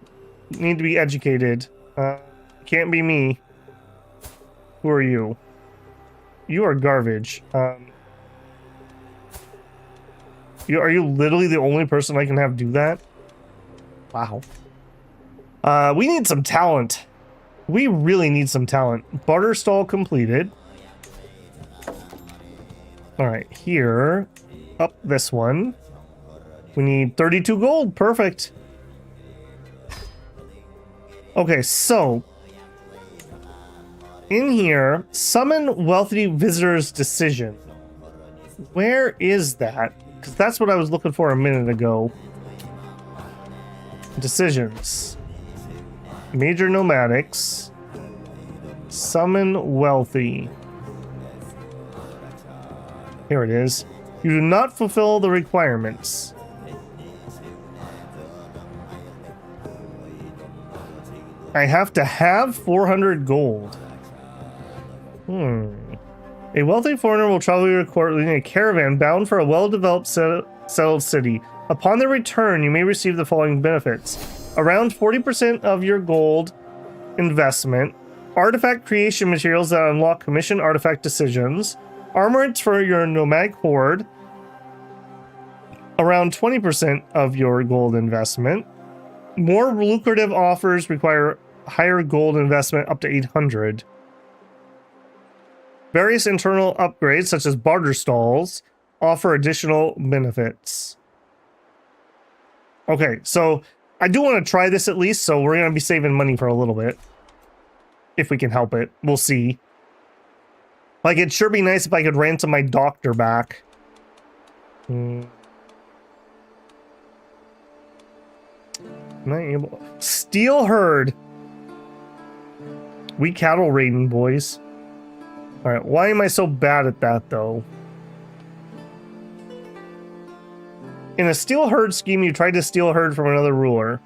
need to be educated. Can't be me. Who are you? You are garbage. Are you literally the only person I can have do that? Wow. We need some talent. We really need some talent. Barter stall completed. All right, here, up this one. We need 32 gold. Perfect. Okay, so in here, summon wealthy visitor's decision. Where is that? Because that's what I was looking for a minute ago. Decisions. Major nomadics. Summon wealthy. Here it is. You do not fulfill the requirements. I have to have 400 gold. A wealthy foreigner will travel your court leading a caravan bound for a well-developed settled city. Upon their return, you may receive the following benefits. Around 40% of your gold investment, artifact creation materials that unlock commission artifact decisions, armorants for your nomadic horde, around 20% of your gold investment. More lucrative offers require higher gold investment up to 800. Various internal upgrades, such as barter stalls, offer additional benefits. Okay, so I do want to try this at least, so we're going to be saving money for a little bit. If we can help it. We'll see. Like, it'd sure be nice if I could ransom my doctor back. Am I able... Steel herd! We cattle raiding, boys. Alright, why am I so bad at that, though? In a steel herd scheme, you tried to steal herd from another ruler.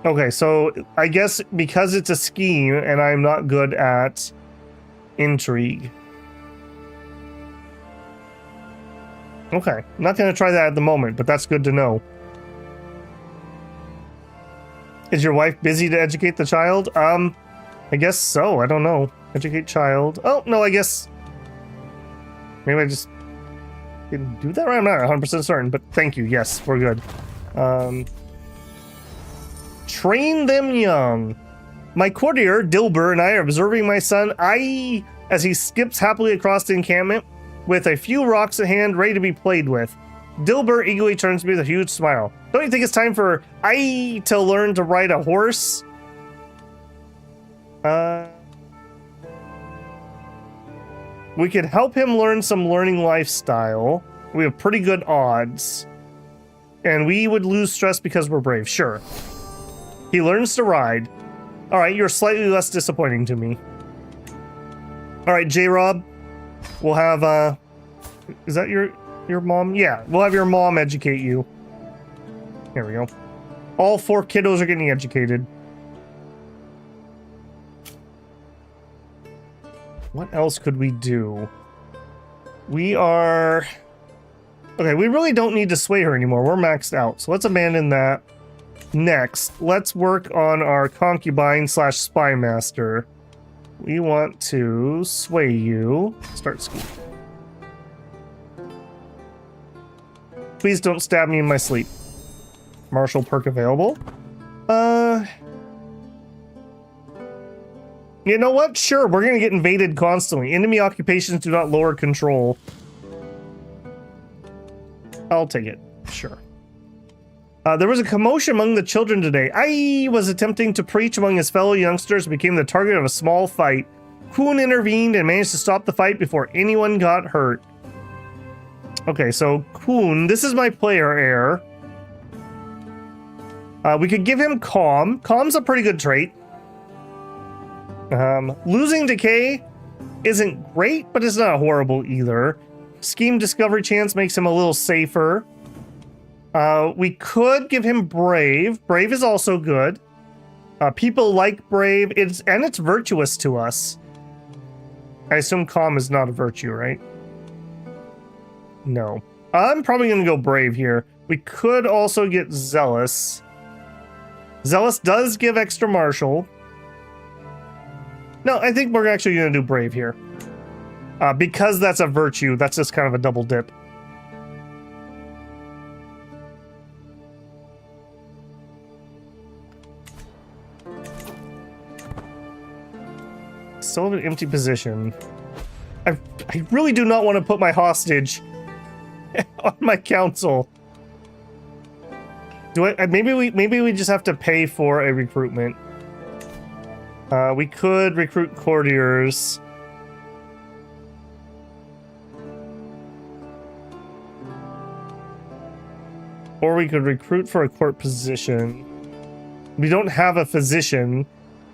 Okay, so I guess because it's a scheme and I'm not good at intrigue. Okay, I'm not going to try that at the moment, but that's good to know. Is your wife busy to educate the child? I guess so. I don't know. Educate child. Oh, no, I guess... Maybe I just didn't do that right? I'm not 100% certain, but thank you. Yes, we're good. Train them young. My courtier, Dilber, and I are observing my son, I, as he skips happily across the encampment with a few rocks at hand ready to be played with. Dilber eagerly turns to me with a huge smile. Don't you think it's time for I to learn to ride a horse? We could help him learn some learning lifestyle. We have pretty good odds. And we would lose stress because we're brave. Sure. He learns to ride. Alright, you're slightly less disappointing to me. Alright, J-Rob. We'll have, is that your mom? Yeah, we'll have your mom educate you. There we go. All 4 kiddos are getting educated. What else could we do? We are... Okay, we really don't need to sway her anymore. We're maxed out, so let's abandon that. Next, let's work on our concubine slash spy master. We want to sway you. Start scheme. Please don't stab me in my sleep. Martial perk available. You know what? Sure, we're gonna get invaded constantly. Enemy occupations do not lower control. I'll take it. Sure. There was a commotion among the children today. I was attempting to preach among his fellow youngsters and became the target of a small fight. Kuhn intervened and managed to stop the fight before anyone got hurt. Okay, so Kuhn, this is my player heir. We could give him Calm. Calm's a pretty good trait. Losing Decay isn't great, but it's not horrible either. Scheme Discovery Chance makes him a little safer. We could give him Brave. Brave is also good. People like Brave. It's virtuous to us. I assume Calm is not a virtue, right? No. I'm probably going to go Brave here. We could also get Zealous. Zealous does give extra martial. No, I think we're actually going to do Brave here. Because that's a virtue, that's just kind of a double dip. Still have an empty position. I really do not want to put my hostage on my council. Do I? Maybe we just have to pay for a recruitment. We could recruit courtiers. Or we could recruit for a court position. We don't have a physician.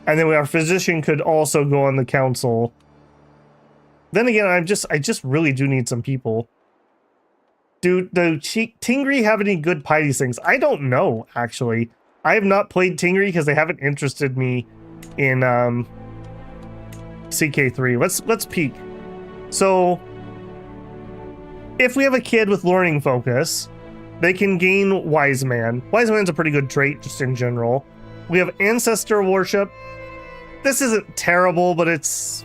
And then our physician could also go on the council. Then again, I just really do need some people. Do Tingri have any good piety things? I don't know, actually. I have not played Tingri because they haven't interested me in CKIII. Let's peek. So, if we have a kid with learning focus, they can gain Wise Man. Wise Man's a pretty good trait, just in general. We have Ancestor Worship. This isn't terrible, but it's...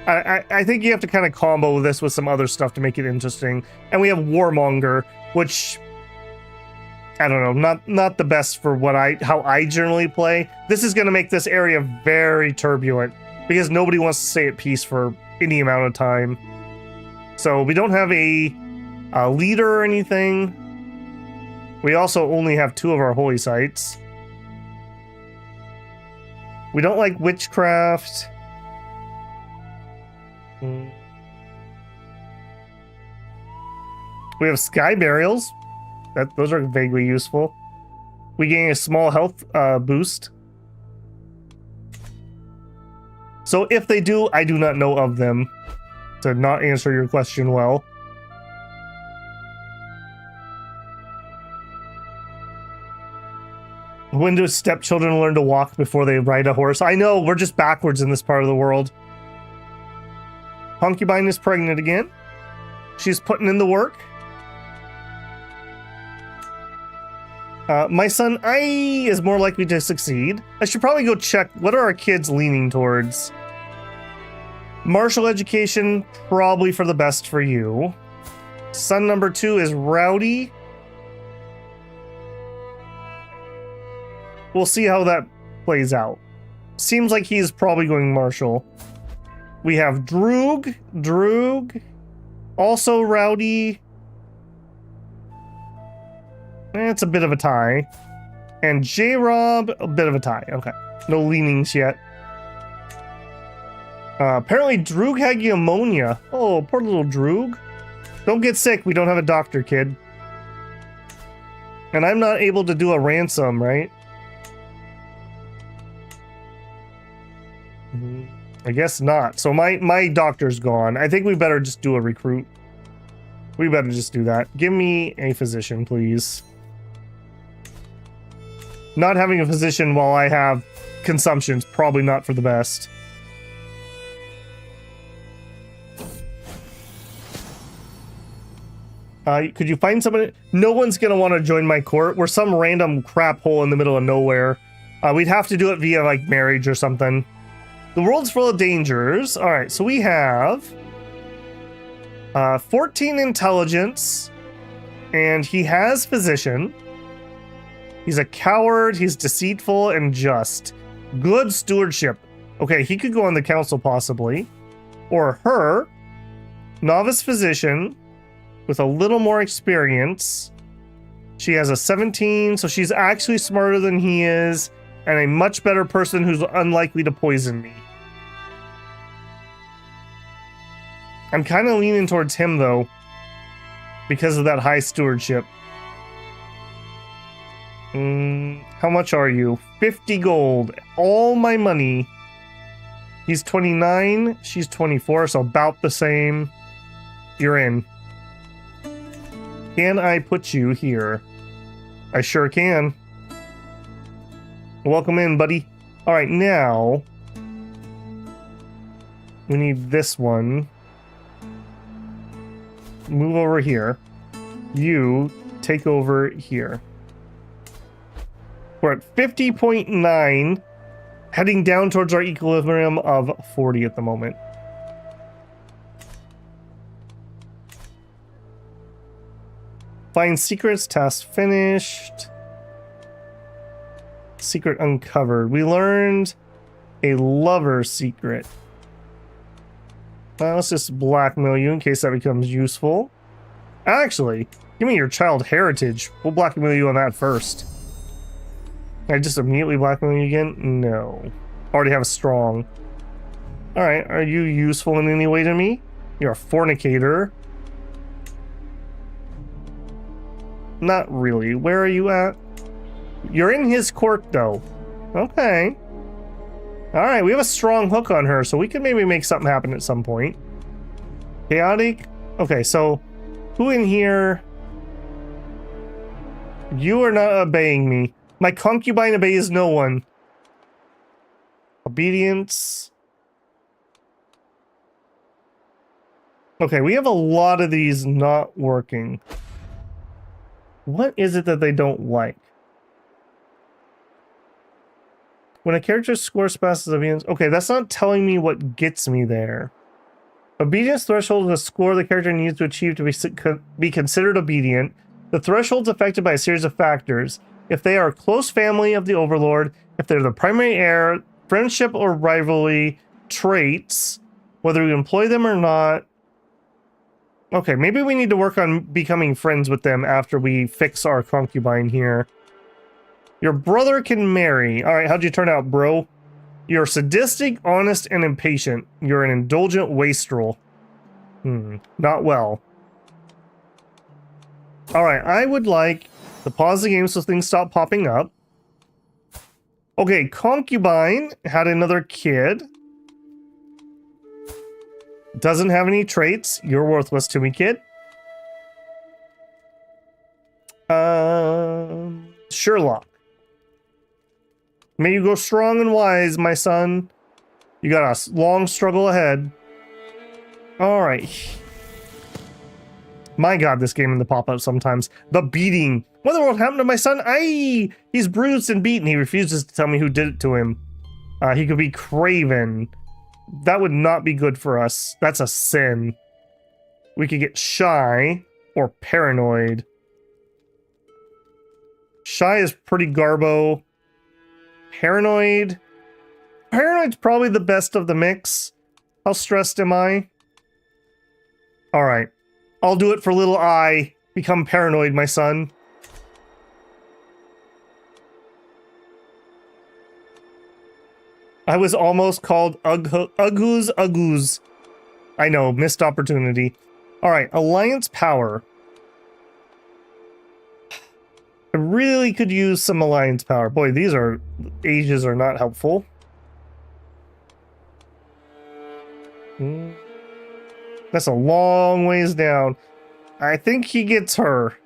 I think you have to kind of combo this with some other stuff to make it interesting. And we have Warmonger, which... I don't know, not the best for how I generally play. This is going to make this area very turbulent, because nobody wants to stay at peace for any amount of time. So we don't have a leader or anything. We also only have 2 of our holy sites. We don't like witchcraft. We have sky burials. Those are vaguely useful. We gain a small health boost. So if they do, I do not know of them. To not answer your question well. When do stepchildren learn to walk before they ride a horse? I know, we're just backwards in this part of the world. Concubine is pregnant again. She's putting in the work. My son I is more likely to succeed. I should probably go check what are our kids leaning towards. Martial education, probably for the best for you. Son number 2 is rowdy. We'll see how that plays out. Seems like he's probably going martial. We have Droog, also rowdy. It's a bit of a tie. And J-Rob, a bit of a tie. Okay, no leanings yet. Apparently Droog had pneumonia. Oh, poor little Droog. Don't get sick, we don't have a doctor, kid. And I'm not able to do a ransom, right? I guess not. So my doctor's gone. I think we better just do a recruit. We better just do that. Give me a physician, please. Not having a physician while I have consumption's probably not for the best. Could you find somebody? No one's gonna want to join my court. We're some random crap hole in the middle of nowhere. We'd have to do it via like marriage or something. The world's full of dangers. All right, so we have 14 intelligence, and he has physician. He's a coward. He's deceitful and just. Good stewardship. Okay, he could go on the council possibly, or her. Novice physician. With a little more experience. She has a 17, so she's actually smarter than he is, and a much better person who's unlikely to poison me. I'm kind of leaning towards him, though, because of that high stewardship. How much are you? 50 gold. All my money. He's 29, she's 24, so about the same. You're in. Can I put you here? I sure can. Welcome in, buddy. All right, now we need this one. Move over here. You take over here. We're at 50.9, heading down towards our equilibrium of 40 at the moment. Find secrets, task finished. Secret uncovered. We learned a lover secret. Let's just blackmail you in case that becomes useful. Actually, give me your child heritage. We'll blackmail you on that first. Can I just immediately blackmail you again? No. Already have a strong. Alright, are you useful in any way to me? You're a fornicator. Not really. Where are you at? You're in his court, though. Okay. Alright, we have a strong hook on her, so we can maybe make something happen at some point. Chaotic? Okay, so who in here? You are not obeying me. My concubine obeys no one. Obedience. Okay, we have a lot of these not working. What is it that they don't like? When a character scores past obedience... Okay, that's not telling me what gets me there. Obedience threshold is a score the character needs to achieve to be considered obedient. The threshold is affected by a series of factors. If they are a close family of the overlord, if they're the primary heir, friendship or rivalry, traits, whether we employ them or not, Okay, maybe we need to work on becoming friends with them after we fix our concubine here. Your brother can marry. All right, how'd you turn out, bro? You're sadistic, honest, and impatient. You're an indulgent wastrel. Not well. All right, I would like to pause the game so things stop popping up. Okay, concubine had another kid. Doesn't have any traits. You're worthless to me, kid. Sherlock. May you go strong and wise, my son. You got a long struggle ahead. All right. My God, this game in the pop-up sometimes. The beating. What in the world happened to my son? Aye! He's bruised and beaten. He refuses to tell me who did it to him. He could be craven. That would not be good for us. That's a sin. We could get shy or paranoid. Shy is pretty garbo. Paranoid. Paranoid's probably the best of the mix. How stressed am I? Alright. I'll do it for little I. Become paranoid, my son. I was almost called Uggoos. I know, missed opportunity. Alright, Alliance Power. I really could use some Alliance Power. Boy, these ages are not helpful. That's a long ways down. I think he gets her.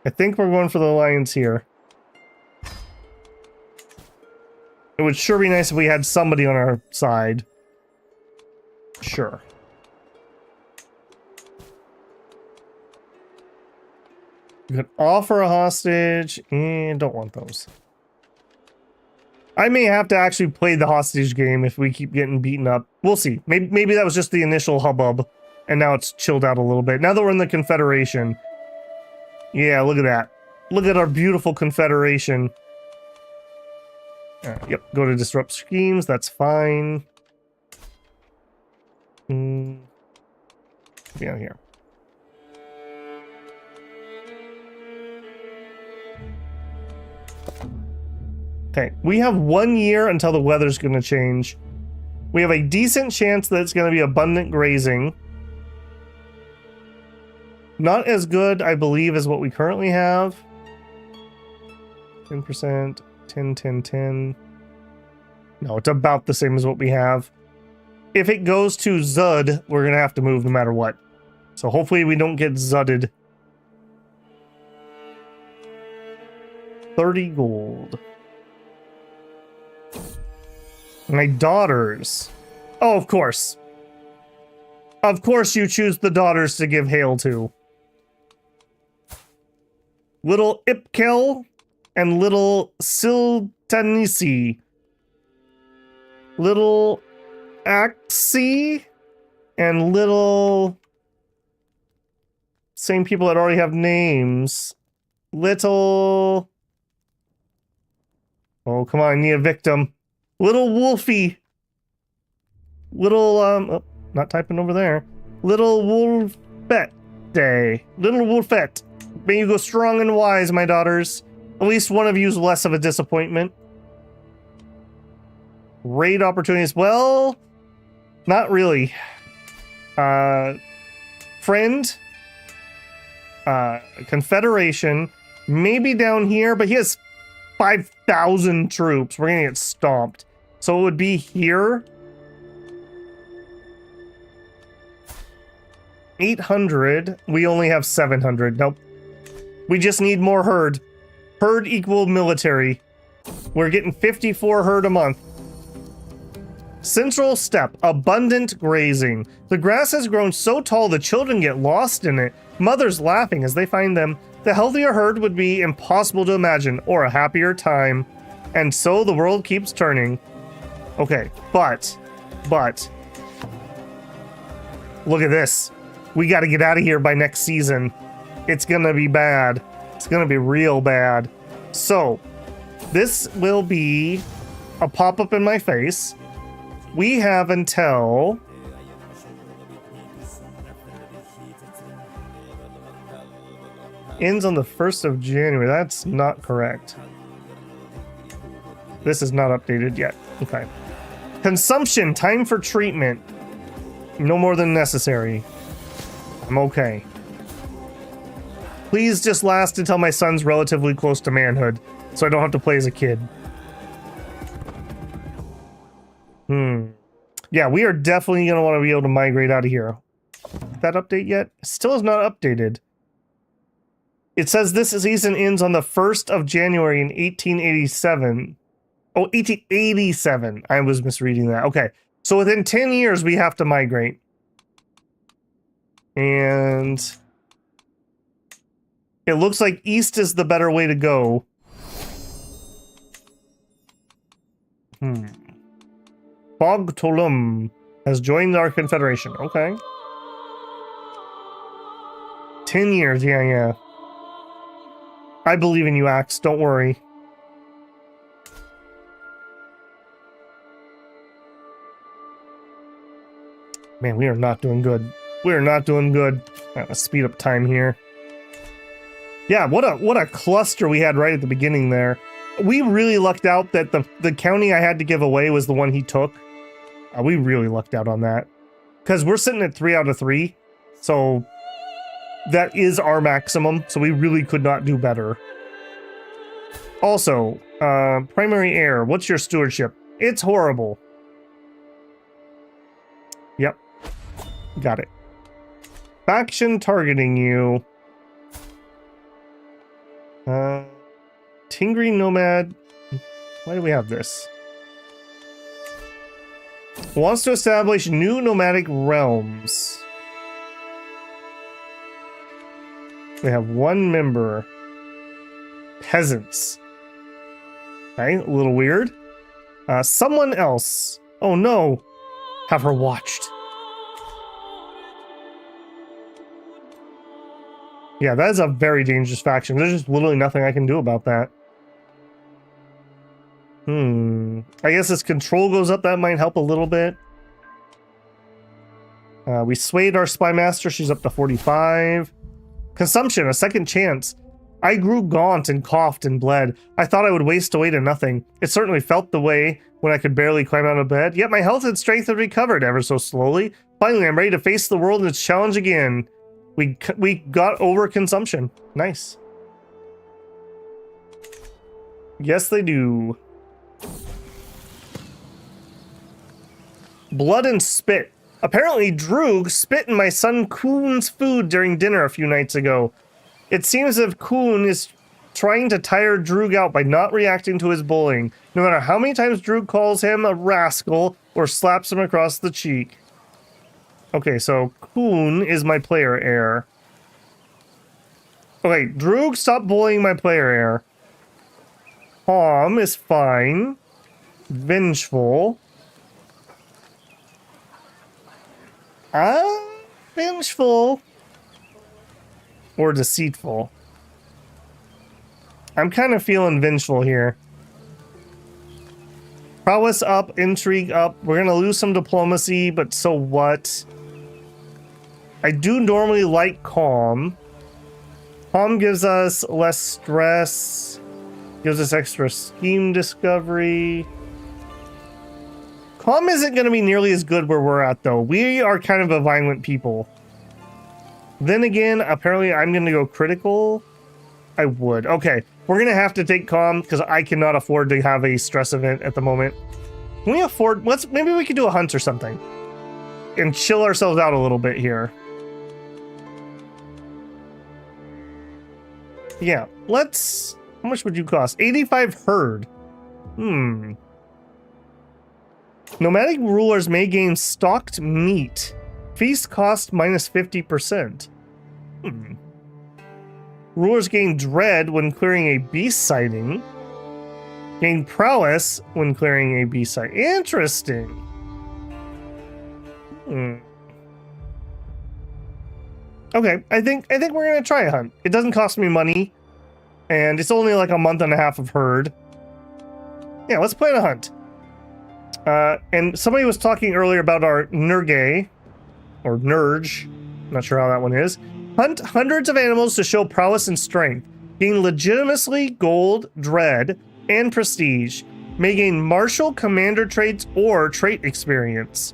I think we're going for the Alliance here. It would sure be nice if we had somebody on our side. Sure. You could offer a hostage, and don't want those. I may have to actually play the hostage game if we keep getting beaten up. We'll see. Maybe that was just the initial hubbub, and now it's chilled out a little bit. Now that we're in the Confederation. Yeah, look at that. Look at our beautiful Confederation. Yep, go to disrupt schemes, that's fine. Be out here. Okay, we have 1 year until the weather's gonna change. We have a decent chance that it's gonna be abundant grazing. Not as good, I believe, as what we currently have. 10%. 10, 10, 10. No, it's about the same as what we have. If it goes to Zud, we're going to have to move no matter what. So hopefully we don't get Zudded. 30 gold. My daughters. Oh, of course. Of course you choose the daughters to give hail to. Little Ipkel and little Siltanisi. Little Axie and little... Same people that already have names. Little... Oh, come on, I need a victim. Little Wolfie. Little, oh, not typing over there. Little Wolfette Day. Little Wolfette. May you go strong and wise, my daughters. At least one of you's less of a disappointment. Raid opportunities. Well, not really. Friend. Confederation. Maybe down here, but he has 5,000 troops. We're gonna get stomped. So it would be here. 800. We only have 700. Nope. We just need more herd. Herd equal military. We're getting 54 herd a month. Central Steppe. Abundant grazing. The grass has grown so tall the children get lost in it. Mothers laughing as they find them. The healthier herd would be impossible to imagine, or a happier time. And so the world keeps turning. Okay, but, look at this. We gotta get out of here by next season. It's gonna be bad. It's gonna be real bad. So, this will be a pop-up in my face. We have until Ends on the 1st of January. That's not correct. This is not updated yet. Okay. Consumption. Time for treatment. No more than necessary. I'm okay. Please just last until my son's relatively close to manhood, so I don't have to play as a kid. Yeah, we are definitely going to want to be able to migrate out of here. That update yet? Still is not updated. It says this season ends on the 1st of January in 1887. Oh, 1887. I was misreading that. Okay. So within 10 years, we have to migrate. And it looks like east is the better way to go. Bog Tolum has joined our confederation. Okay. 10 years. Yeah. I believe in you, Axe. Don't worry. Man, we are not doing good. We are not doing good. Let's speed up time here. Yeah, what a cluster we had right at the beginning there. We really lucked out that the county I had to give away was the one he took. We really lucked out on that. Because we're sitting at 3 out of 3. So that is our maximum. So we really could not do better. Also, primary heir. What's your stewardship? It's horrible. Yep. Got it. Faction targeting you. Tingri Nomad. Why do we have this? Wants to establish new nomadic realms. We have 1 member. Peasants. Okay, a little weird. Someone else. Oh no. Have her watched. Yeah, that is a very dangerous faction. There's just literally nothing I can do about that. I guess as control goes up, that might help a little bit. We swayed our spy master. She's up to 45. Consumption, a second chance. I grew gaunt and coughed and bled. I thought I would waste away to nothing. It certainly felt the way when I could barely climb out of bed. Yet my health and strength had recovered ever so slowly. Finally, I'm ready to face the world and its challenge again. We got over consumption. Nice. Yes, they do. Blood and spit. Apparently, Droog spit in my son Kuhn's food during dinner a few nights ago. It seems as if Kuhn is trying to tire Droog out by not reacting to his bullying, no matter how many times Droog calls him a rascal or slaps him across the cheek. Okay, so Kuhn is my player heir. Okay, Droog, stop bullying my player heir. Palm is fine. Vengeful. Vengeful. Or deceitful. I'm kind of feeling vengeful here. Prowess up, intrigue up. We're going to lose some diplomacy, but so what? I do normally like calm. Calm gives us less stress. Gives us extra scheme discovery. Calm isn't going to be nearly as good where we're at, though. We are kind of a violent people. Then again, apparently I'm going to go critical. I would. Okay, we're going to have to take calm because I cannot afford to have a stress event at the moment. Can we afford... maybe we could do a hunt or something. And chill ourselves out a little bit here. Yeah, let's... How much would you cost? 85 herd. Nomadic rulers may gain stocked meat. Feast cost minus 50%. Rulers gain dread when clearing a beast sighting. Gain prowess when clearing a beast sighting. Interesting. Okay, I think we're gonna try a hunt. It doesn't cost me money, and it's only like a month and a half of herd. Yeah, let's plan a hunt. And somebody was talking earlier about our Nurge, or Nurge, not sure how that one is. Hunt hundreds of animals to show prowess and strength. Gain legitimacy, gold, dread, and prestige. May gain martial, commander traits, or trait experience.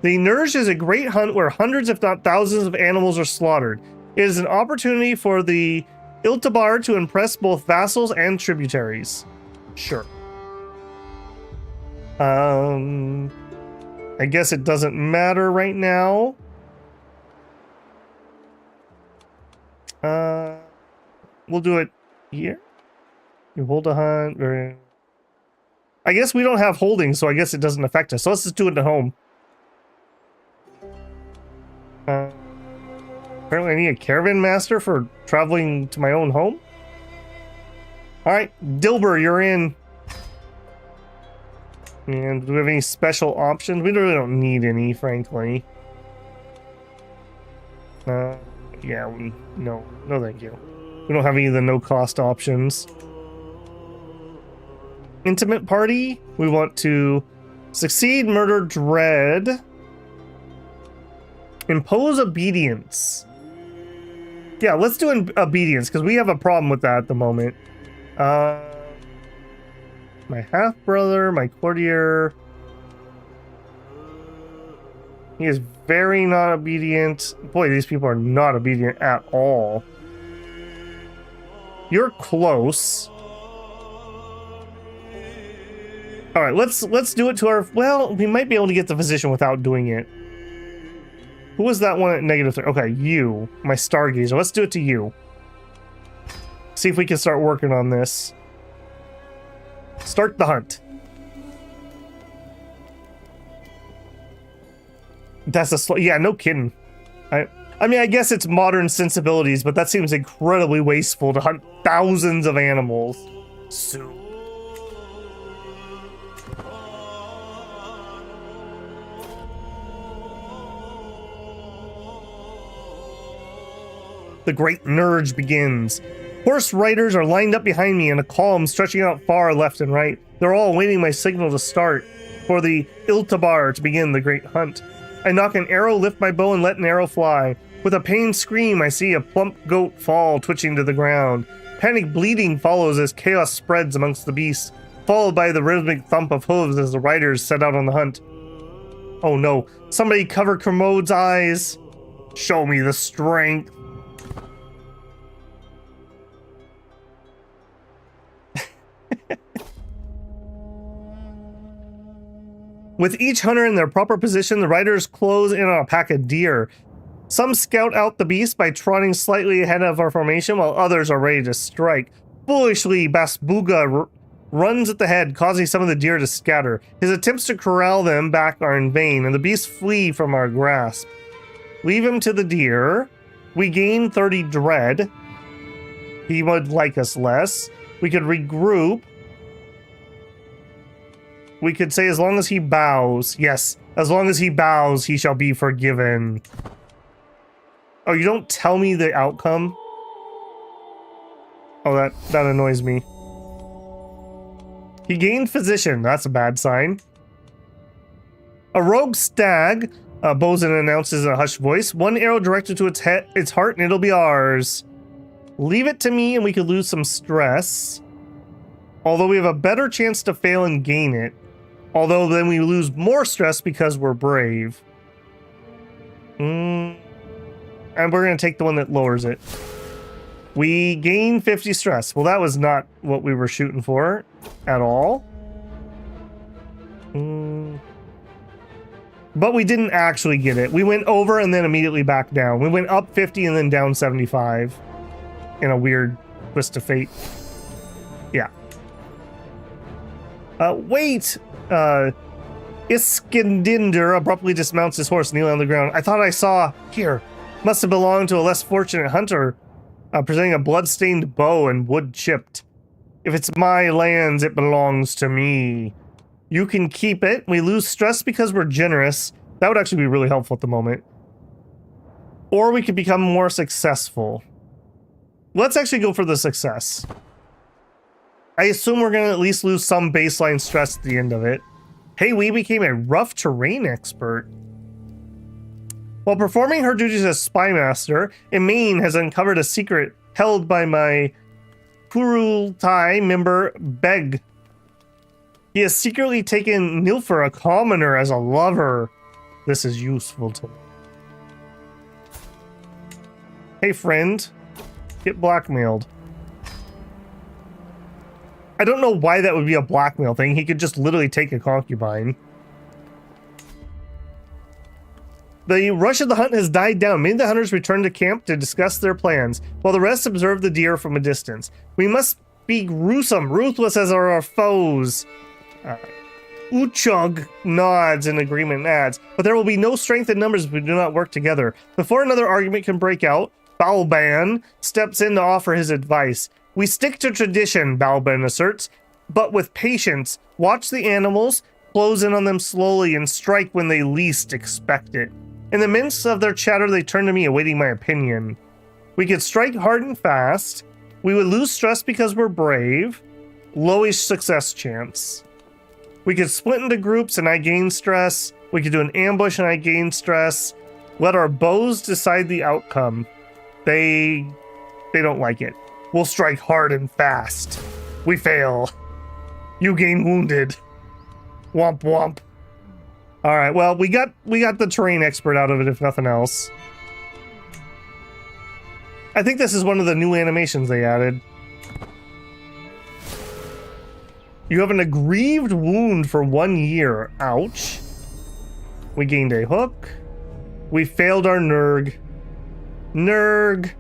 The Nurj is a great hunt where hundreds if not thousands of animals are slaughtered. It is an opportunity for the Iltabar to impress both vassals and tributaries. Sure. I guess it doesn't matter right now. We'll do it here. You hold a hunt. I guess we don't have holding, so I guess it doesn't affect us. So let's just do it at home. Apparently I need a caravan master for traveling to my own home. Alright, Dilber, you're in. And do we have any special options? We really don't need any, frankly. Yeah, no thank you. We don't have any of the no-cost options. Intimate party. We want to succeed, murder, dread. Impose obedience. Yeah, let's do obedience, because we have a problem with that at the moment. My half-brother, my courtier. He is very not obedient. Boy, these people are not obedient at all. You're close. Alright, let's do it to our... Well, we might be able to get the physician without doing it. Who was that one at -3? Okay, you. My stargazer. Let's do it to you. See if we can start working on this. Start the hunt. That's a slow... Yeah, no kidding. I mean, I guess it's modern sensibilities, but that seems incredibly wasteful to hunt thousands of animals. So... The Great Nurge begins. Horse riders are lined up behind me in a column stretching out far left and right. They're all waiting my signal to start for the Iltabar to begin the great hunt. I knock an arrow, lift my bow, and let an arrow fly. With a pained scream, I see a plump goat fall, twitching to the ground. Panic bleating follows as chaos spreads amongst the beasts, followed by the rhythmic thump of hooves as the riders set out on the hunt. Oh no, somebody cover Kermode's eyes. Show me the strength. With each hunter in their proper position, the riders close in on a pack of deer. Some scout out the beast by trotting slightly ahead of our formation, while others are ready to strike. Foolishly, Basbuga runs at the head, causing some of the deer to scatter. His attempts to corral them back are in vain, and the beasts flee from our grasp. Leave him to the deer. We gain 30 dread. He would like us less. We could regroup. We could say as long as he bows. Yes, as long as he bows, he shall be forgiven. Oh, you don't tell me the outcome? Oh, that annoys me. He gained physician. That's a bad sign. A rogue stag, Bosun announces in a hushed voice. One arrow directed to its heart and it'll be ours. Leave it to me and we could lose some stress. Although we have a better chance to fail and gain it. Although then we lose more stress because we're brave. And we're going to take the one that lowers it. We gain 50 stress. Well, that was not what we were shooting for at all. But we didn't actually get it. We went over and then immediately back down. We went up 50 and then down 75. In a weird twist of fate. Yeah. Wait! Iskendinder abruptly dismounts his horse, kneeling on the ground. I thought I saw... Here. Must have belonged to a less fortunate hunter, presenting a blood-stained bow and wood chipped. If it's my lands, it belongs to me. You can keep it. We lose stress because we're generous. That would actually be really helpful at the moment. Or we could become more successful. Let's actually go for the success. I assume we're going to at least lose some baseline stress at the end of it. Hey, we became a rough terrain expert. While performing her duties as spy master, Emaine has uncovered a secret held by my Kurultai member Beg. He has secretly taken Nilfer, a commoner, as a lover. This is useful to me. Hey friend, get blackmailed. I don't know why that would be a blackmail thing. He could just literally take a concubine. The rush of the hunt has died down. Many of the hunters return to camp to discuss their plans, while the rest observe the deer from a distance. We must be gruesome, ruthless as are our foes. Uchog nods in agreement and adds, but there will be no strength in numbers if we do not work together. Before another argument can break out, Balban steps in to offer his advice. We stick to tradition, Balban asserts, but with patience. Watch the animals, close in on them slowly, and strike when they least expect it. In the midst of their chatter, they turn to me, awaiting my opinion. We could strike hard and fast. We would lose stress because we're brave. Lowish success chance. We could split into groups and I gain stress. We could do an ambush and I gain stress. Let our bows decide the outcome. They don't like it. We'll strike hard and fast. We fail. You gain wounded. Womp womp. All right, well, we got the terrain expert out of it, if nothing else. I think this is one of the new animations they added. You have an aggrieved wound for 1 year. Ouch. We gained a hook. We failed our Nerg. Nerg.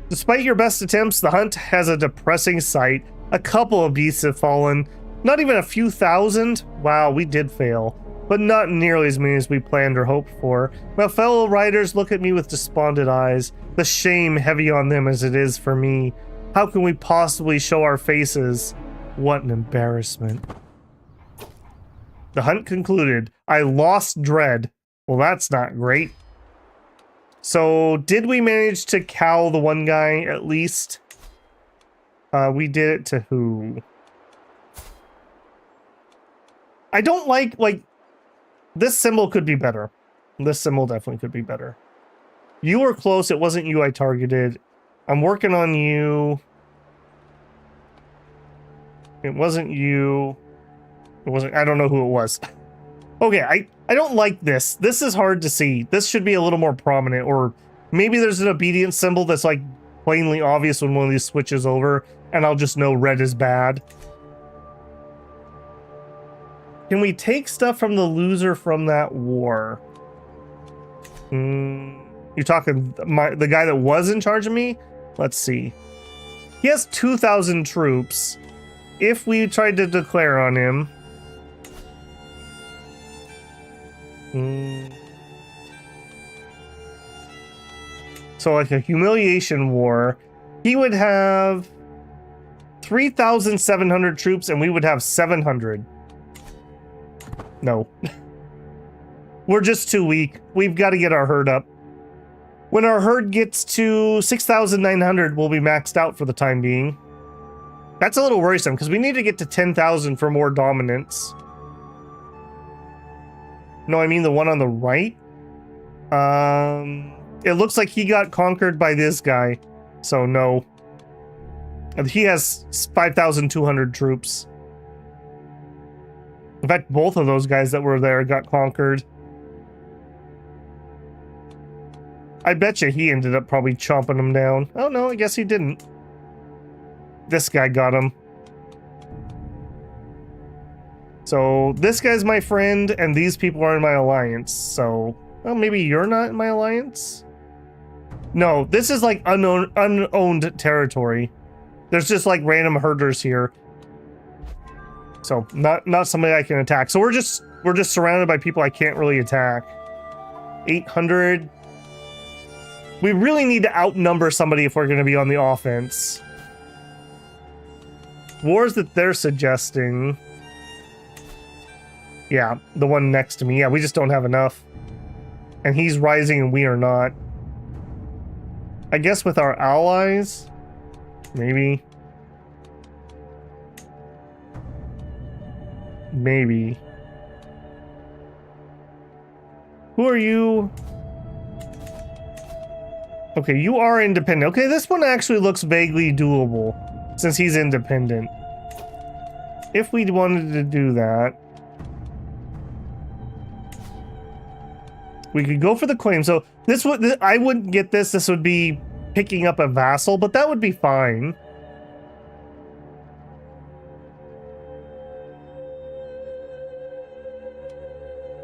Despite your best attempts, the hunt has a depressing sight. A couple of beasts have fallen. Not even a few thousand. Wow, we did fail. But not nearly as many as we planned or hoped for. My fellow riders look at me with despondent eyes, the shame heavy on them as it is for me. How can we possibly show our faces? What an embarrassment. The hunt concluded. I lost dread. Well, that's not great. So, did we manage to cow the one guy at least? We did it to who? I don't like, this symbol could be better. This symbol definitely could be better. You were close. It wasn't you I targeted. I'm working on you. It wasn't you. It wasn't, I don't know who it was. Okay, I don't like this. This is hard to see. This should be a little more prominent, or maybe there's an obedience symbol that's like plainly obvious when one of these switches over, and I'll just know red is bad. Can we take stuff from the loser from that war? You're talking the guy that was in charge of me? Let's see. He has 2,000 troops. If we tried to declare on him... So like a humiliation war, he would have 3,700 troops and we would have 700. No. We're just too weak. We've got to get our herd up. When our herd gets to 6,900, we'll be maxed out for the time being. That's a little worrisome because we need to get to 10,000 for more dominance. No, I mean the one on the right. It looks like he got conquered by this guy. So no. He has 5,200 troops. In fact, both of those guys that were there got conquered. I bet you he ended up probably chomping them down. Oh no, I guess he didn't. This guy got him. So this guy's my friend, and these people are in my alliance. So, well, maybe you're not in my alliance? No, this is like unowned territory. There's just like random herders here. So not somebody I can attack. So we're just surrounded by people I can't really attack. 800. We really need to outnumber somebody if we're going to be on the offense. Wars that they're suggesting. Yeah, the one next to me. Yeah, we just don't have enough. And he's rising and we are not. I guess with our allies, maybe. Maybe. Who are you? Okay, you are independent. Okay, this one actually looks vaguely doable since he's independent. If we wanted to do that, we could go for the claim. So this would, I wouldn't get this. This would be picking up a vassal, but that would be fine.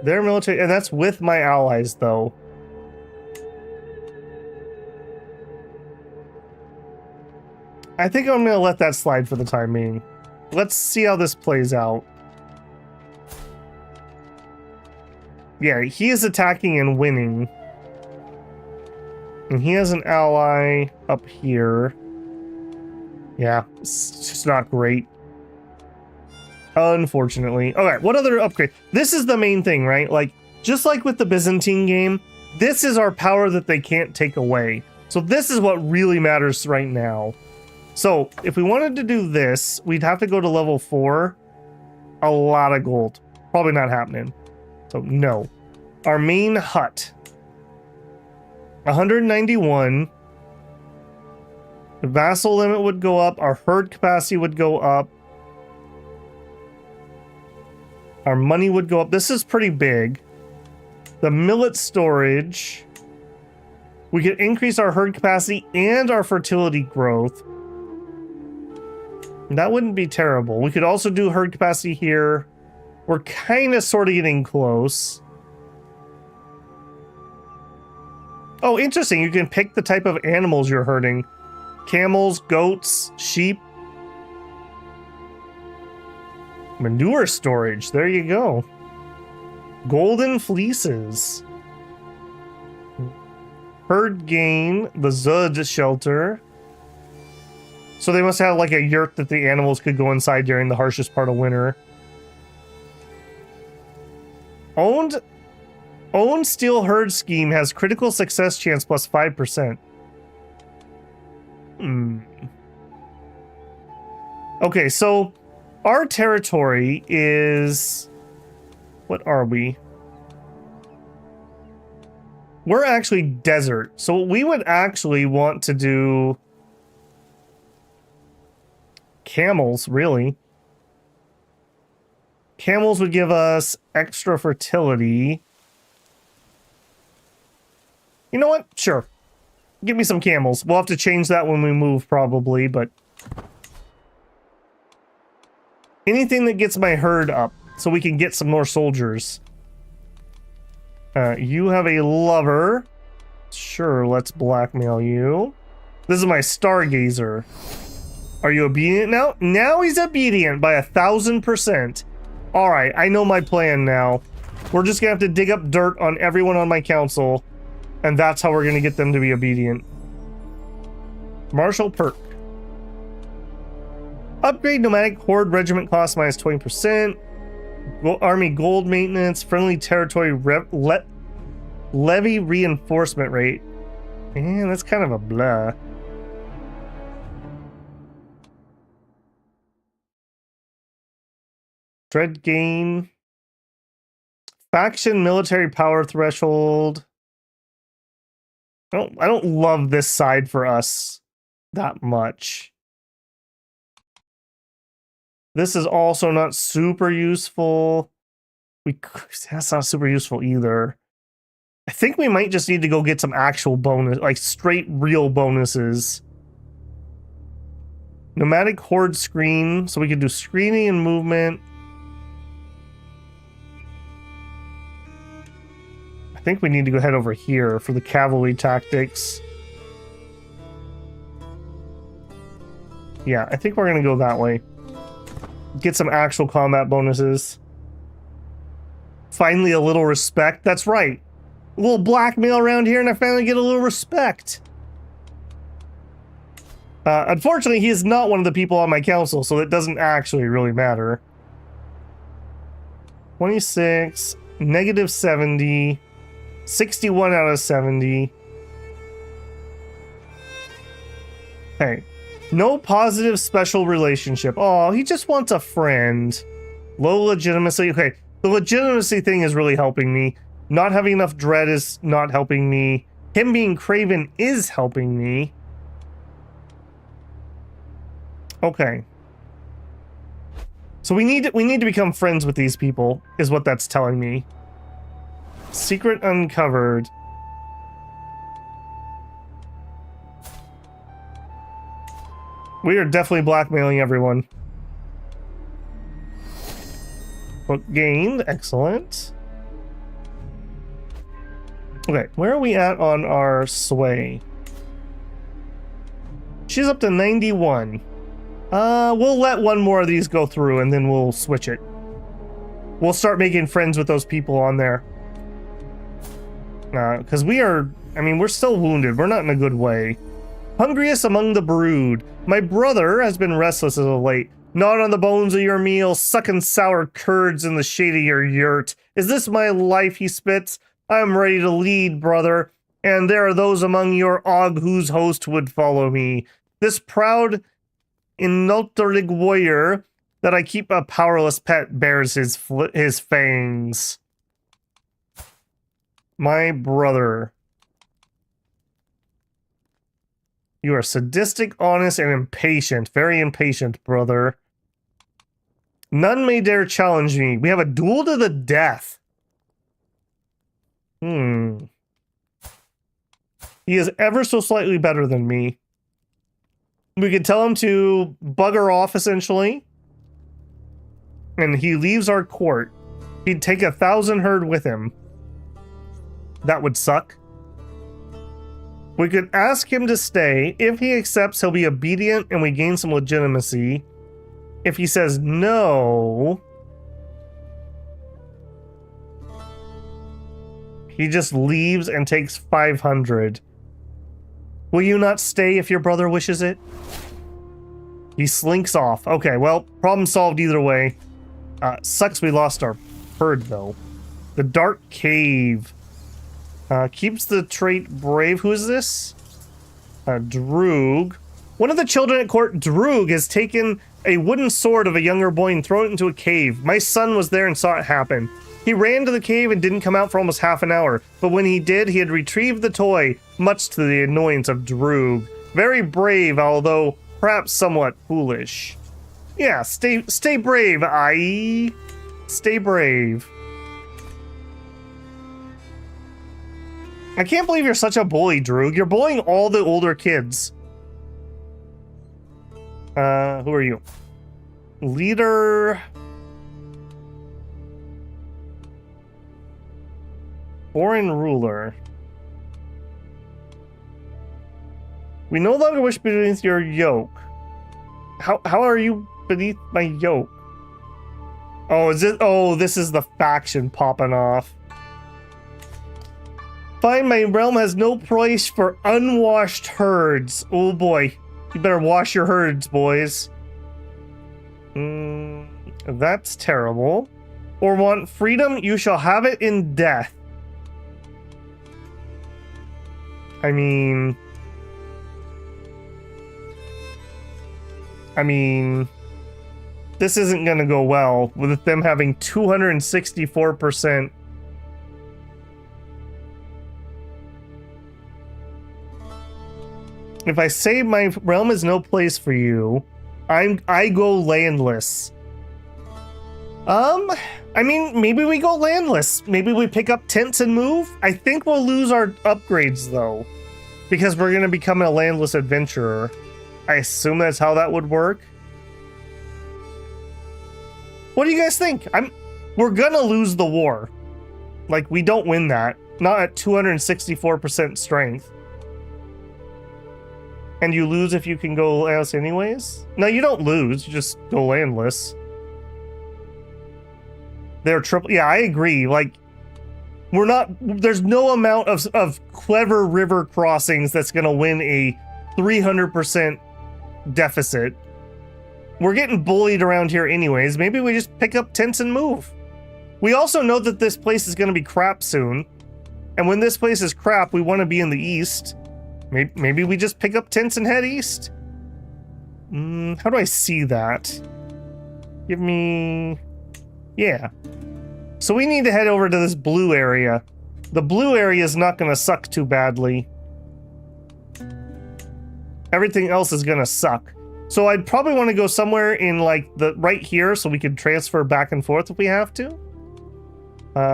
Their military, and that's with my allies, though. I think I'm gonna let that slide for the time being. Let's see how this plays out. Yeah, he is attacking and winning. And he has an ally up here. Yeah, it's just not great. Unfortunately. Alright, what other upgrade? This is the main thing, right? Like, just like with the Byzantine game, this is our power that they can't take away. So this is what really matters right now. So, if we wanted to do this, we'd have to go to level 4. A lot of gold. Probably not happening. So, no. Our main hut. 191. The vassal limit would go up. Our herd capacity would go up. Our money would go up. This is pretty big. The millet storage. We could increase our herd capacity and our fertility growth. That wouldn't be terrible. We could also do herd capacity here. We're kind of sort of getting close. Oh, interesting. You can pick the type of animals you're herding. Camels, goats, sheep. Manure storage. There you go. Golden fleeces. Herd gain. The Zud shelter. So they must have like a yurt that the animals could go inside during the harshest part of winter. Owned steel herd scheme has critical success chance plus 5%. Okay, so our territory is... What are we? We're actually desert. So we would actually want to do... camels, really. Camels would give us extra fertility. You know what? Sure. Give me some camels. We'll have to change that when we move, probably, but... anything that gets my herd up, so we can get some more soldiers. You have a lover. Sure, let's blackmail you. This is my stargazer. Are you obedient now? Now he's obedient by 1,000%. Alright, I know my plan now. We're just gonna have to dig up dirt on everyone on my council, and that's how we're gonna get them to be obedient. Martial perk. Upgrade nomadic horde regiment cost minus 20%. Army gold maintenance. Friendly territory levy reinforcement rate. Man, that's kind of a blah. Dread gain. Faction military power threshold. I don't love this side for us that much. This is also not super useful. That's not super useful either. I think we might just need to go get some actual bonus, like straight real bonuses. Nomadic horde screen, so we can do screening and movement. I think we need to go head over here for the cavalry tactics. Yeah, I think we're gonna go that way. Get some actual combat bonuses. Finally, a little respect. That's right. A little blackmail around here, and I finally get a little respect. Unfortunately, he is not one of the people on my council, so it doesn't actually really matter. 26, negative 70, 61 out of 70. Hey. No positive special relationship. Oh, he just wants a friend. Low legitimacy. Okay, the legitimacy thing is really helping me. Not having enough dread is not helping me. Him being craven is helping me. Okay. So we need to become friends with these people, is what that's telling me. Secret uncovered. We are definitely blackmailing everyone. Book gained, excellent. Okay, where are we at on our sway? She's up to 91. We'll let one more of these go through and then we'll switch it. We'll start making friends with those people on there. Because we're still wounded. We're not in a good way. Hungriest among the brood. My brother has been restless as of late. Gnawed on the bones of your meal, sucking sour curds in the shade of your yurt. Is this my life, he spits? I am ready to lead, brother. And there are those among your Og whose host would follow me. This proud, inulterlig warrior that I keep a powerless pet bears his fangs. My brother. You are sadistic, honest, and impatient. Very impatient, brother. None may dare challenge me. We have a duel to the death. He is ever so slightly better than me. We could tell him to bugger off, essentially. And he leaves our court. He'd take 1,000 herd with him. That would suck. We could ask him to stay. If he accepts, he'll be obedient and we gain some legitimacy. If he says no, he just leaves and takes 500. Will you not stay if your brother wishes it? He slinks off. Okay, well, problem solved either way. Sucks we lost our herd, though. The Dark Cave. Keeps the trait brave. Who is this? Droog. One of the children at court, Droog, has taken a wooden sword of a younger boy and thrown it into a cave. My son was there and saw it happen. He ran to the cave and didn't come out for almost half an hour, but when he did, he had retrieved the toy, much to the annoyance of Droog. Very brave, although perhaps somewhat foolish. Yeah, stay brave, aye. Stay brave. I can't believe you're such a bully, Droog. You're bullying all the older kids. Who are you? Leader. Foreign ruler. We no longer wish beneath your yoke. How are you beneath my yoke? Oh, is it? Oh, this is the faction popping off. Find my realm has no price for unwashed herds. Oh boy. You better wash your herds, boys. That's terrible. Or want freedom? You shall have it in death. I mean, this isn't gonna go well with them having 264%. If I say my realm is no place for you, I go landless. I mean, maybe we go landless. Maybe we pick up tents and move. I think we'll lose our upgrades though, because we're gonna become a landless adventurer. I assume that's how that would work. What do you guys think? We're gonna lose the war. Like, we don't win that. Not at 264% strength. And you lose if you can go landless anyways? No, you don't lose. You just go landless. They're triple. Yeah, I agree. Like, we're not. There's no amount of clever river crossings that's going to win a 300% deficit. We're getting bullied around here anyways. Maybe we just pick up tents and move. We also know that this place is going to be crap soon. And when this place is crap, we want to be in the east. Maybe we just pick up tents and head east. How do I see that? Give me... Yeah. So we need to head over to this blue area. The blue area is not going to suck too badly. Everything else is going to suck. So I'd probably want to go somewhere in like the right here so we can transfer back and forth if we have to.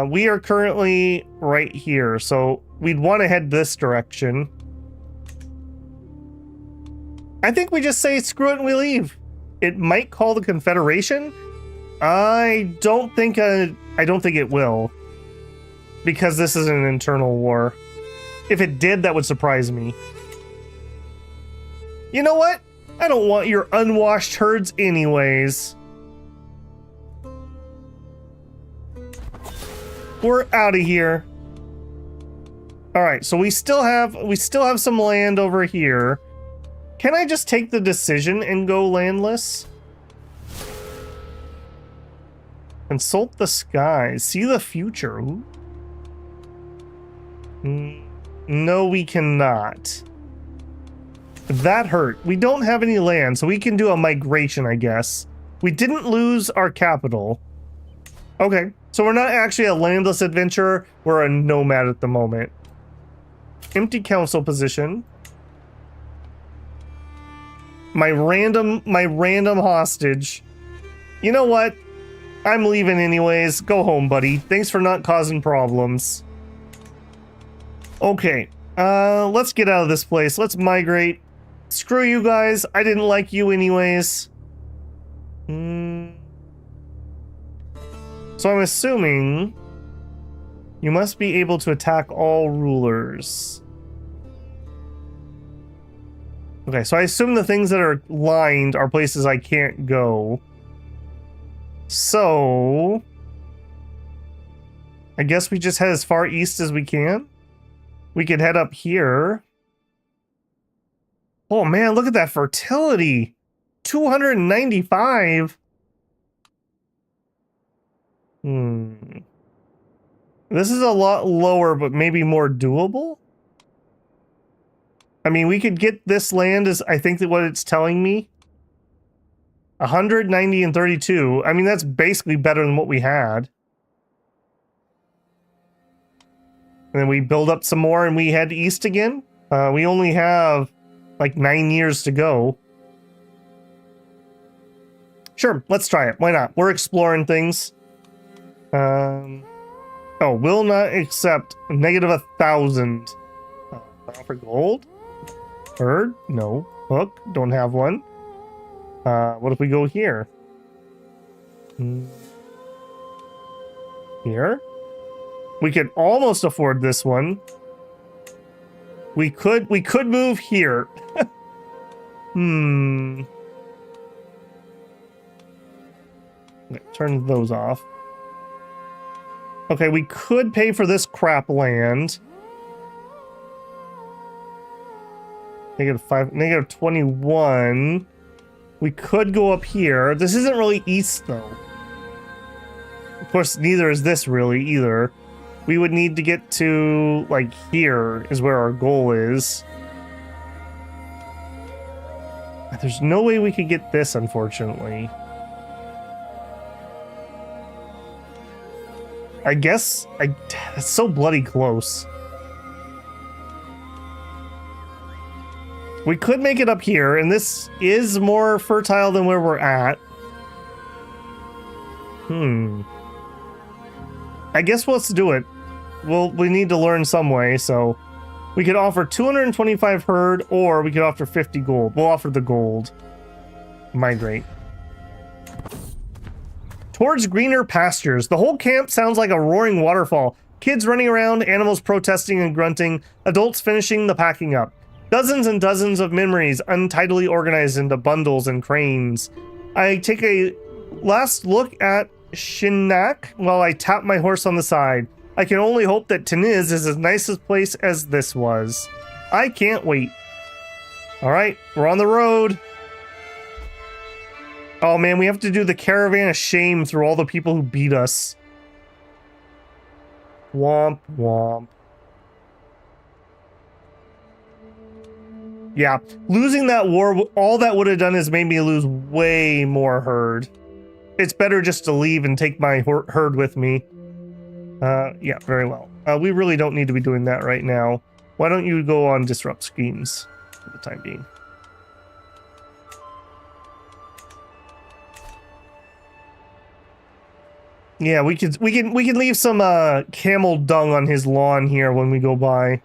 We are currently right here, so we'd want to head this direction. I think we just say screw it and we leave. It might call the Confederation. I don't think it will, because this is an internal war. If it did, that would surprise me. You know what? I don't want your unwashed herds anyways. We're out of here. All right, so we still have some land over here. Can I just take the decision and go landless? Consult the skies. See the future. Ooh. No, we cannot. That hurt. We don't have any land, so we can do a migration, I guess. We didn't lose our capital. Okay, so we're not actually a landless adventurer. We're a nomad at the moment. Empty council position. My random hostage. You know what? I'm leaving anyways. Go home, buddy. Thanks for not causing problems. Okay, let's get out of this place. Let's migrate. Screw you guys. I didn't like you anyways. So I'm assuming you must be able to attack all rulers. Okay, so I assume the things that are lined are places I can't go. So I guess we just head as far east as we can. We could head up here. Oh man, look at that fertility. 295. This is a lot lower, but maybe more doable. I mean, we could get this land is, I think that what it's telling me. 190 and 32. I mean, that's basically better than what we had. And then we build up some more and we head east again. We only have like 9 years to go. Sure, let's try it. Why not? We're exploring things. Oh, will not accept -1,000. Offer gold? Herd? No. Hook? Don't have one. What if we go here? Here? We could almost afford this one. We could move here. Okay, turn those off. Okay, we could pay for this crap land. -5, -21. We could go up here. This isn't really east, though. Of course, neither is this really either. We would need to get to, like, here is where our goal is. There's no way we could get this, unfortunately. I guess, it's so bloody close. We could make it up here, and this is more fertile than where we're at. I guess let's do it. We need to learn some way, so we could offer 225 herd, or we could offer 50 gold. We'll offer the gold. Migrate. Towards greener pastures. The whole camp sounds like a roaring waterfall. Kids running around, animals protesting and grunting, adults finishing the packing up. Dozens and dozens of memories untidily organized into bundles and cranes. I take a last look at Shinnok while I tap my horse on the side. I can only hope that Teniz is as nice a place as this was. I can't wait. All right, we're on the road. Oh man, we have to do the caravan of shame through all the people who beat us. Womp womp. Yeah, losing that war, all that would have done is made me lose way more herd. It's better just to leave and take my herd with me. Yeah, very well. We really don't need to be doing that right now. Why don't you go on disrupt schemes for the time being? Yeah, we can leave some camel dung on his lawn here when we go by.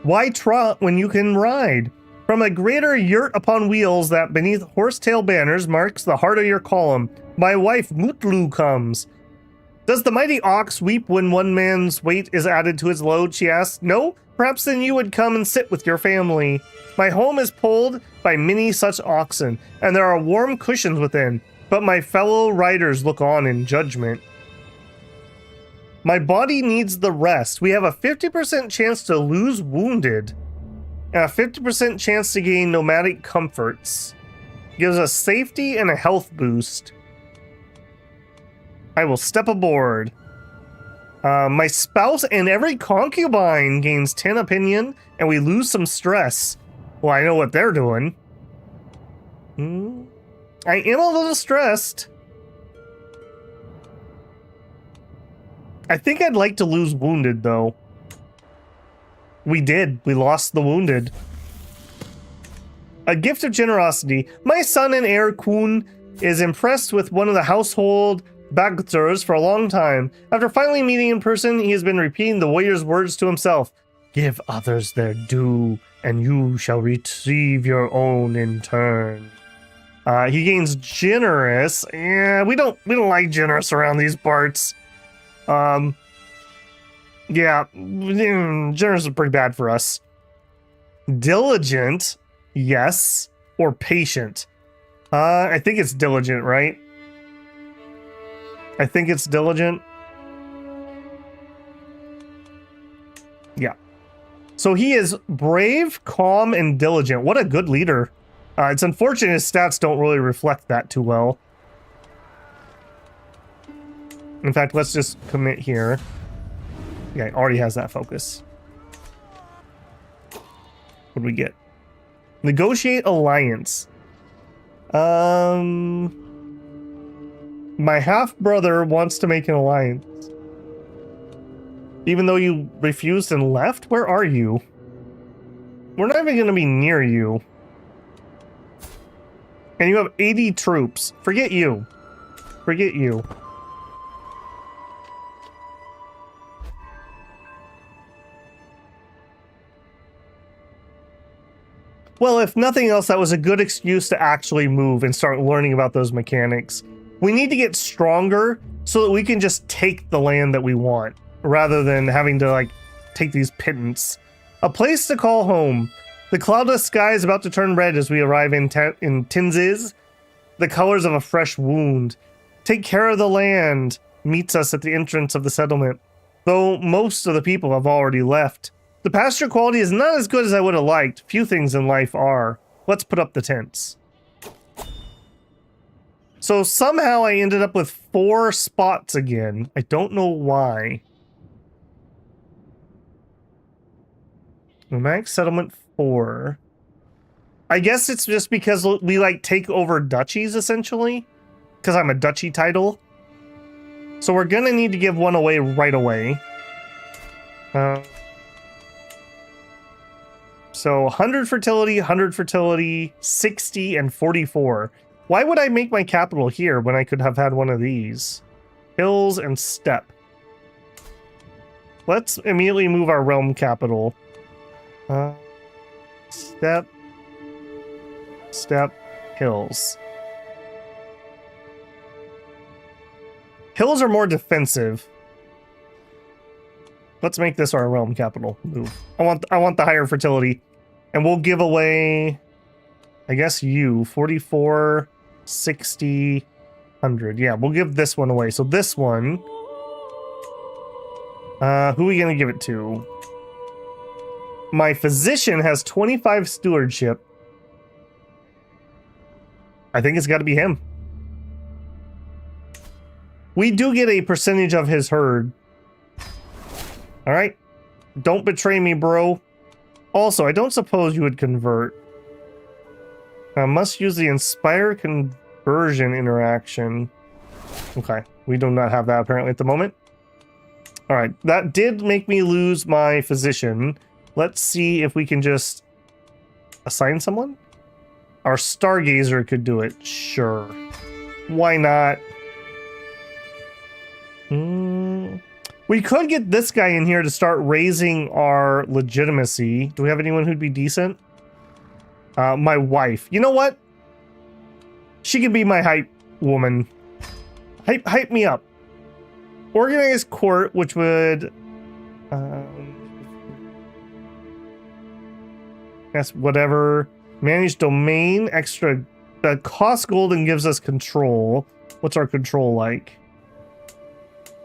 Why trot when you can ride? From a greater yurt upon wheels that beneath horsetail banners marks the heart of your column, my wife Mutlu comes. Does the mighty ox weep when one man's weight is added to his load, she asks. No? Perhaps then you would come and sit with your family. My home is pulled by many such oxen, and there are warm cushions within, but my fellow riders look on in judgment. My body needs the rest. We have a 50% chance to lose wounded, and a 50% chance to gain nomadic comforts. Gives us safety and a health boost. I will step aboard. My spouse and every concubine gains 10 opinion, and we lose some stress. Well, I know what they're doing. I am a little stressed. I think I'd like to lose wounded, though. We did. We lost the wounded. A gift of generosity. My son and heir, Kun, is impressed with one of the household Bagters for a long time. After finally meeting in person, he has been repeating the warrior's words to himself. Give others their due, and you shall receive your own in turn. He gains generous. Yeah, we don't like generous around these parts. Yeah, generous is pretty bad for us. Diligent, yes, or patient. I think it's diligent, right? I think it's diligent. Yeah. So he is brave, calm, and diligent. What a good leader. It's unfortunate his stats don't really reflect that too well. In fact, let's just commit here. Yeah, it already has that focus. What do we get? Negotiate alliance. My half-brother wants to make an alliance. Even though you refused and left? Where are you? We're not even going to be near you. And you have 80 troops. Forget you. Forget you. Well, if nothing else, that was a good excuse to actually move and start learning about those mechanics. We need to get stronger so that we can just take the land that we want, rather than having to, like, take these pittance. A place to call home. The cloudless sky is about to turn red as we arrive in Tinziz, the colors of a fresh wound. Take care of the land meets us at the entrance of the settlement, though most of the people have already left. The pasture quality is not as good as I would have liked. Few things in life are. Let's put up the tents. So somehow I ended up with 4 spots again. I don't know why. Nomadic settlement 4. I guess it's just because we like take over duchies essentially. Because I'm a duchy title. So we're gonna need to give one away right away. So 100 fertility, 60, and 44. Why would I make my capital here when I could have had one of these? Hills and Steppe. Let's immediately move our realm capital. Steppe, hills. Hills are more defensive. Let's make this our realm capital move. I want the higher fertility. And we'll give away, I guess, you 44, 60, 100. Yeah, we'll give this one away. So this one, who are we gonna give it to? My physician has 25 stewardship. I think it's got to be him. We do get a percentage of his herd. All right, don't betray me, bro. Also, I don't suppose you would convert. Must use the inspire conversion interaction. Okay, we do not have that apparently at the moment. All right, that did make me lose my physician. Let's see if we can just assign someone. Our stargazer could do it. Sure. Why not? We could get this guy in here to start raising our legitimacy. Do we have anyone who'd be decent? My wife. You know what? She could be my hype woman. Hype me up. Organized court, which would... That's whatever. Manage domain, extra... cost golden gives us control. What's our control like?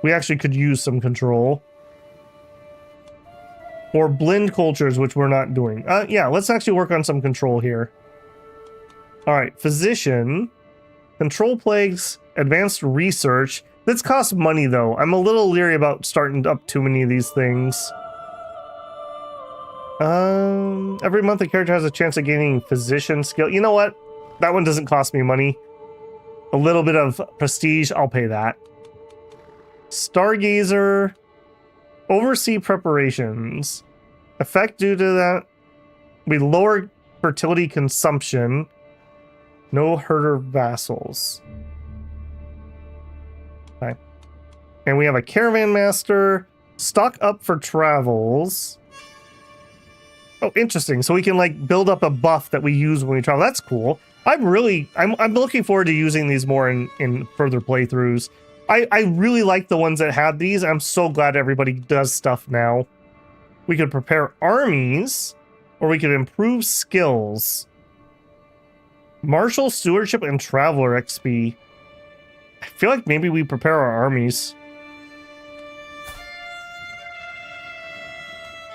We actually could use some control. Or blend cultures, which we're not doing. Yeah, let's actually work on some control here. Alright, physician. Control plagues, advanced research. This costs money, though. I'm a little leery about starting up too many of these things. Every month a character has a chance of gaining physician skill. You know what? That one doesn't cost me money. A little bit of prestige, I'll pay that. Stargazer. Oversee preparations. Effect due to that. We lower fertility consumption. No herder vassals. Okay. And we have a caravan master. Stock up for travels. Oh, interesting. So we can like build up a buff that we use when we travel. That's cool. I'm looking forward to using these more in further playthroughs. I really like the ones that had these. I'm so glad everybody does stuff now. We could prepare armies, or we could improve skills. Martial stewardship and traveler XP. I feel like maybe we prepare our armies.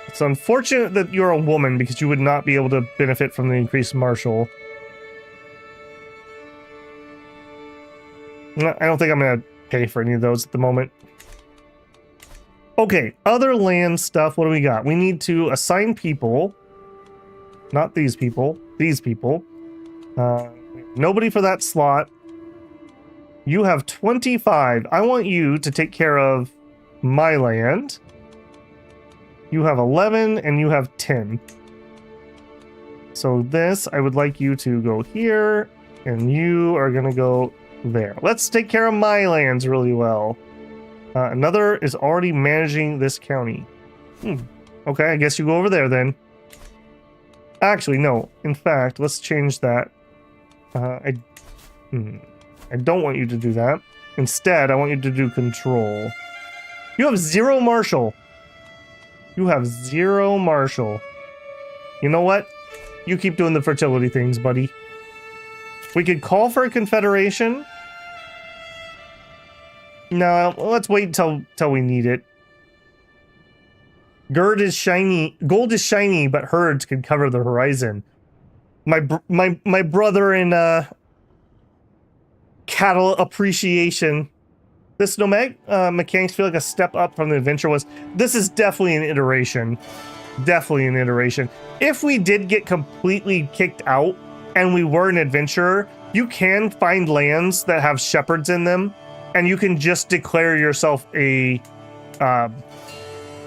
It's unfortunate that you're a woman because you would not be able to benefit from the increased martial. I don't think I'm going to pay for any of those at the moment. Okay, other land stuff. What do we got? We need to assign people. Not these people. These people. Nobody for that slot. You have 25. I want you to take care of my land. You have 11 and you have 10. So this, I would like you to go here and you are going to go there. Let's take care of my lands really well. Another is already managing this county. Okay, I guess you go over there then. Actually, no. In fact, let's change that. I don't want you to do that. Instead, I want you to do control. You have 0 martial. You have 0 martial. You know what? You keep doing the fertility things, buddy. We could call for a confederation. No, let's wait until we need it. Gold is shiny, but herds can cover the horizon. My brother in cattle appreciation. This nomadic mechanics feel like a step up from the adventure was. This is definitely an iteration. Definitely an iteration. If we did get completely kicked out and we were an adventurer, you can find lands that have shepherds in them, and you can just declare yourself a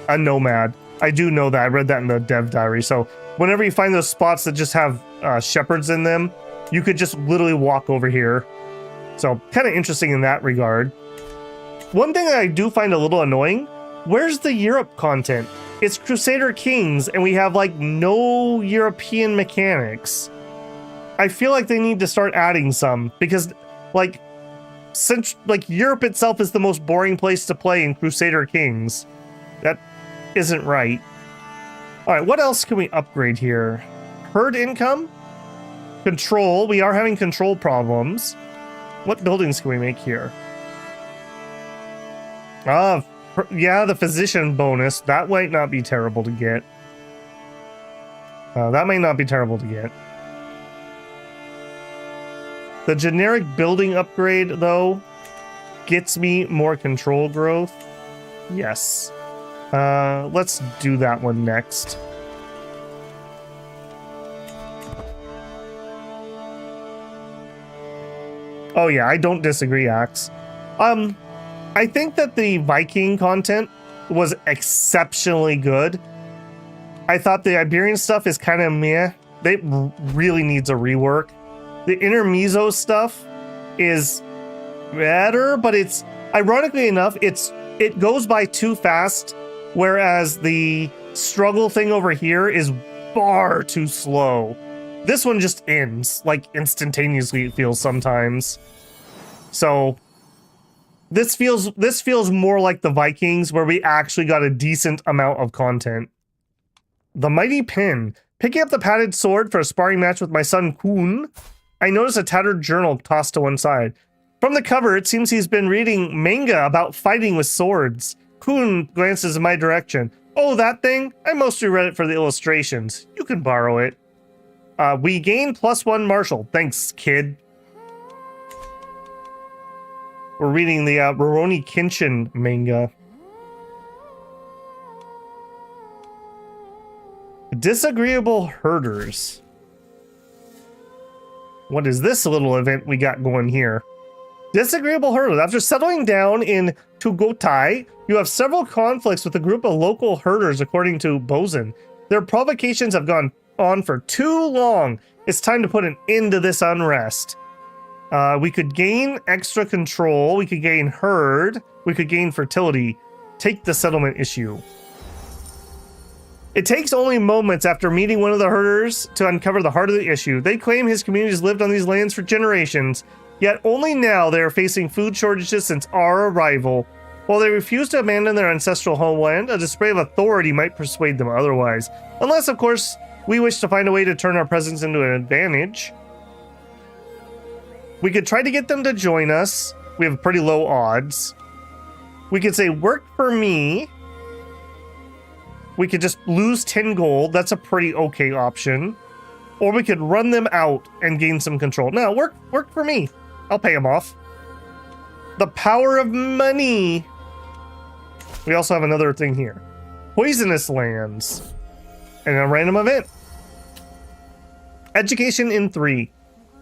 nomad. I do know that. I read that in the dev diary. So whenever you find those spots that just have shepherds in them, you could just literally walk over here. So kind of interesting in that regard. One thing that I do find a little annoying, where's the Europe content? It's Crusader Kings, and we have like no European mechanics. I feel like they need to start adding some, because like Europe itself is the most boring place to play in Crusader Kings. That isn't right. All right, what else can we upgrade here? Herd income? Control. We are having control problems. What buildings can we make here? Yeah, the physician bonus. That might not be terrible to get. That might not be terrible to get. The generic building upgrade, though, gets me more control growth. Yes. Let's do that one next. Oh yeah, I don't disagree, Axe. I think that the Viking content was exceptionally good. I thought the Iberian stuff is kind of meh. It really needs a rework. The Intermezzo stuff is better, but it's, ironically enough, it goes by too fast, whereas the struggle thing over here is far too slow. This one just ends, like, instantaneously, it feels sometimes. So this feels more like the Vikings, where we actually got a decent amount of content. The Mighty Pin. Picking up the padded sword for a sparring match with my son Kuhn, I notice a tattered journal tossed to one side. From the cover, it seems he's been reading manga about fighting with swords. Kuhn glances in my direction. Oh, that thing? I mostly read it for the illustrations. You can borrow it. We gain +1 martial. Thanks, kid. We're reading the Rurouni Kenshin manga. Disagreeable herders. What is this little event we got going here? Disagreeable herders. After settling down in Tugotai, you have several conflicts with a group of local herders, according to Bozen. Their provocations have gone on for too long. It's time to put an end to this unrest. We could gain extra control. We could gain herd. We could gain fertility. Take the settlement issue. It takes only moments after meeting one of the herders to uncover the heart of the issue. They claim his community has lived on these lands for generations, yet only now they are facing food shortages since our arrival. While they refuse to abandon their ancestral homeland, a display of authority might persuade them otherwise. Unless, of course, we wish to find a way to turn our presence into an advantage. We could try to get them to join us. We have pretty low odds. We could say, work for me. We could just lose 10 gold. That's a pretty okay option. Or we could run them out and gain some control. No, work for me. I'll pay them off. The power of money. We also have another thing here. Poisonous lands. And a random event. Education in 3.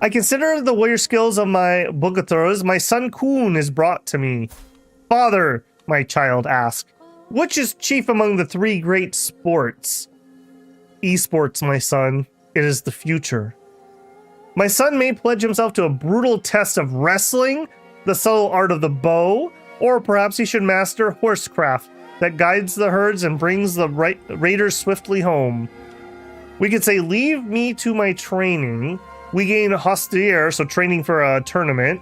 I consider the warrior skills of my Bogathros. My son Kuhn is brought to me. Father, my child asked, which is chief among the 3 great sports? Esports, my son. It is the future. My son may pledge himself to a brutal test of wrestling, the subtle art of the bow, or perhaps he should master horsecraft that guides the herds and brings the raiders swiftly home. We could say, leave me to my training. We gain Hostier, so training for a tournament.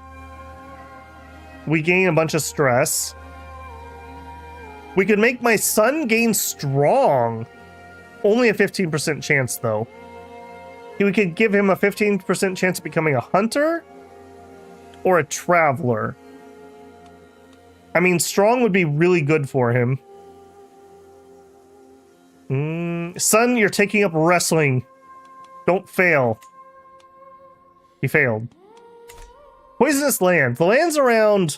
We gain a bunch of stress. We could make my son gain strong. Only a 15% chance, though. We could give him a 15% chance of becoming a hunter or a traveler. I mean, strong would be really good for him. Son, you're taking up wrestling. Don't fail. He failed. Poisonous land. The lands around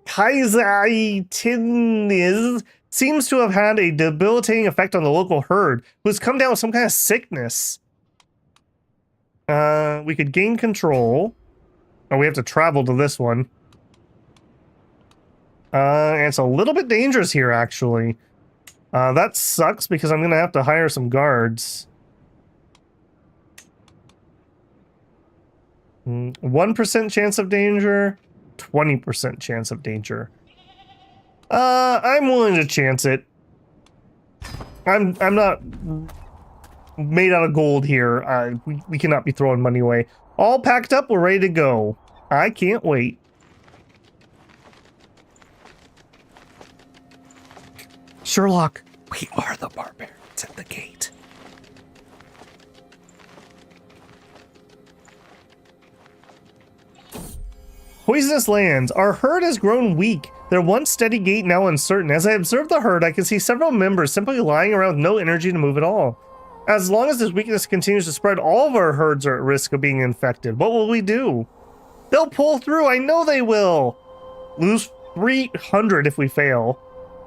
CKIII seems to have had a debilitating effect on the local herd, who's come down with some kind of sickness. We could gain control. Oh, we have to travel to this one. And it's a little bit dangerous here, actually. That sucks because I'm gonna have to hire some guards. 1% chance of danger, 20% chance of danger. I'm willing to chance it. I'm not made out of gold here. We cannot be throwing money away. All packed up, we're ready to go. I can't wait. Sherlock, we are the barbarians at the gate. Poisonous lands. Our herd has grown weak. Their once steady gait now uncertain. As I observe the herd, I can see several members simply lying around with no energy to move at all. As long as this weakness continues to spread, all of our herds are at risk of being infected. What will we do? They'll pull through. I know they will. Lose 300 if we fail.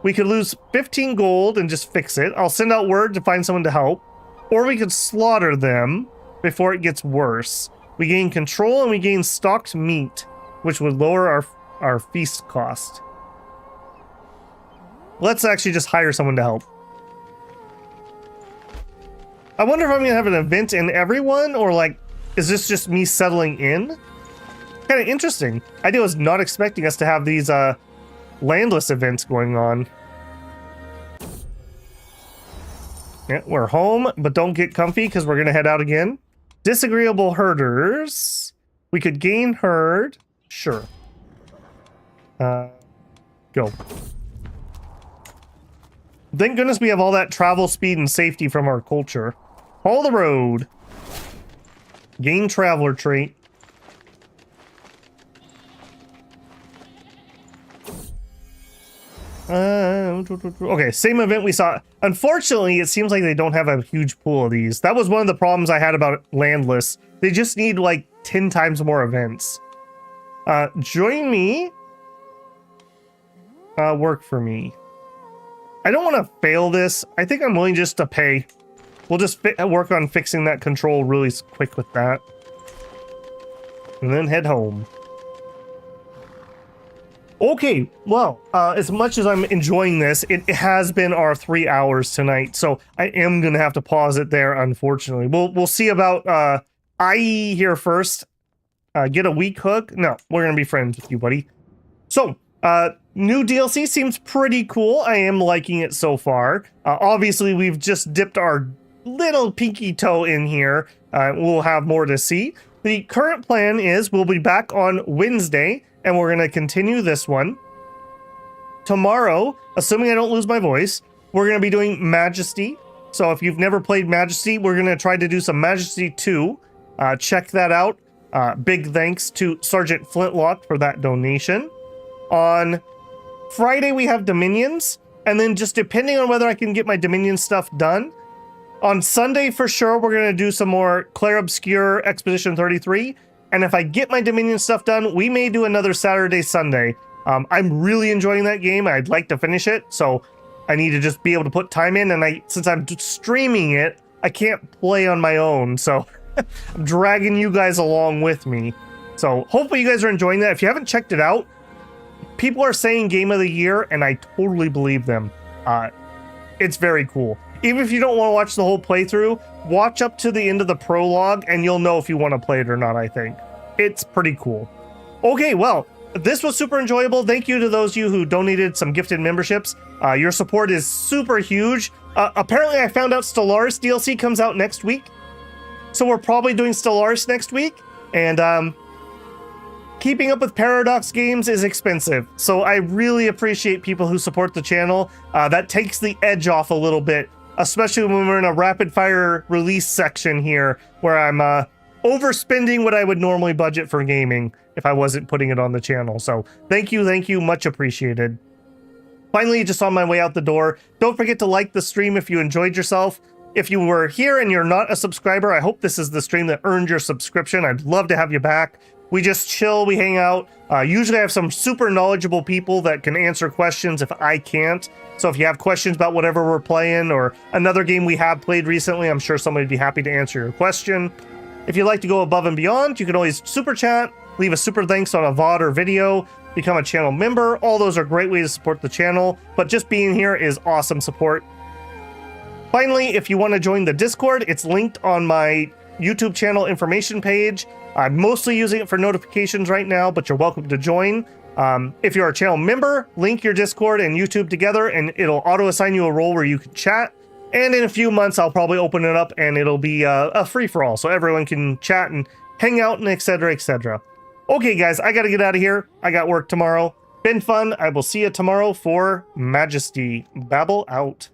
We could lose 15 gold and just fix it. I'll send out word to find someone to help. Or we could slaughter them before it gets worse. We gain control and we gain stocked meat, which would lower our feast cost. Let's actually just hire someone to help. I wonder if I'm gonna have an event in everyone, or like, is this just me settling in? Kind of interesting. I was not expecting us to have these landless events going on. Yeah, we're home, but don't get comfy because we're gonna head out again. Disagreeable herders. We could gain herd. Sure. Go. Thank goodness we have all that travel speed and safety from our culture. Follow the road. Gain traveler trait. Okay, same event we saw. Unfortunately, it seems like they don't have a huge pool of these. That was one of the problems I had about Landless. They just need like 10 times more events. Join me. Work for me. I don't want to fail this. I think I'm willing just to pay. We'll just work on fixing that control really quick with that. And then head home. Okay, well, as much as I'm enjoying this, it has been our 3 hours tonight, so I am gonna have to pause it there, unfortunately. We'll see about IE here first. Get a weak hook? No, we're gonna be friends with you, buddy. So, new DLC seems pretty cool. I am liking it so far. Obviously, we've just dipped our little pinky toe in here. We'll have more to see. The current plan is we'll be back on Wednesday, and we're going to continue this one. Tomorrow, assuming I don't lose my voice, we're going to be doing Majesty. So if you've never played Majesty, we're going to try to do some Majesty 2. Check that out. Big thanks to Sergeant Flintlock for that donation. On Friday, we have Dominions. And then just depending on whether I can get my Dominion stuff done. On Sunday, for sure, we're going to do some more Clair Obscure Expedition 33. And if I get my Dominion stuff done, we may do another Saturday, Sunday. I'm really enjoying that game. I'd like to finish it, so I need to just be able to put time in. And since I'm streaming it, I can't play on my own, so I'm dragging you guys along with me. So hopefully you guys are enjoying that. If you haven't checked it out, people are saying Game of the Year, and I totally believe them. It's very cool. Even if you don't want to watch the whole playthrough, watch up to the end of the prologue and you'll know if you want to play it or not, I think. It's pretty cool. Okay, well, this was super enjoyable. Thank you to those of you who donated some gifted memberships. Your support is super huge. Apparently, I found out Stellaris DLC comes out next week. So we're probably doing Stellaris next week. And keeping up with Paradox games is expensive. So I really appreciate people who support the channel. That takes the edge off a little bit. Especially when we're in a rapid fire release section here where I'm overspending what I would normally budget for gaming if I wasn't putting it on the channel. So thank you, much appreciated. Finally, just on my way out the door, don't forget to like the stream if you enjoyed yourself. If you were here and you're not a subscriber, I hope this is the stream that earned your subscription. I'd love to have you back. We just chill, we hang out. Usually I have some super knowledgeable people that can answer questions if I can't. So if you have questions about whatever we're playing or another game we have played recently, I'm sure somebody would be happy to answer your question. If you'd like to go above and beyond, you can always super chat, leave a super thanks on a VOD or video, become a channel member. All those are great ways to support the channel, but just being here is awesome support. Finally, if you want to join the Discord, it's linked on my YouTube channel information page. I'm mostly using it for notifications right now, but you're welcome to join. If you're a channel member, link your Discord and YouTube together and it'll auto-assign you a role where you can chat. And in a few months, I'll probably open it up and it'll be a free-for-all, so everyone can chat and hang out and etc, etc. Okay, guys, I gotta get out of here. I got work tomorrow. Been fun. I will see you tomorrow for Majesty. Babble out.